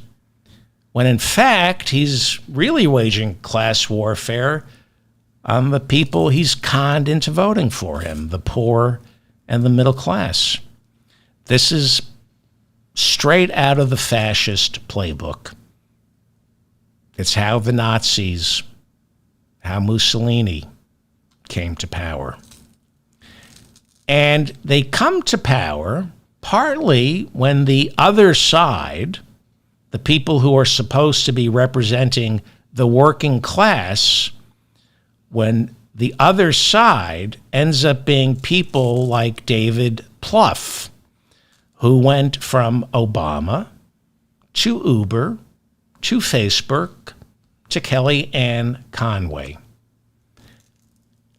when in fact he's really waging class warfare on the people he's conned into voting for him, the poor and the middle class. This is straight out of the fascist playbook. It's how the Nazis, how Mussolini came to power. And they come to power partly when the other side, the people who are supposed to be representing the working class, when the other side ends up being people like David Plouffe, who went from Obama to Uber to Facebook to Kellyanne Conway.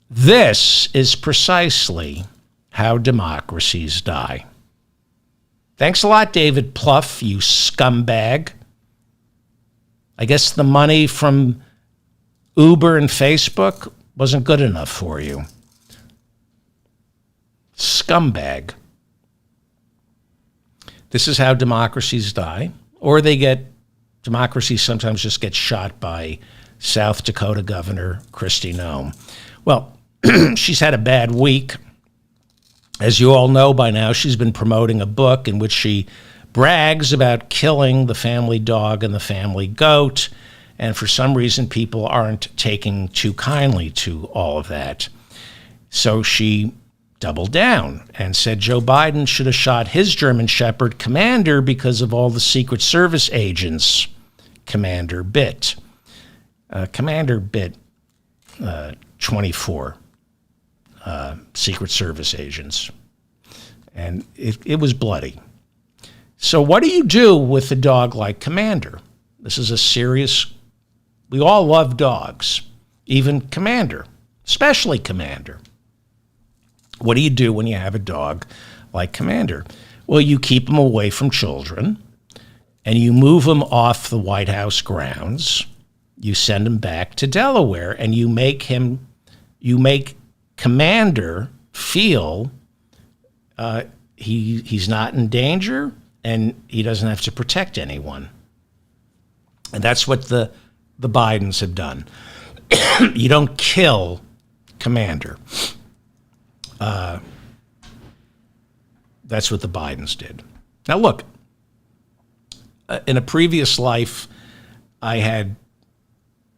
This is precisely how democracies die. Thanks a lot, David Plouffe, you scumbag. I guess the money from Uber and Facebook wasn't good enough for you. Scumbag. This is how democracies die. Or democracies sometimes just get shot by South Dakota Governor Kristi Noem. Well, she's had a bad week. As you all know by now, she's been promoting a book in which she brags about killing the family dog and the family goat. And for some reason, people aren't taking too kindly to all of that. So she doubled down and said Joe Biden should have shot his German Shepherd Commander because of all the Secret Service agents Commander bit. Commander bit 24 Secret Service agents. And it was bloody. So what do you do with a dog like Commander? This is a serious... We all love dogs, even Commander, especially Commander. What do you do when you have a dog like Commander? Well, you keep him away from children, and you move him off the White House grounds. You send him back to Delaware, and you make Commander feel he's not in danger, and he doesn't have to protect anyone. And that's what the Bidens have done. You don't kill Commander. That's what the Bidens did. Now, look, in a previous life, I had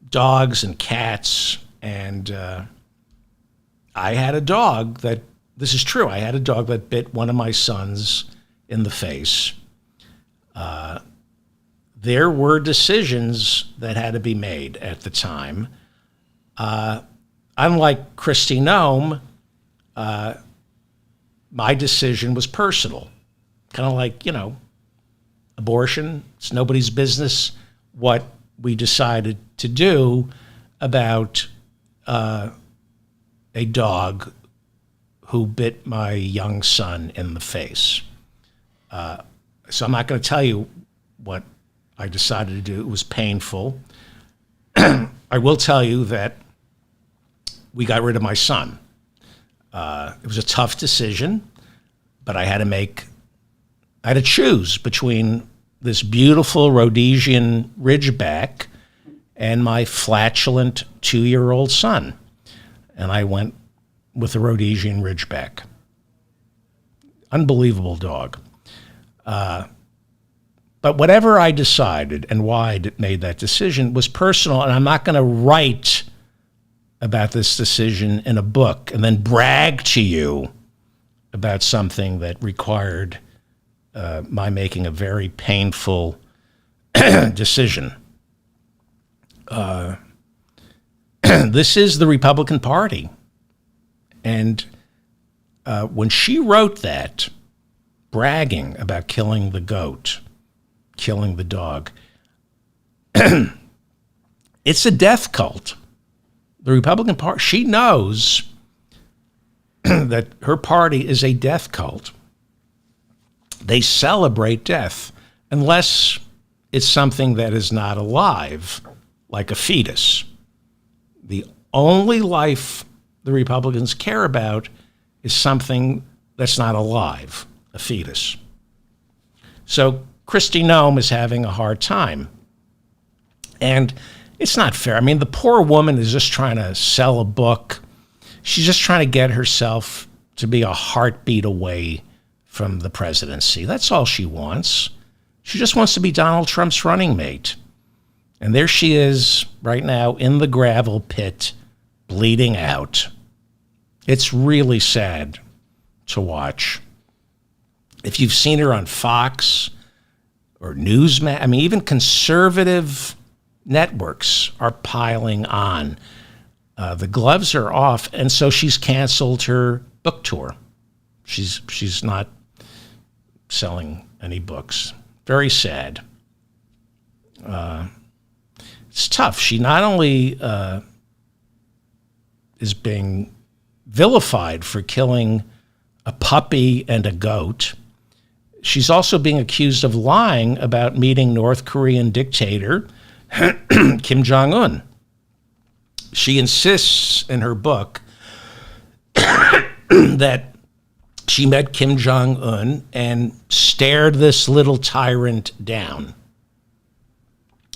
dogs and cats, and I had a dog that, this is true, I had a dog that bit one of my sons in the face. There were decisions that had to be made at the time. Unlike Kristi Noem, my decision was personal. Kind of like, abortion. It's nobody's business what we decided to do about a dog who bit my young son in the face. So I'm not going to tell you what I decided to do. It was painful. I will tell you that we got rid of my son. It was a tough decision, but I had to choose between this beautiful Rhodesian Ridgeback and my flatulent 2-year-old son. And I went with the Rhodesian Ridgeback. Unbelievable dog. But whatever I decided and why I made that decision was personal, and I'm not going to write about this decision in a book and then brag to you about something that required my making a very painful decision. This is the Republican Party. And when she wrote that, bragging about killing the goat, killing the dog, it's a death cult. The Republican Party, she knows that her party is a death cult. They celebrate death unless it's something that is not alive, like a fetus. The only life the Republicans care about is something that's not alive, a fetus. So Kristi Noem is having a hard time. And it's not fair. I mean, the poor woman is just trying to sell a book. She's just trying to get herself to be a heartbeat away from the presidency. That's all she wants. She just wants to be Donald Trump's running mate. And there she is right now in the gravel pit, bleeding out. It's really sad to watch. If you've seen her on Fox or Newsmax, I mean, even conservative networks are piling on. The gloves are off, and so she's canceled her book tour. She's not selling any books. Very sad. It's tough. She not only is being vilified for killing a puppy and a goat, she's also being accused of lying about meeting North Korean dictator Kim Jong-un. She insists in her book that she met Kim Jong-un and stared this little tyrant down.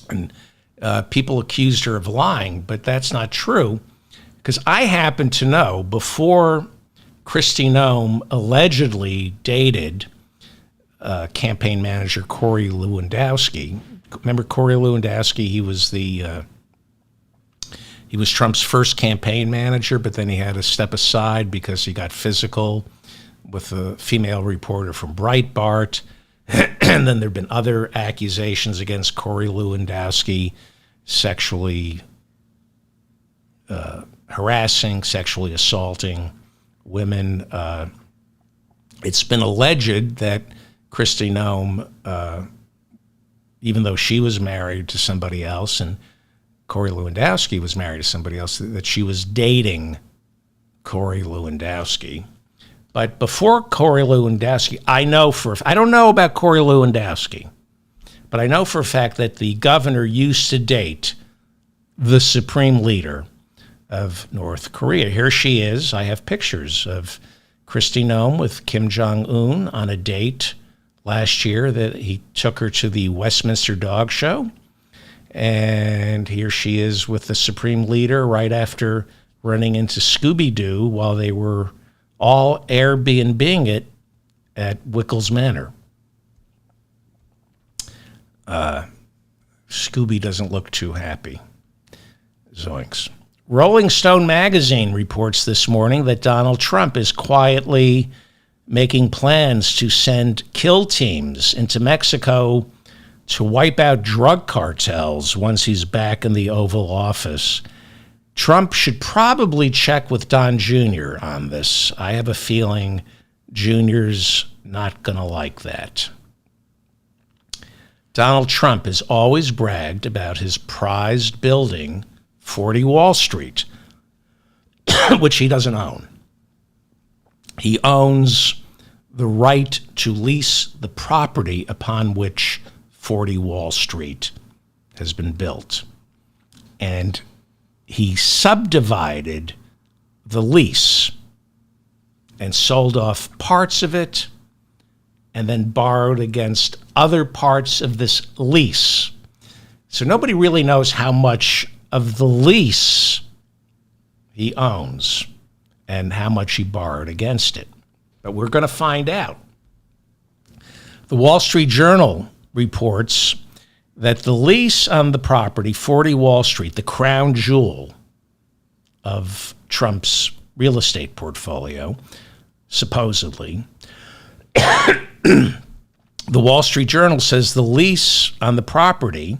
And people accused her of lying, but that's not true, because I happen to know before Kristi Noem allegedly dated campaign manager Corey Lewandowski. Remember Corey Lewandowski? He was Trump's first campaign manager, but then he had to step aside because he got physical with a female reporter from Breitbart. And then there have been other accusations against Corey Lewandowski, sexually harassing, sexually assaulting women. It's been alleged that Kristi Noem, even though she was married to somebody else and Corey Lewandowski was married to somebody else, that she was dating Corey Lewandowski. But before Corey Lewandowski, I don't know about Corey Lewandowski, but I know for a fact that the governor used to date the supreme leader of North Korea. Here she is. I have pictures of Kristi Noem with Kim Jong-un on a date last year that he took her to the Westminster Dog Show. And here she is with the supreme leader right after running into Scooby-Doo while they were all Airbnb-ing it at Wickles Manor. Scooby doesn't look too happy. Zoinks. Rolling Stone magazine reports this morning that Donald Trump is quietly making plans to send kill teams into Mexico to wipe out drug cartels once he's back in the Oval Office. Trump should probably check with Don Jr. on this. I have a feeling Jr.'s not going to like that. Donald Trump has always bragged about his prized building, 40 Wall Street, which he doesn't own. He owns the right to lease the property upon which 40 Wall Street has been built. And he subdivided the lease and sold off parts of it and then borrowed against other parts of this lease. So nobody really knows how much of the lease he owns and how much he borrowed against it. But we're going to find out. The Wall Street Journal reports that the lease on the property, 40 Wall Street, the crown jewel of Trump's real estate portfolio, supposedly, the Wall Street Journal says the lease on the property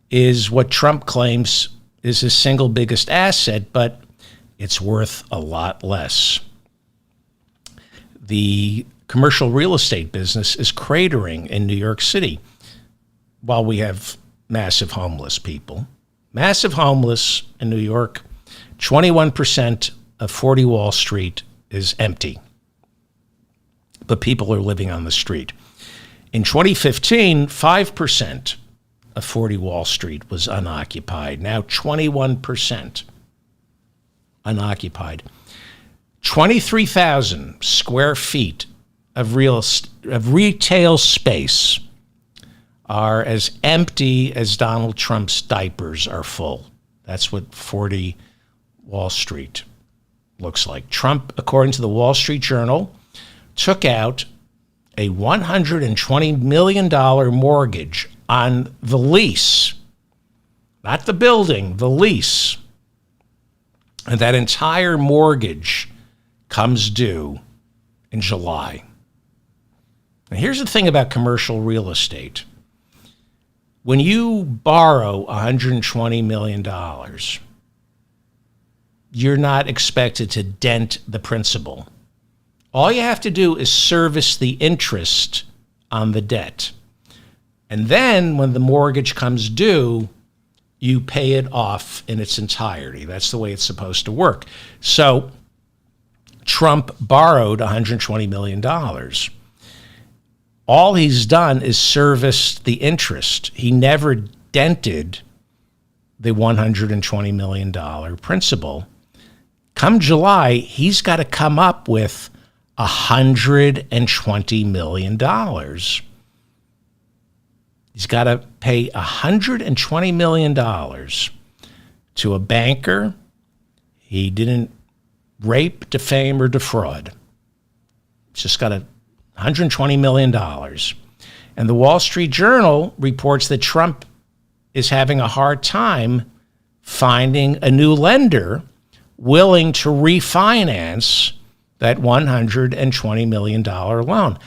is what Trump claims is his single biggest asset, but it's worth a lot less. The commercial real estate business is cratering in New York City while we have massive homeless people. Massive homeless in New York. 21% of 40 Wall Street is empty, but people are living on the street. In 2015, 5% of 40 Wall Street was unoccupied. Now 21% unoccupied. 23,000 square feet of retail space are as empty as Donald Trump's diapers are full. That's what 40 Wall Street looks like. Trump, according to the Wall Street Journal, took out a $120 million mortgage on the lease, not the building, the lease. And that entire mortgage comes due in July. Now, here's the thing about commercial real estate. When you borrow $120 million, you're not expected to dent the principal. All you have to do is service the interest on the debt. And then when the mortgage comes due, you pay it off in its entirety. That's the way it's supposed to work. So Trump borrowed $120 million. All he's done is serviced the interest. He never dented the $120 million principal. Come July, he's got to come up with $120 million. He's got to pay $120 million to a banker he didn't rape, defame, or defraud. He's just got $120 million. And the Wall Street Journal reports that Trump is having a hard time finding a new lender willing to refinance that $120 million loan.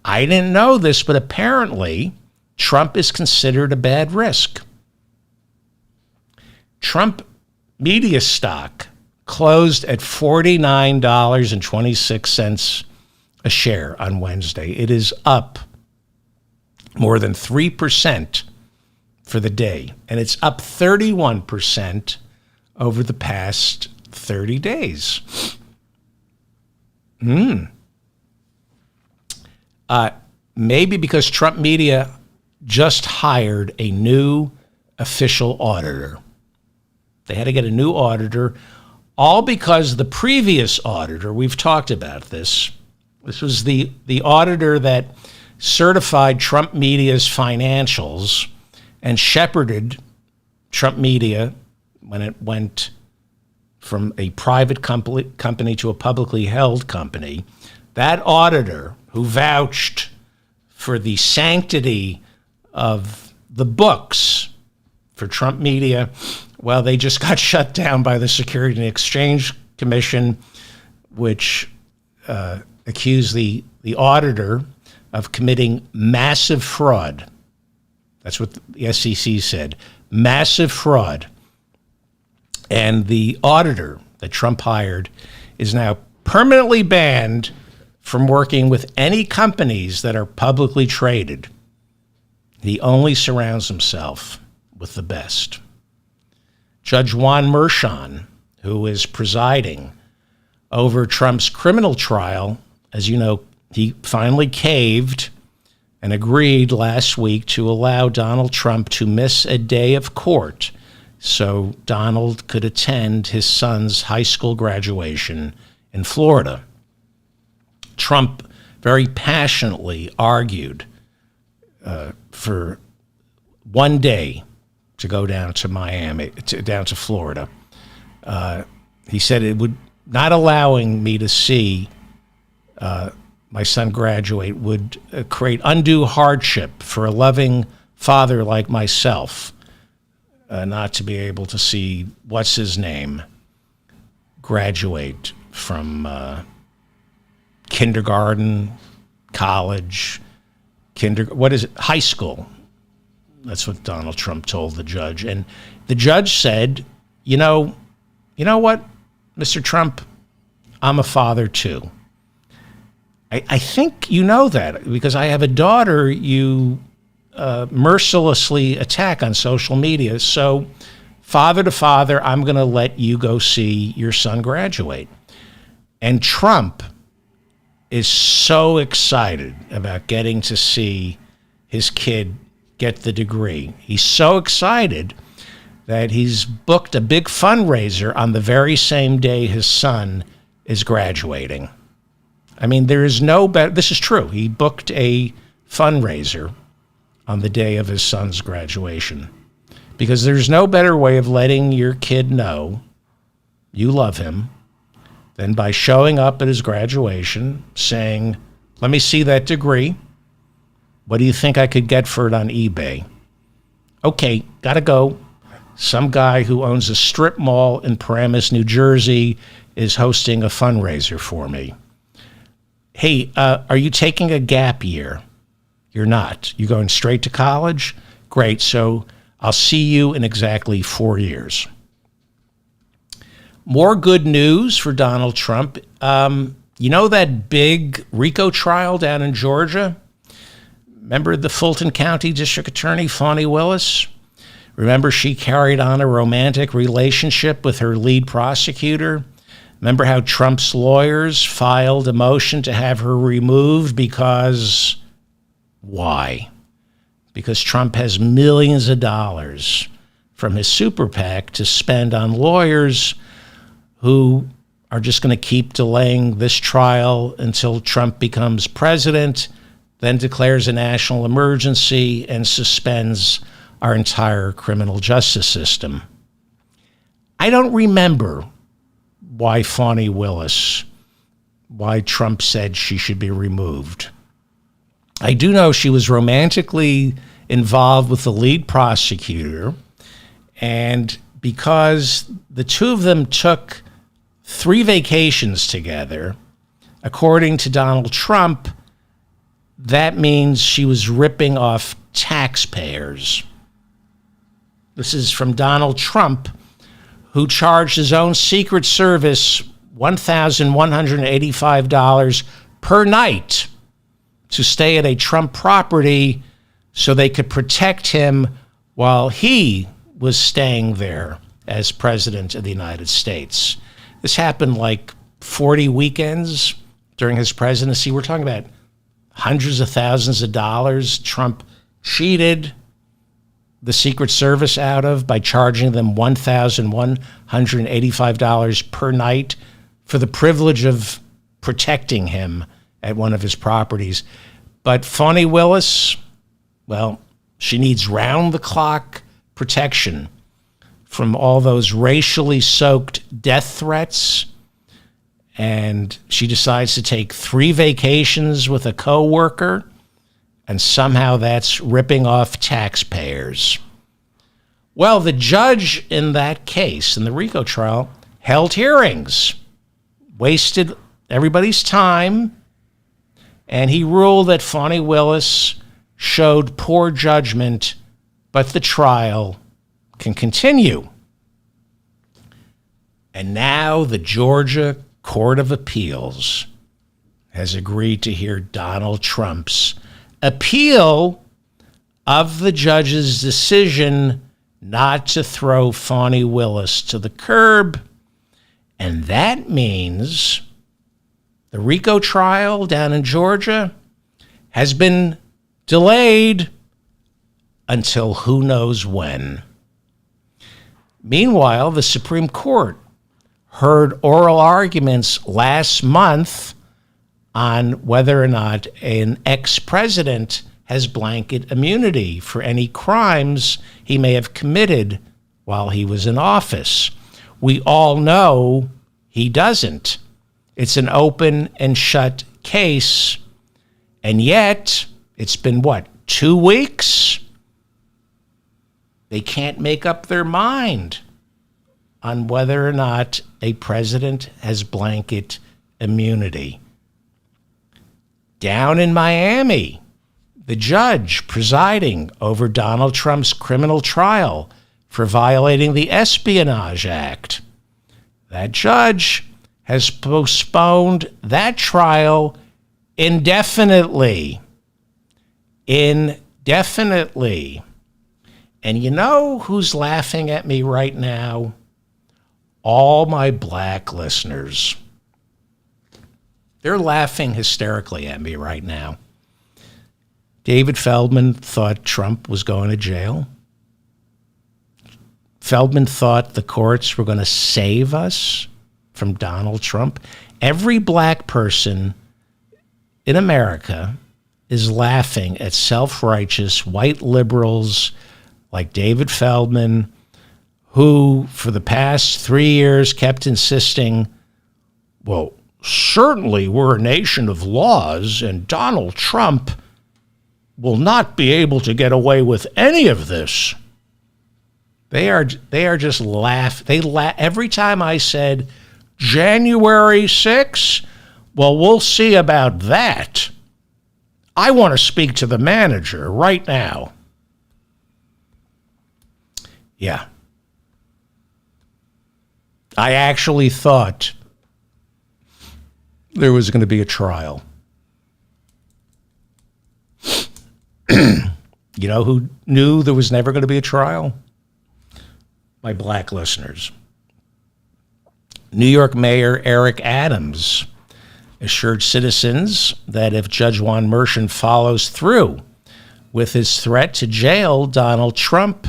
I didn't know this, but apparently Trump is considered a bad risk. Trump media stock closed at $49.26 a share on Wednesday. It is up more than 3% for the day, and it's up 31% over the past 30 days. Maybe because Trump media just hired a new official auditor. They had to get a new auditor, all because the previous auditor, we've talked about this, this was the auditor that certified Trump media's financials and shepherded Trump media when it went from a private company to a publicly held company. That auditor who vouched for the sanctity of the books for Trump media, well, they just got shut down by the Securities and Exchange Commission, which accused the auditor of committing massive fraud. That's what the SEC said, massive fraud. And the auditor that Trump hired is now permanently banned from working with any companies that are publicly traded. He only surrounds himself with the best. Judge Juan Merchan, who is presiding over Trump's criminal trial, as you know, he finally caved and agreed last week to allow Donald Trump to miss a day of court, so Donald could attend his son's high school graduation in Florida. Trump very passionately argued for one day to go down to Miami, down to Florida. He said it would not allowing me to see my son graduate would create undue hardship for a loving father like myself, not to be able to see what's his name graduate from kindergarten, college, high school. That's what Donald Trump told the judge. And the judge said, you know what, Mr. Trump, I'm a father too. I think you know that because I have a daughter you mercilessly attack on social media. So father to father, I'm going to let you go see your son graduate. And Trump is so excited about getting to see his kid get the degree. He's so excited that he's booked a big fundraiser on the very same day his son is graduating. I mean, there is no better, this is true. He booked a fundraiser on the day of his son's graduation because there's no better way of letting your kid know you love him than by showing up at his graduation saying, let me see that degree. What do you think I could get for it on eBay? Okay, gotta go. Some guy who owns a strip mall in Paramus, New Jersey is hosting a fundraiser for me. Hey, are you taking a gap year? You're not. You going straight to college? Great, so I'll see you in exactly 4 years. More good news for Donald Trump. You know that big RICO trial down in Georgia? Remember the Fulton County District Attorney, Fani Willis? Remember she carried on a romantic relationship with her lead prosecutor? Remember how Trump's lawyers filed a motion to have her removed because, why? Because Trump has millions of dollars from his super PAC to spend on lawyers who are just going to keep delaying this trial until Trump becomes president, then declares a national emergency and suspends our entire criminal justice system. I don't remember why Fani Willis, why Trump said she should be removed. I do know she was romantically involved with the lead prosecutor, and because the two of them took 3 vacations together, according to Donald Trump, that means she was ripping off taxpayers. This is from Donald Trump, who charged his own Secret Service $1,185 per night to stay at a Trump property so they could protect him while he was staying there as president of the United States. This happened like 40 weekends during his presidency. We're talking about hundreds of thousands of dollars Trump cheated the Secret Service out of by charging them $1,185 per night for the privilege of protecting him at one of his properties. But Fani Willis, well, she needs round-the-clock protection from all those racially soaked death threats, and she decides to take 3 vacations with a coworker, and somehow that's ripping off taxpayers. Well, the judge in that case, in the RICO trial, held hearings, wasted everybody's time, and he ruled that Fani Willis showed poor judgment, but the trial can continue. And now the Georgia Court of Appeals has agreed to hear Donald Trump's appeal of the judge's decision not to throw Fani Willis to the curb. And that means the RICO trial down in Georgia has been delayed until who knows when. Meanwhile, the Supreme Court heard oral arguments last month on whether or not an ex-president has blanket immunity for any crimes he may have committed while he was in office. We all know he doesn't. It's an open and shut case. And yet, it's been, 2 weeks? They can't make up their mind on whether or not a president has blanket immunity. Down in Miami, the judge presiding over Donald Trump's criminal trial for violating the Espionage Act, that judge has postponed that trial indefinitely. Indefinitely. And you know who's laughing at me right now? All my black listeners. They're laughing hysterically at me right now. David Feldman thought Trump was going to jail. Feldman thought the courts were going to save us from Donald Trump. Every black person in America is laughing at self-righteous white liberals like David Feldman, who for the past 3 years kept insisting, well, certainly we're a nation of laws and Donald Trump will not be able to get away with any of this. They are just every time I said January 6th, well, we'll see about that. I want to speak to the manager right now. Yeah. I actually thought there was going to be a trial. You know who knew there was never going to be a trial? My black listeners. New York Mayor Eric Adams assured citizens that if Judge Juan Merchan follows through with his threat to jail Donald Trump,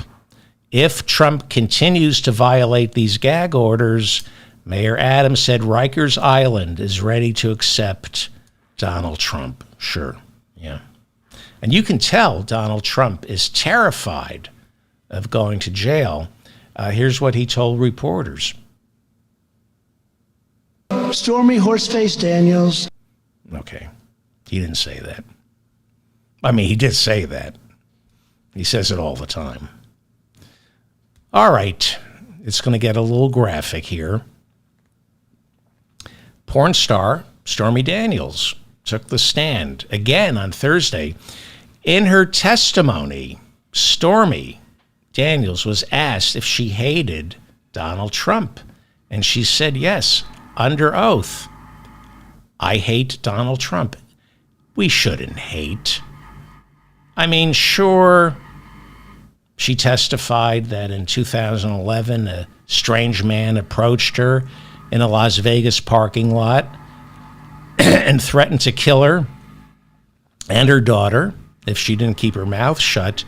if Trump continues to violate these gag orders, Mayor Adams said Rikers Island is ready to accept Donald Trump. Sure, yeah. And you can tell Donald Trump is terrified of going to jail. Here's what he told reporters. Stormy Horseface Daniels. Okay, he didn't say that. I mean, he did say that. He says it all the time. All right, it's going to get a little graphic here. Porn star Stormy Daniels took the stand again on Thursday. In her testimony, Stormy Daniels was asked if she hated Donald Trump, and she said yes, under oath. I hate Donald Trump. We shouldn't hate. I mean, sure, she testified that in 2011, a strange man approached her in a Las Vegas parking lot and threatened to kill her and her daughter if she didn't keep her mouth shut.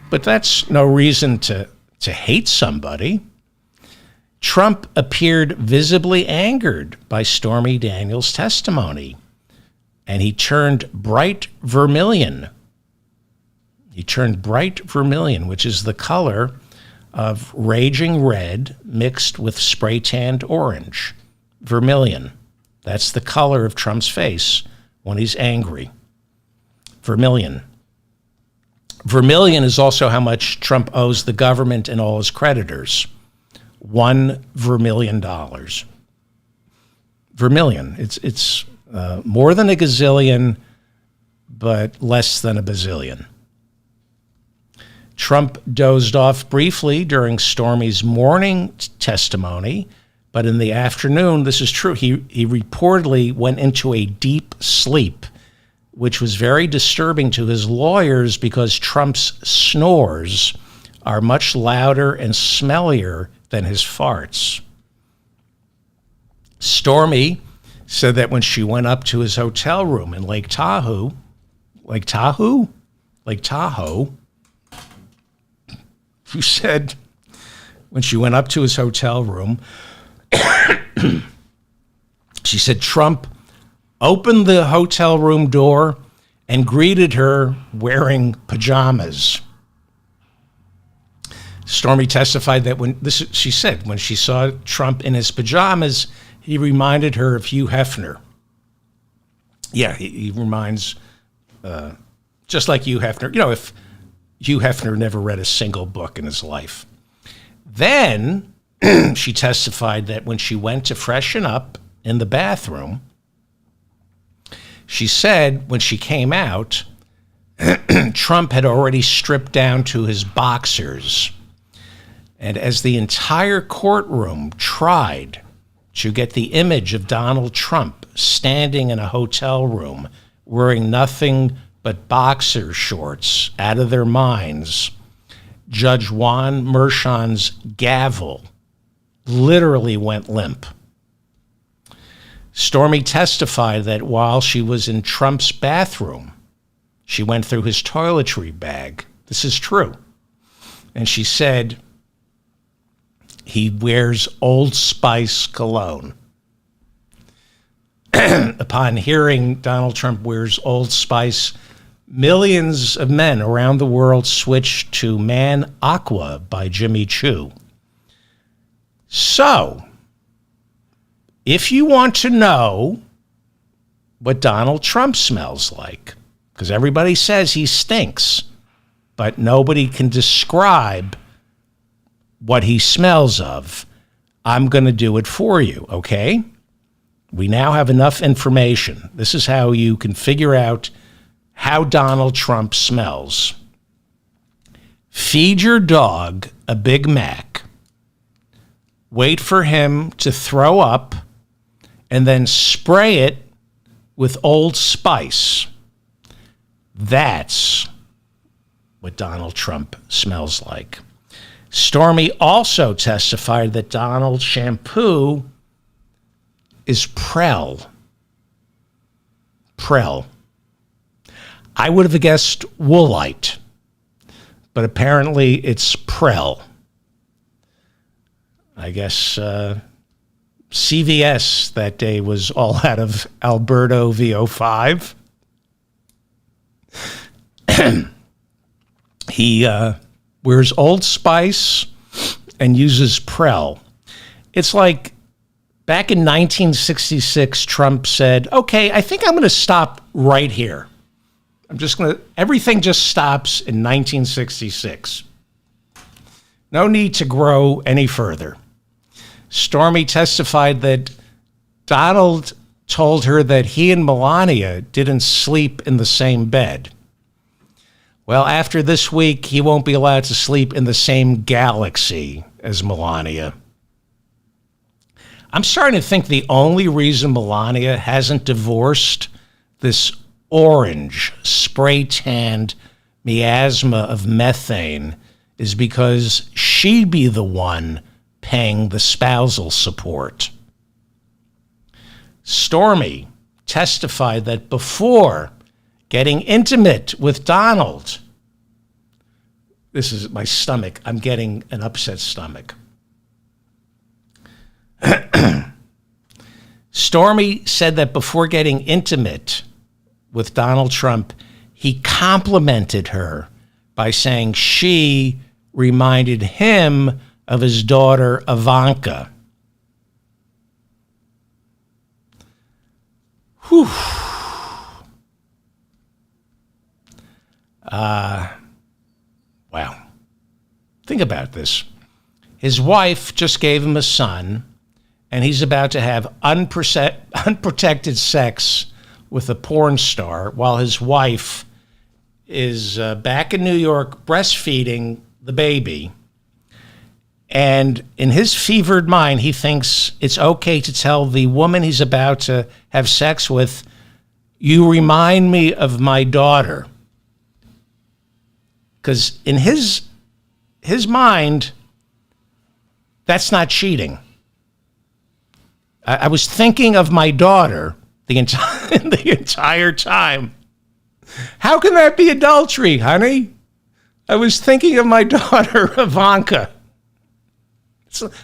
But that's no reason to hate somebody. Trump appeared visibly angered by Stormy Daniels' testimony, and he turned bright vermilion. He turned bright vermilion, which is the color of raging red mixed with spray-tanned orange. Vermilion. That's the color of Trump's face when he's angry. Vermilion. Vermilion is also how much Trump owes the government and all his creditors. $1 vermilion. Vermilion. It's more than a gazillion, but less than a bazillion. Trump dozed off briefly during Stormy's morning testimony, but in the afternoon, this is true, he reportedly went into a deep sleep, which was very disturbing to his lawyers because Trump's snores are much louder and smellier than his farts. Stormy said that when she went up to his hotel room in Lake Tahoe, she said when she went up to his hotel room, she said Trump opened the hotel room door and greeted her wearing pajamas. Stormy testified that she said when she saw Trump in his pajamas, he reminded her of Hugh Hefner. Yeah, he reminds, just like Hugh Hefner. You know, if Hugh Hefner never read a single book in his life. Then she testified that when she went to freshen up in the bathroom, she said when she came out, Trump had already stripped down to his boxers. And as the entire courtroom tried to get the image of Donald Trump standing in a hotel room wearing nothing but boxer shorts out of their minds, Judge Juan Merchan's gavel literally went limp. Stormy testified that while she was in Trump's bathroom, she went through his toiletry bag. This is true. And she said he wears Old Spice cologne. Upon hearing Donald Trump wears Old Spice, millions of men around the world switched to Man Aqua by Jimmy Choo. So, if you want to know what Donald Trump smells like, because everybody says he stinks, but nobody can describe what he smells of, I'm going to do it for you, okay? We now have enough information. This is how you can figure out how Donald Trump smells. Feed your dog a Big Mac. Wait for him to throw up, and then spray it with Old Spice. That's what Donald Trump smells like. Stormy also testified that Donald's shampoo is Prell. Prell. I would have guessed Woolite, but apparently it's Prell. I guess CVS that day was all out of Alberto VO5. He wears Old Spice and uses Prell. It's like back in 1966, Trump said, okay, I think I'm going to stop right here. Everything just stops in 1966. No need to grow any further. Stormy testified that Donald told her that he and Melania didn't sleep in the same bed. Well, after this week, he won't be allowed to sleep in the same galaxy as Melania. I'm starting to think the only reason Melania hasn't divorced this orange, spray-tanned miasma of methane is because she'd be the one paying the spousal support. Stormy testified that before getting intimate with Donald, this is my stomach, I'm getting an upset stomach. Stormy said that before getting intimate with Donald Trump, he complimented her by saying she reminded him of his daughter Ivanka. Whew. Wow. Think about this. His wife just gave him a son, and he's about to have unprotected sex with a porn star while his wife is back in New York breastfeeding the baby. And in his fevered mind, he thinks it's okay to tell the woman he's about to have sex with, you remind me of my daughter. Because in his mind, that's not cheating. I was thinking of my daughter the entire time. How can that be adultery, honey? I was thinking of my daughter, Ivanka.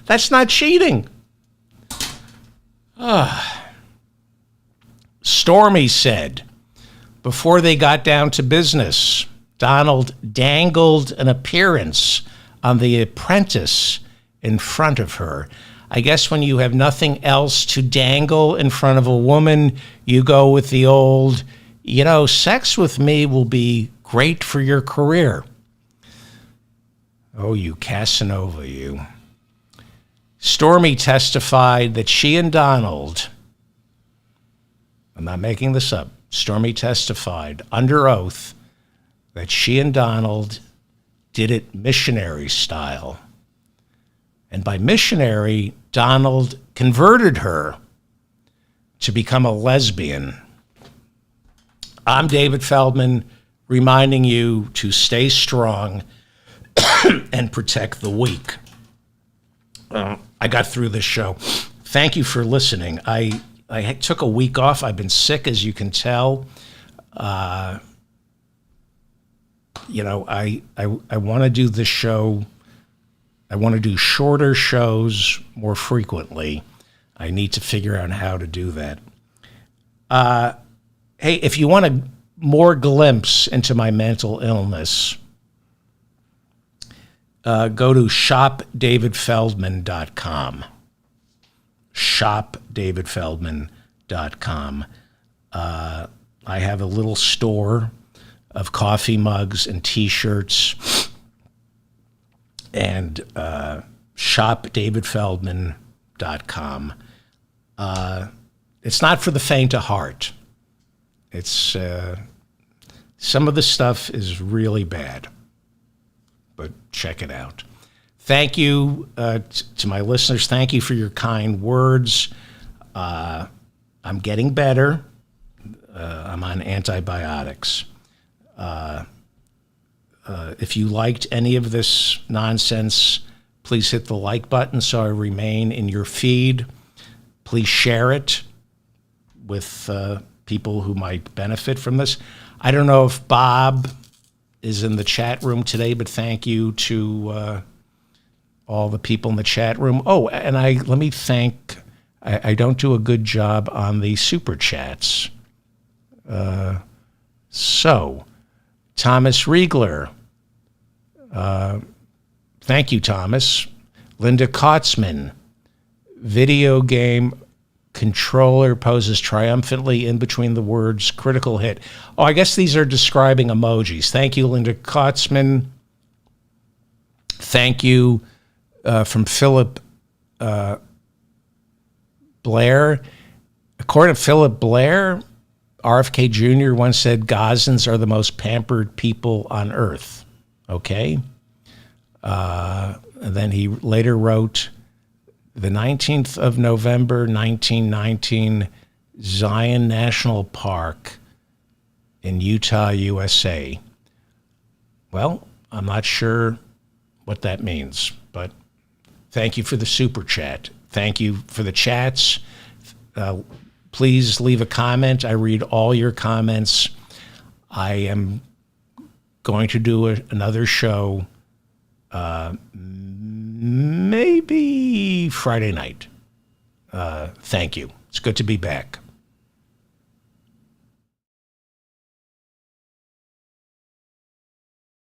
That's not cheating. Stormy said, before they got down to business, Donald dangled an appearance on The Apprentice in front of her. I guess when you have nothing else to dangle in front of a woman, you go with the old, sex with me will be great for your career. Oh, you Casanova, you. Stormy testified that she and Donald, I'm not making this up, Stormy testified under oath that she and Donald did it missionary style. And by missionary, Donald converted her to become a lesbian. I'm David Feldman, reminding you to stay strong and protect the weak. I got through this show. Thank you for listening. I took a week off. I've been sick, as you can tell. I want to do this show. I want to do shorter shows more frequently. I need to figure out how to do that. Hey, if you want a more glimpse into my mental illness, go to shopdavidfeldman.com. Shopdavidfeldman.com. I have a little store of coffee mugs and T-shirts, and shopdavidfeldman.com. It's not for the faint of heart. It's some of the stuff is really bad, but check it out. Thank you to my listeners. Thank you for your kind words. I'm getting better. I'm on antibiotics. If you liked any of this nonsense, please hit the like button so I remain in your feed. Please share it with people who might benefit from this. I don't know if Bob is in the chat room today, but thank you to all the people in the chat room. Oh, and let me thank, I don't do a good job on the super chats. So, Thomas Riegler, thank you, Thomas. Linda Kotzman, video game controller poses triumphantly in between the words critical hit. Oh, I guess these are describing emojis. Thank you, Linda Kotzman. Thank you from Philip Blair. According to Philip Blair, RFK Jr. once said Gazans are the most pampered people on earth. Okay? And then he later wrote, the 19th of November, 1919, Zion National Park in Utah, USA. Well, I'm not sure what that means, but thank you for the super chat. Thank you for the chats. Please leave a comment. I read all your comments. I am going to do another show maybe Friday night. Thank you. It's good to be back.